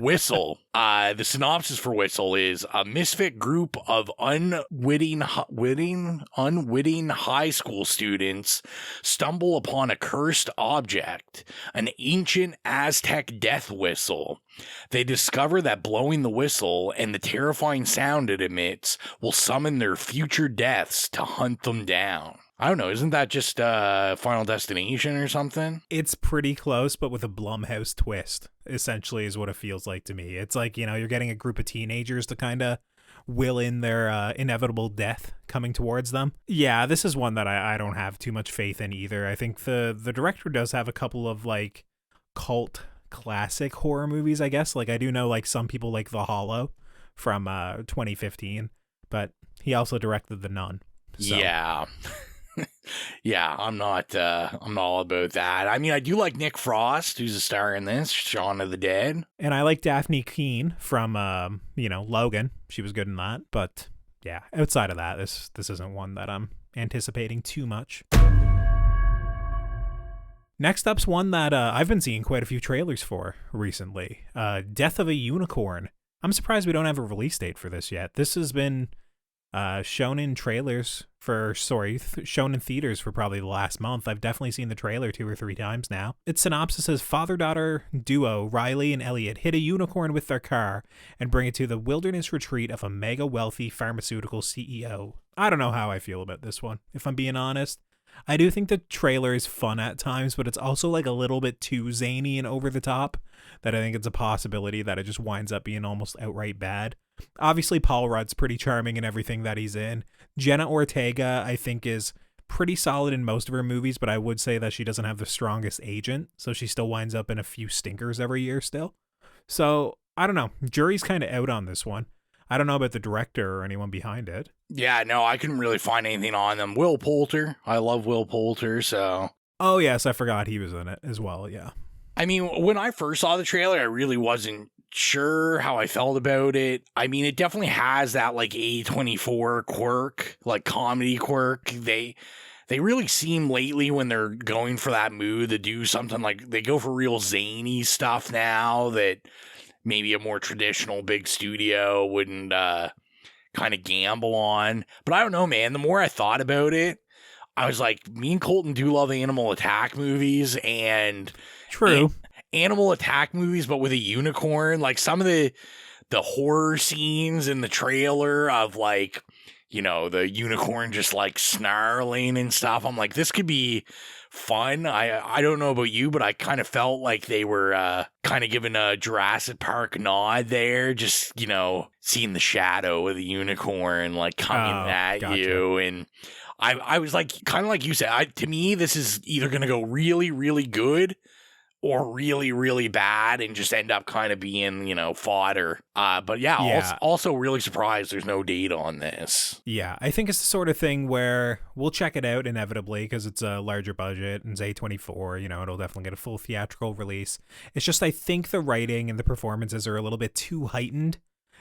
Whistle. The synopsis for Whistle is: a misfit group of unwitting high school students stumble upon a cursed object, an ancient Aztec death whistle. They discover that blowing the whistle and the terrifying sound it emits will summon their future deaths to hunt them down. I don't know. Isn't that just Final Destination or something? It's pretty close, but with a Blumhouse twist, essentially, is what it feels like to me. It's you're getting a group of teenagers to kind of will in their inevitable death coming towards them. Yeah, this is one that I don't have too much faith in either. I think the director does have a couple of like cult classic horror movies, I guess. Like I do know like some people like The Hollow from 2015, but he also directed The Nun. So. Yeah. Yeah, I'm not all about that. I mean, I do like Nick Frost, who's a star in this, Shaun of the Dead. And I like Daphne Keane from, Logan. She was good in that. But yeah, outside of that, this isn't one that I'm anticipating too much. Next up's one that I've been seeing quite a few trailers for recently. Death of a Unicorn. I'm surprised we don't have a release date for this yet. This has been shown in theaters for probably the last month. I've definitely seen the trailer 2 or 3 times now. Its synopsis is father-daughter duo Riley and Elliot hit a unicorn with their car and bring it to the wilderness retreat of a mega wealthy pharmaceutical CEO. I don't know how I feel about this one, if I'm being honest. I do think the trailer is fun at times, but it's also like a little bit too zany and over the top that I think it's a possibility that it just winds up being almost outright bad. Obviously, Paul Rudd's pretty charming in everything that he's in. Jenna Ortega, I think, is pretty solid in most of her movies, but I would say that she doesn't have the strongest agent, so she still winds up in a few stinkers every year still. So, I don't know. Jury's kind of out on this one. I don't know about the director or anyone behind it. Yeah, no, I couldn't really find anything on them. Will Poulter. I love Will Poulter, so... Oh, yes, I forgot he was in it as well, yeah. I mean, when I first saw the trailer, I really wasn't sure how I felt about it. I mean, it definitely has that, like, A24 quirk, like, comedy quirk. They really seem lately when they're going for that mood to do something like... They go for real zany stuff now that maybe a more traditional big studio wouldn't kind of gamble on. But I don't know, man. The more I thought about it, I was like, me and Colton do love animal attack movies, and... True. Animal attack movies, but with a unicorn. Like, some of the horror scenes in the trailer of, like, you know, the unicorn just, like, snarling and stuff. I'm like, this could be fun. I don't know about you, but I kind of felt like they were kind of giving a Jurassic Park nod there. Just, you know, seeing the shadow of the unicorn, like, coming at you. And I was like, kind of like you said, to me, this is either going to go really, really good or really, really bad and just end up kind of being, you know, fodder. But yeah. Also really surprised there's no date on this. Yeah, I think it's the sort of thing where we'll check it out inevitably because it's a larger budget and it's A24, you know, it'll definitely get a full theatrical release. It's just I think the writing and the performances are a little bit too heightened.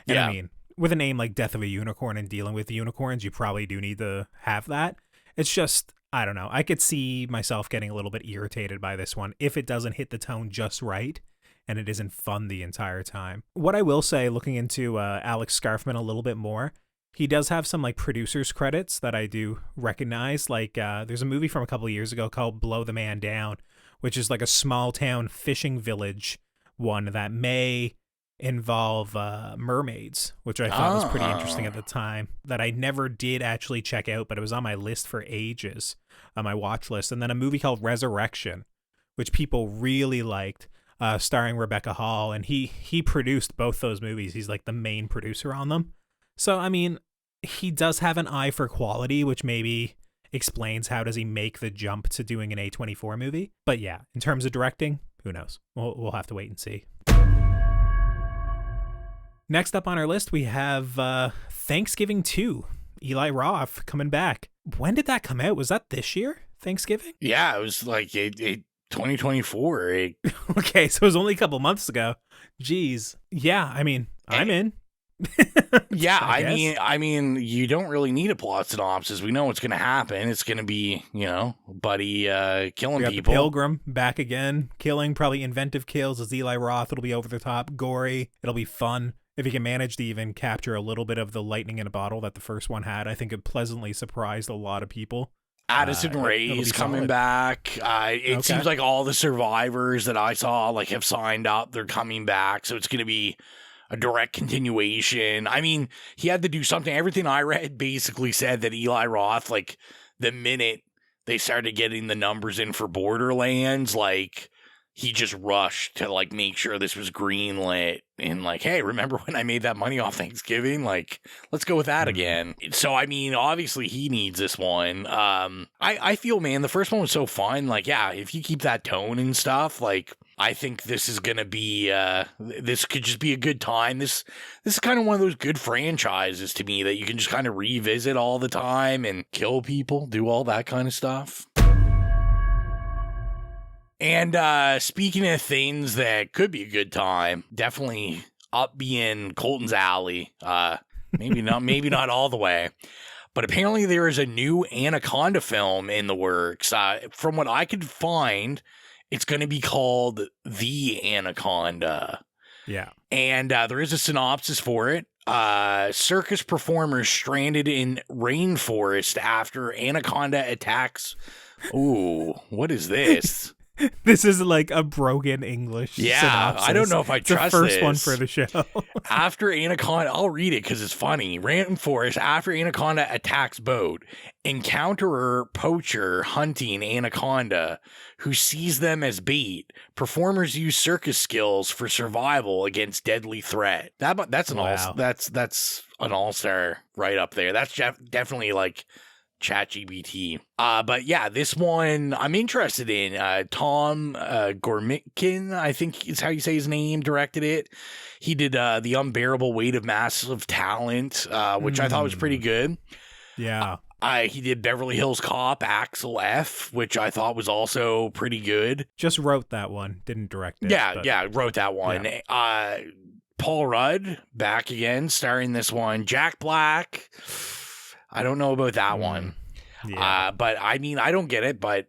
And yeah. I mean, with a name like Death of a Unicorn and dealing with unicorns, you probably do need to have that. It's just... I don't know. I could see myself getting a little bit irritated by this one if it doesn't hit the tone just right and it isn't fun the entire time. What I will say, looking into Alex Scarfman a little bit more, he does have some like producer's credits that I do recognize. Like there's a movie from a couple of years ago called Blow the Man Down, which is like a small town fishing village one that may involve mermaids, which I thought was pretty interesting at the time, that I never did actually check out, but it was on my list for ages, on my watch list. And then a movie called Resurrection, which people really liked, starring Rebecca Hall, and he produced both those movies. He's like the main producer on them. So, I mean, he does have an eye for quality, which maybe explains how does he make the jump to doing an A24 movie. But yeah, in terms of directing, who knows? We'll have to wait and see. Next up on our list, we have Thanksgiving 2, Eli Roth coming back. When did that come out? Was that this year, Thanksgiving? Yeah, it was like 2024. Okay, so it was only a couple months ago. Jeez. Yeah, I mean, I'm in. Yeah, I mean, you don't really need a plot synopsis. We know what's going to happen. It's going to be, you know, Buddy killing people. The Pilgrim back again, killing, probably inventive kills as Eli Roth. It'll be over the top, gory. It'll be fun. If he can manage to even capture a little bit of the lightning in a bottle that the first one had, I think it pleasantly surprised a lot of people. Addison Rae's coming back. It seems like all the survivors that I saw like have signed up. They're coming back, so it's going to be a direct continuation. I mean, he had to do something. Everything I read basically said that Eli Roth, like the minute they started getting the numbers in for Borderlands, like he just rushed to like make sure this was greenlit and like, hey, remember when I made that money off Thanksgiving? Like, let's go with that again. So, I mean, obviously he needs this one. I feel, man, the first one was so fun. Like, yeah, if you keep that tone and stuff, like, I think this is going to be, this could just be a good time. This is kind of one of those good franchises to me that you can just kind of revisit all the time and kill people, do all that kind of stuff. And speaking of things that could be a good time, definitely up being Colton's alley. Maybe not all the way. But apparently there is a new Anaconda film in the works. From what I could find, it's going to be called The Anaconda. Yeah. And there is a synopsis for it. Circus performers stranded in rainforest after Anaconda attacks. Ooh, what is this? This is like a broken English synopsis. I don't know if I trust the first this. one for the show. After Anaconda, I'll read it because it's funny. Rainforest, after Anaconda attacks boat, encounterer poacher hunting Anaconda, who sees them as bait. Performers use circus skills for survival against deadly threat. That's an all-star right up there. That's definitely like ChatGPT. But yeah, this one I'm interested in. Tom Gormican, I think is how you say his name, directed it. He did The Unbearable Weight of Massive Talent, which I thought was pretty good. Yeah. He did Beverly Hills Cop, Axel F, which I thought was also pretty good. Just wrote that one, didn't direct it. Yeah, wrote that one. Yeah. Paul Rudd, back again, starring this one. Jack Black, I don't know about that one. Yeah. But I mean, I don't get it, but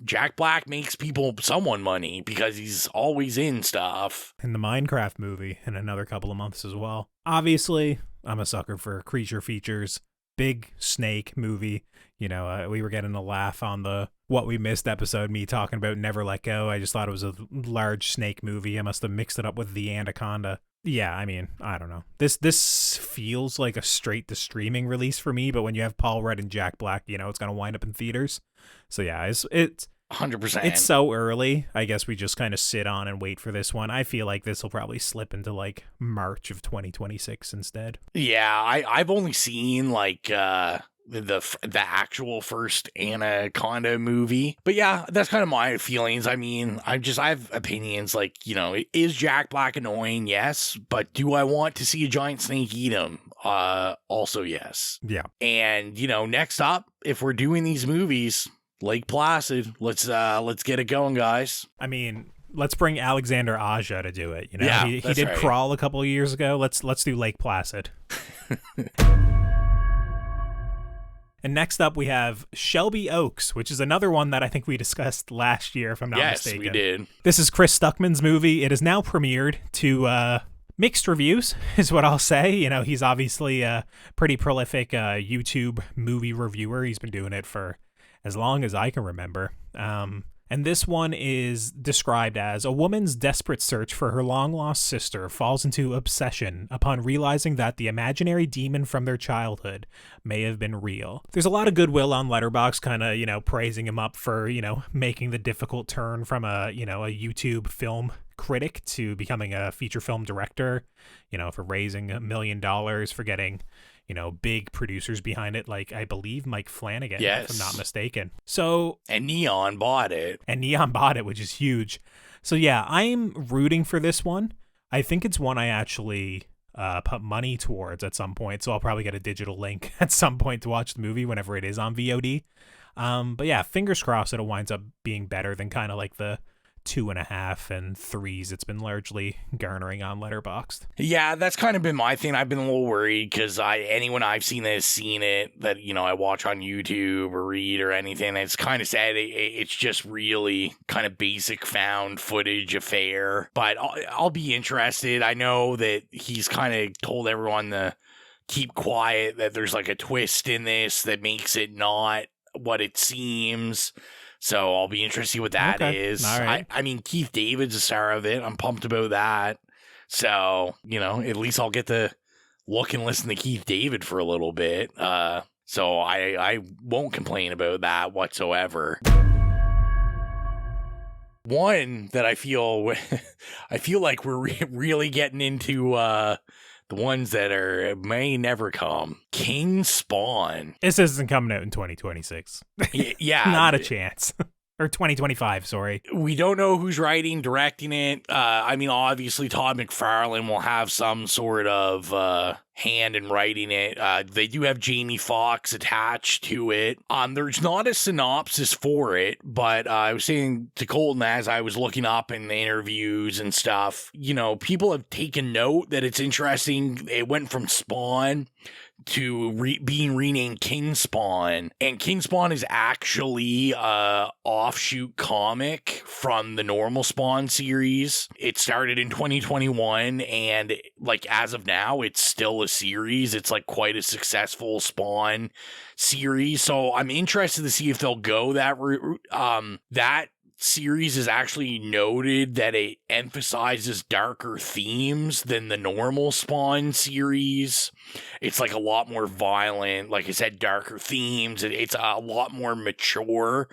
Jack Black makes someone money because he's always in stuff. In the Minecraft movie in another couple of months as well. Obviously, I'm a sucker for creature features. Big snake movie. You know, we were getting a laugh on the What We Missed episode, me talking about Never Let Go. I just thought it was a large snake movie. I must have mixed it up with The Anaconda. Yeah, I mean, I don't know. This feels like a straight to streaming release for me, but when you have Paul Rudd and Jack Black, you know, it's going to wind up in theaters. So yeah, it's 100%. It's so early. I guess we just kind of sit on and wait for this one. I feel like this will probably slip into like March of 2026 instead. Yeah, I've only seen like the actual first Anaconda movie. But yeah, that's kind of my feelings. I mean, I have opinions like, you know, is Jack Black annoying? Yes. But do I want to see a giant snake eat him? Also yes. Yeah. And, you know, next up, if we're doing these movies, Lake Placid, let's get it going, guys. I mean, let's bring Alexander Aja to do it. You know, yeah, he did right. Crawl a couple of years ago. Let's do Lake Placid. And next up, we have Shelby Oaks, which is another one that I think we discussed last year, if I'm not mistaken. Yes, we did. This is Chris Stuckman's movie. It is now premiered to mixed reviews, is what I'll say. You know, he's obviously a pretty prolific YouTube movie reviewer. He's been doing it for as long as I can remember. And this one is described as a woman's desperate search for her long-lost sister falls into obsession upon realizing that the imaginary demon from their childhood may have been real. There's a lot of goodwill on Letterboxd, kind of, you know, praising him up for, you know, making the difficult turn from a YouTube film critic to becoming a feature film director, you know, for raising $1 million, for getting, you know, big producers behind it, like I believe Mike Flanagan, yes, if I'm not mistaken. So, and Neon bought it, which is huge. So yeah, I'm rooting for this one. I think it's one I actually put money towards at some point. So I'll probably get a digital link at some point to watch the movie whenever it is on VOD. But yeah, fingers crossed it winds up being better than kind of like the 2.5 and 3s it's been largely garnering on Letterboxd. Yeah, that's kind of been my thing. I've been a little worried because anyone I've seen that has seen it, that, you know, I watch on YouTube or read or anything, it's kind of sad. It's just really kind of basic found footage affair. But I'll be interested. I know that he's kind of told everyone to keep quiet, that there's like a twist in this that makes it not what it seems. So I'll be interested to see what that is. All right. I mean, Keith David's a star of it. I'm pumped about that. So, you know, at least I'll get to look and listen to Keith David for a little bit. So I won't complain about that whatsoever. One that I feel like we're really getting into the ones that may never come. King Spawn. This isn't coming out in 2026. Yeah. Not a chance. Or 2025, sorry. We don't know who's writing, directing it. Obviously Todd McFarlane will have some sort of hand in writing it. They do have Jamie Foxx attached to it. There's not a synopsis for it, but I was saying to Colton as I was looking up in the interviews and stuff, people have taken note that it's interesting. It went from Spawn to being renamed King Spawn, and King Spawn is actually a offshoot comic from the normal Spawn series. It started in 2021, and as of now, it's still a series. It's quite a successful Spawn series, so I'm interested to see if they'll go that route. That series is actually noted that it emphasizes darker themes than the normal Spawn series. It's a lot more violent, like I said, darker themes. It's a lot more mature,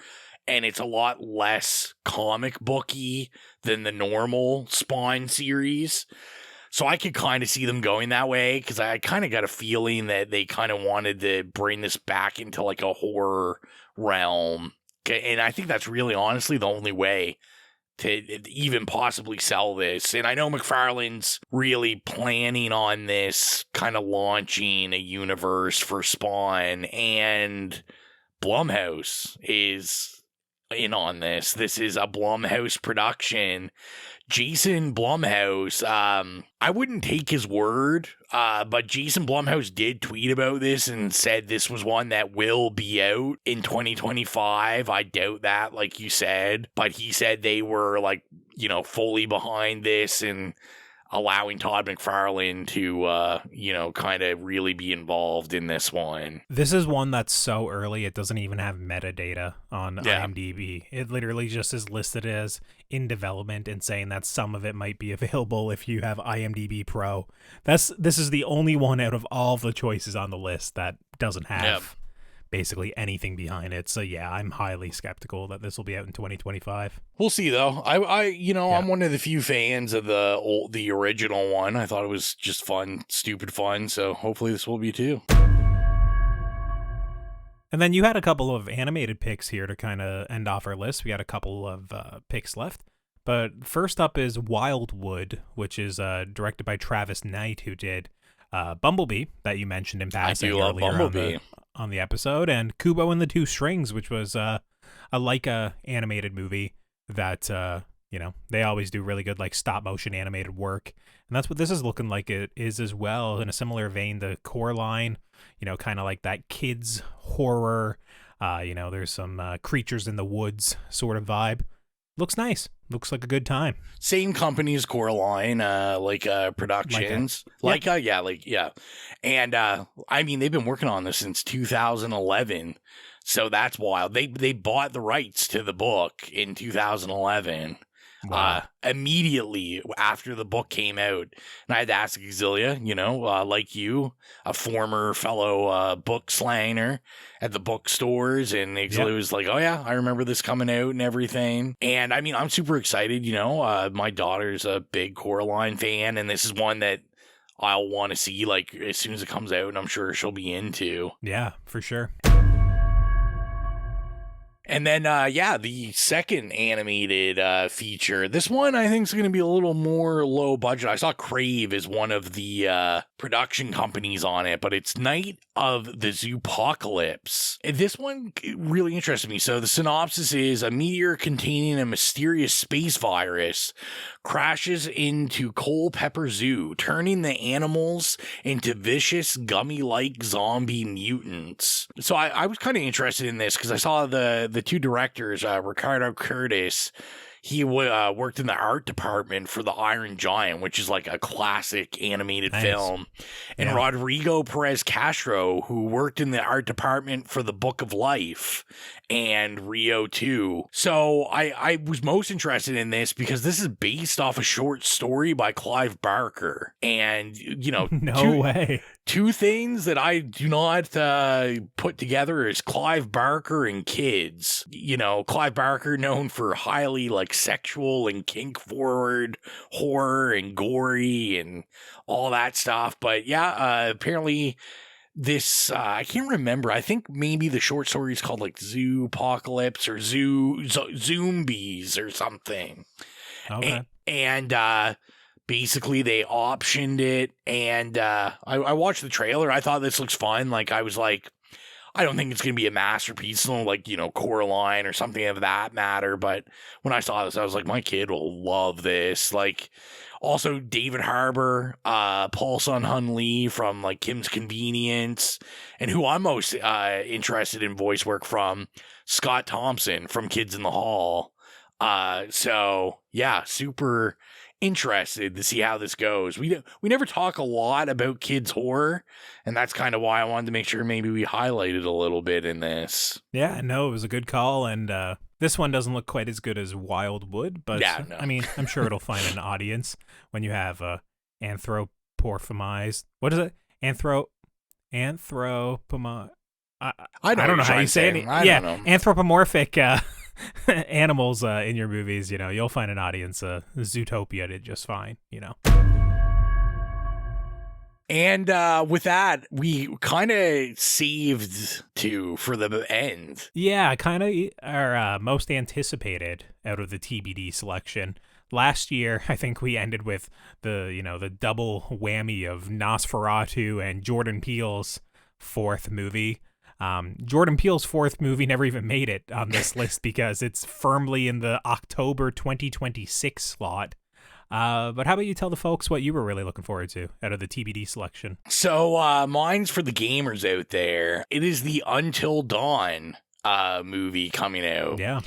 and it's a lot less comic booky than the normal Spawn series. So I could kind of see them going that way, because I kind of got a feeling that they kind of wanted to bring this back into a horror realm. And I think that's really honestly the only way to even possibly sell this. And I know McFarlane's really planning on this, kind of launching a universe for Spawn, and Blumhouse is in on this. This is a Blumhouse production. Jason Blumhouse, I wouldn't take his word, but Jason Blumhouse did tweet about this and said this was one that will be out in 2025. I doubt that, like you said, but he said they were fully behind this and allowing Todd McFarlane to, kind of really be involved in this one. This is one that's so early, it doesn't even have metadata on IMDb. It literally just is listed as in development and saying that some of it might be available if you have IMDb Pro. This is the only one out of all the choices on the list that doesn't have basically anything behind it. So yeah, I'm highly skeptical that this will be out in 2025. We'll see though. I'm one of the few fans of the original one. I thought it was just fun, stupid fun. So hopefully this will be too. And then you had a couple of animated picks here to kind of end off our list. We got a couple of picks left. But first up is Wildwood, which is directed by Travis Knight, who did Bumblebee, that you mentioned in passing earlier on the episode, and Kubo and the Two Strings, which was a Leica animated movie that, they always do really good stop motion animated work. And that's what this is looking like it is as well, in a similar vein, the Coraline, kind of like that kids horror, there's some creatures in the woods sort of vibe. Looks nice. Looks like a good time. Same company as Coraline, Productions. Leica. And they've been working on this since 2011. So that's wild. They bought the rights to the book in 2011. Wow. Immediately after the book came out. And I had to ask Exilia, like you, a former fellow book slanger at the bookstores, and Exilia was like, oh yeah, I remember this coming out and everything. And I'm super excited, my daughter's a big Coraline fan, and this is one that I'll want to see as soon as it comes out, and I'm sure she'll be into. Yeah, for sure. And then, the second animated feature. This one I think is going to be a little more low budget. I saw Crave is one of the production companies on it, but it's Night of the Zoopocalypse. And this one really interested me. So the synopsis is: a meteor containing a mysterious space virus crashes into Culpeper Zoo, turning the animals into vicious, gummy-like zombie mutants. So I was kind of interested in this because I saw the two directors, Ricardo Curtis. He worked in the art department for The Iron Giant, which is a classic animated film. And Rodrigo Perez Castro, who worked in the art department for The Book of Life and Rio 2. So I was most interested in this because this is based off a short story by Clive Barker. And, no way. Two things that I do not put together is Clive Barker and kids. You know, Clive Barker known for highly like sexual and kink forward horror and gory and all that stuff. But yeah, apparently this, I can't remember. I think maybe the short story is called like Zoopocalypse or Zombies or something. Okay. And basically they optioned it, and I watched the trailer. I thought this looks fun. Like, I was like, I don't think it's going to be a masterpiece, like, you know, Coraline or something of that matter. But when I saw this, I was like, my kid will love this. Like, also David Harbour, Paul Sun-Hun Lee from like Kim's Convenience, and who I'm most interested in voice work from, Scott Thompson from Kids in the Hall. So yeah, super interested to see how this goes. We never talk a lot about kids horror, and that's kind of why I wanted to make sure maybe we highlighted a little bit in this. Yeah, no, it was a good call, and this one doesn't look quite as good as Wildwood, but yeah, no. I mean, I'm sure it'll find an audience when you have anthropomorphized. What is it? Anthropomorph. I don't know how you say it. I don't know. Anthropomorphic animals in your movies. You know, you'll find an audience. Zootopia did just fine. You know. And with that, we kind of saved two for the end. Yeah, kind of our most anticipated out of the TBD selection. Last year, I think we ended with the double whammy of Nosferatu and Jordan Peele's fourth movie. Jordan Peele's fourth movie never even made it on this list because it's firmly in the October 2026 slot. But how about you tell the folks what you were really looking forward to out of the TBD selection? So mine's for the gamers out there. It is the Until Dawn movie coming out. Yeah.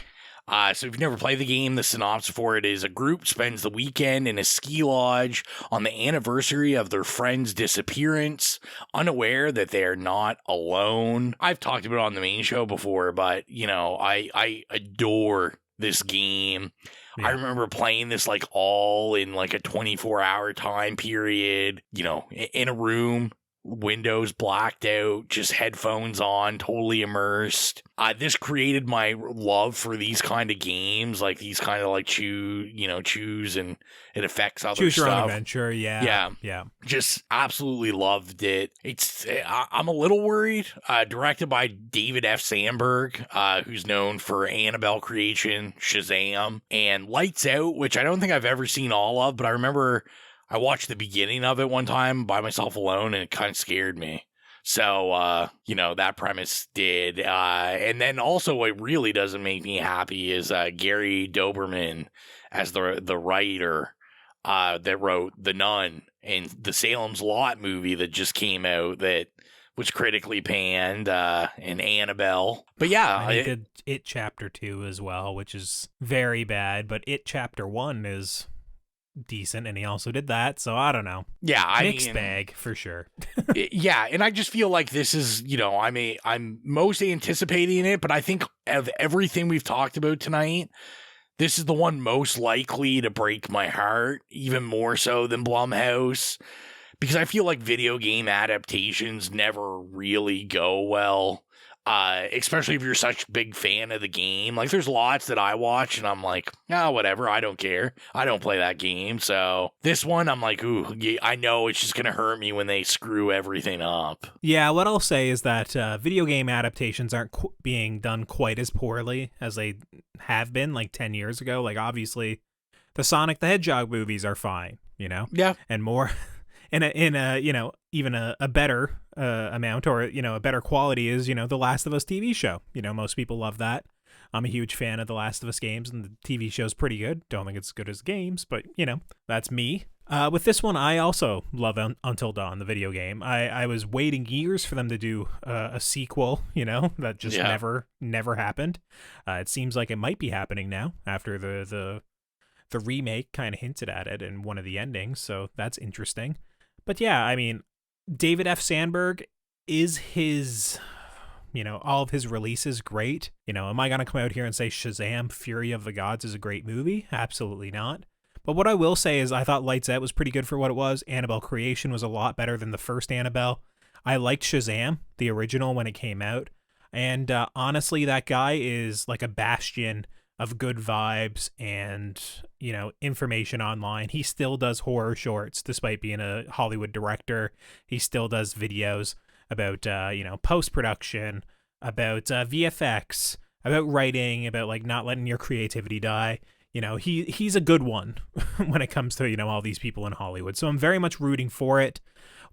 So if you've never played the game, the synopsis for it is a group spends the weekend in a ski lodge on the anniversary of their friend's disappearance, unaware that they are not alone. I've talked about it on the main show before, but, you know, I adore this game. Yeah. I remember playing this like all in like a 24-hour time period, you know, in a room. Windows blacked out, just headphones on, totally immersed. This created my love for these kind of games, like these kind of like choose and it affects other choose stuff. Your own adventure, yeah. Just absolutely loved it. I'm a little worried. Directed by David F. Sandberg, who's known for Annabelle creation, Shazam, and Lights Out, which I don't think I've ever seen all of, but I remember I watched the beginning of it one time by myself alone, and it kind of scared me. So, that premise did. And then also what really doesn't make me happy is Gary Doberman as the writer that wrote The Nun and the Salem's Lot movie that just came out that was critically panned, and Annabelle. But yeah. He did It Chapter 2 as well, which is very bad, but It Chapter 1 is decent, and he also did that, so I don't know. Yeah, mixed bag for sure. Yeah, and I just feel like this is, I'm most anticipating it, but I think of everything we've talked about tonight, this is the one most likely to break my heart, even more so than Blumhouse, because I feel like video game adaptations never really go well. Especially if you're such a big fan of the game. Like, there's lots that I watch and I'm like, whatever, I don't care. I don't play that game. So this one, I'm like, ooh, I know it's just going to hurt me when they screw everything up. Yeah, what I'll say is that video game adaptations aren't being done quite as poorly as they have been like 10 years ago. Like, obviously, the Sonic the Hedgehog movies are fine, Yeah. And more... in a even a better amount, or a better quality is The Last of Us TV show. Most people love that. I'm a huge fan of The Last of Us games, and the TV show's pretty good. Don't think it's as good as games, but that's me. With this one, I also love Until Dawn, the video game. I was waiting years for them to do a sequel, that just never happened. It seems like it might be happening now after the remake kind of hinted at it in one of the endings, so that's interesting. But yeah, I mean, David F. Sandberg, is his, all of his releases great? Am I going to come out here and say Shazam! Fury of the Gods is a great movie? Absolutely not. But what I will say is I thought Lights Out was pretty good for what it was. Annabelle Creation was a lot better than the first Annabelle. I liked Shazam, the original, when it came out. And honestly, that guy is like a bastion of good vibes and, you know, information online. He still does horror shorts despite being a Hollywood director. He still does videos about, you know, post-production, about VFX, about writing, about like not letting your creativity die. You know, he's a good one when it comes to, you know, all these people in Hollywood. So I'm very much rooting for it.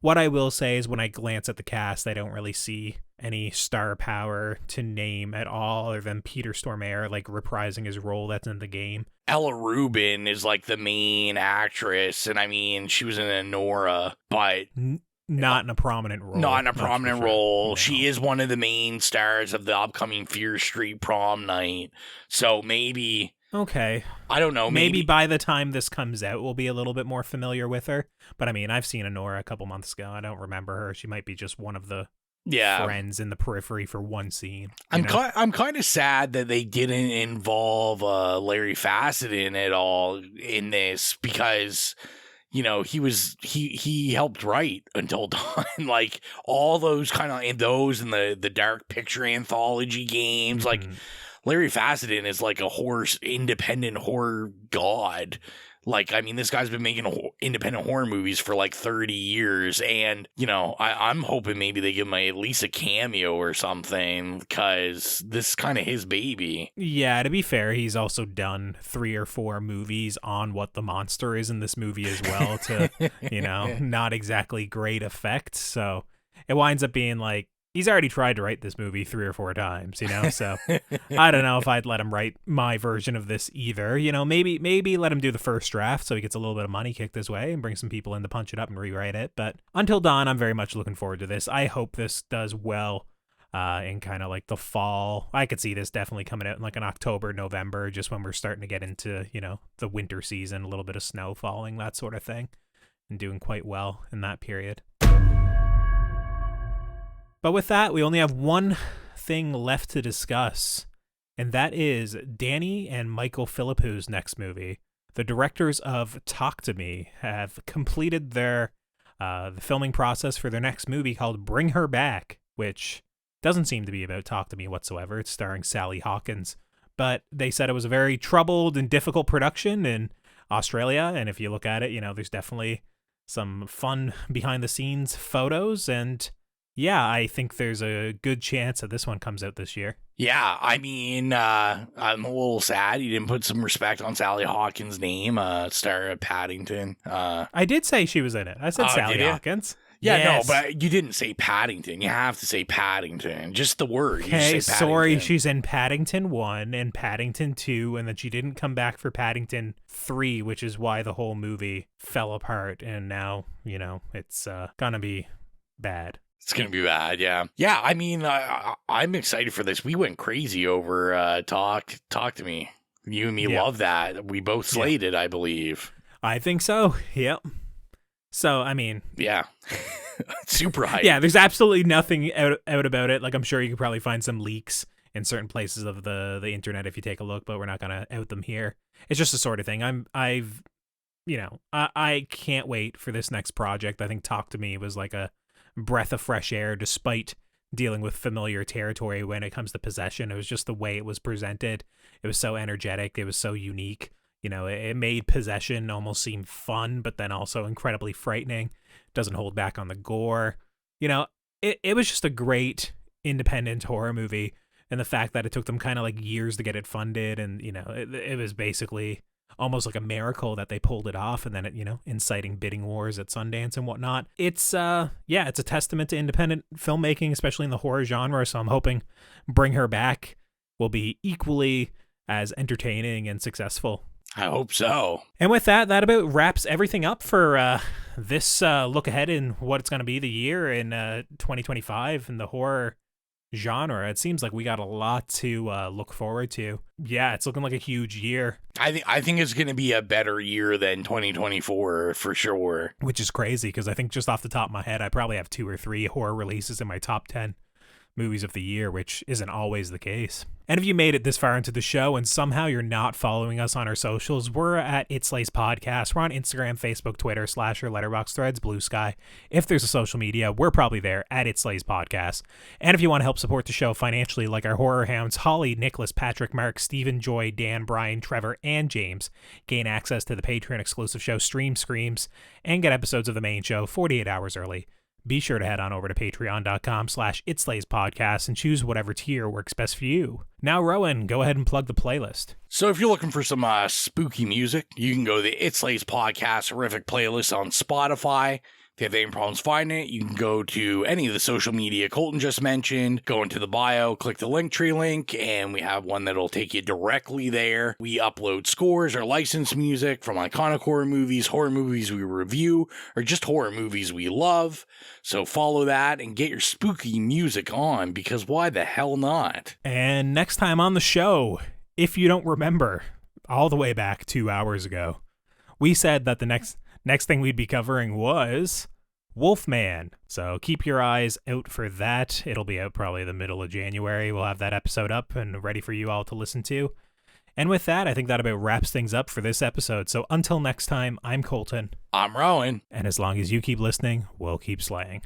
What I will say is when I glance at the cast, I don't really see any star power to name at all other than Peter Stormare, like, reprising his role that's in the game. Ella Rubin is, like, the main actress, and I mean, she was in Anora, but... Not in a prominent role. Not in a prominent role. No. She is one of the main stars of the upcoming Fear Street prom night. So maybe... Okay. I don't know. Maybe by the time this comes out, we'll be a little bit more familiar with her. But I mean, I've seen Anora a couple months ago. I don't remember her. She might be just one of the friends in the periphery for one scene. I'm kind of sad that they didn't involve Larry Fessenden at all in this because... You know, he helped write Until Dawn, like all those kind of those and the Dark Picture anthology games. Like Larry Fessenden is like a independent horror god. Like, I mean, this guy's been making independent horror movies for like 30 years. And, you know, I'm hoping maybe they give him at least a cameo or something because this is kind of his baby. Yeah, to be fair, he's also done 3 or 4 movies on what the monster is in this movie as well to, you know, not exactly great effect. So it winds up being like, he's already tried to write this movie 3 or 4 times, you know, so I don't know if I'd let him write my version of this either. You know, maybe let him do the first draft so he gets a little bit of money kicked his way and bring some people in to punch it up and rewrite it. But Until Dawn, I'm very much looking forward to this. I hope this does well in kind of like the fall. I could see this definitely coming out in like an October, November, just when we're starting to get into, you know, the winter season, a little bit of snow falling, that sort of thing, and doing quite well in that period. But with that, we only have one thing left to discuss, and that is Danny and Michael Philippou's next movie. The directors of Talk to Me have completed their the filming process for their next movie called Bring Her Back, which doesn't seem to be about Talk to Me whatsoever. It's starring Sally Hawkins. But they said it was a very troubled and difficult production in Australia, and if you look at it, you know, there's definitely some fun behind-the-scenes photos, and... yeah, I think there's a good chance that this one comes out this year. Yeah, I mean, I'm a little sad you didn't put some respect on Sally Hawkins' name, star of Paddington. I did say she was in it. I said Sally Hawkins. Yeah, yes. No, but you didn't say Paddington. You have to say Paddington. Just the word. Okay, sorry, she's in Paddington 1 and Paddington 2, and then she didn't come back for Paddington 3, which is why the whole movie fell apart, and now, you know, it's gonna be bad. It's going to be bad, yeah. Yeah, I mean, I'm excited for this. We went crazy over Talk to Me. You and me love that. We both slated, I believe. I think so, yep. So, I mean... yeah. Super hype. Yeah, there's absolutely nothing out about it. Like, I'm sure you could probably find some leaks in certain places of the internet if you take a look, but we're not going to out them here. It's just the sort of thing. I can't wait for this next project. I think Talk to Me was like a breath of fresh air despite dealing with familiar territory when it comes to possession. It was just the way it was presented. It was so energetic. It was so unique. You know, it made possession almost seem fun, but then also incredibly frightening. Doesn't hold back on the gore. You know, it was just a great independent horror movie. And the fact that it took them kind of like years to get it funded, and, you know, it was basically almost like a miracle that they pulled it off, and then it, you know, inciting bidding wars at Sundance and whatnot. It's it's a testament to independent filmmaking, especially in the horror genre. So I'm hoping Bring Her Back will be equally as entertaining and successful. I hope so. And with that about wraps everything up for this look ahead in what it's going to be the year in 2025 in the horror genre. It seems like we got a lot to look forward to. Yeah, it's looking like a huge year. I think it's going to be a better year than 2024 for sure. Which is crazy because I think just off the top of my head, I probably have 2 or 3 horror releases in my top 10. movies of the year, which isn't always the case. And if you made it this far into the show and somehow you're not following us on our socials, we're at It Slays Podcast. We're on Instagram, Facebook, Twitter, Slasher, Letterboxd, Threads, Blue Sky. If there's a social media, we're probably there at It Slays Podcast. And if you want to help support the show financially, like our horror hounds, Holly, Nicholas, Patrick, Mark, Stephen, Joy, Dan, Brian, Trevor, and James, gain access to the Patreon exclusive show Stream Screams and get episodes of the main show 48 hours early. Be sure to head on over to patreon.com/itslayspodcast and choose whatever tier works best for you. Now, Rowan, go ahead and plug the playlist. So if you're looking for some spooky music, you can go to the It Slays Podcast Horrific playlist on Spotify. If you have any problems finding it, you can go to any of the social media Colton just mentioned, go into the bio, click the Linktree link, and we have one that'll take you directly there. We upload scores or licensed music from iconic horror movies we review, or just horror movies we love. So follow that and get your spooky music on, because why the hell not? And next time on the show, if you don't remember, all the way back 2 hours ago, we said that the next thing we'd be covering was Wolfman. So keep your eyes out for that. It'll be out probably the middle of January. We'll have that episode up and ready for you all to listen to. And with that, I think that about wraps things up for this episode. So until next time, I'm Colton. I'm Rowan. And as long as you keep listening, we'll keep slaying.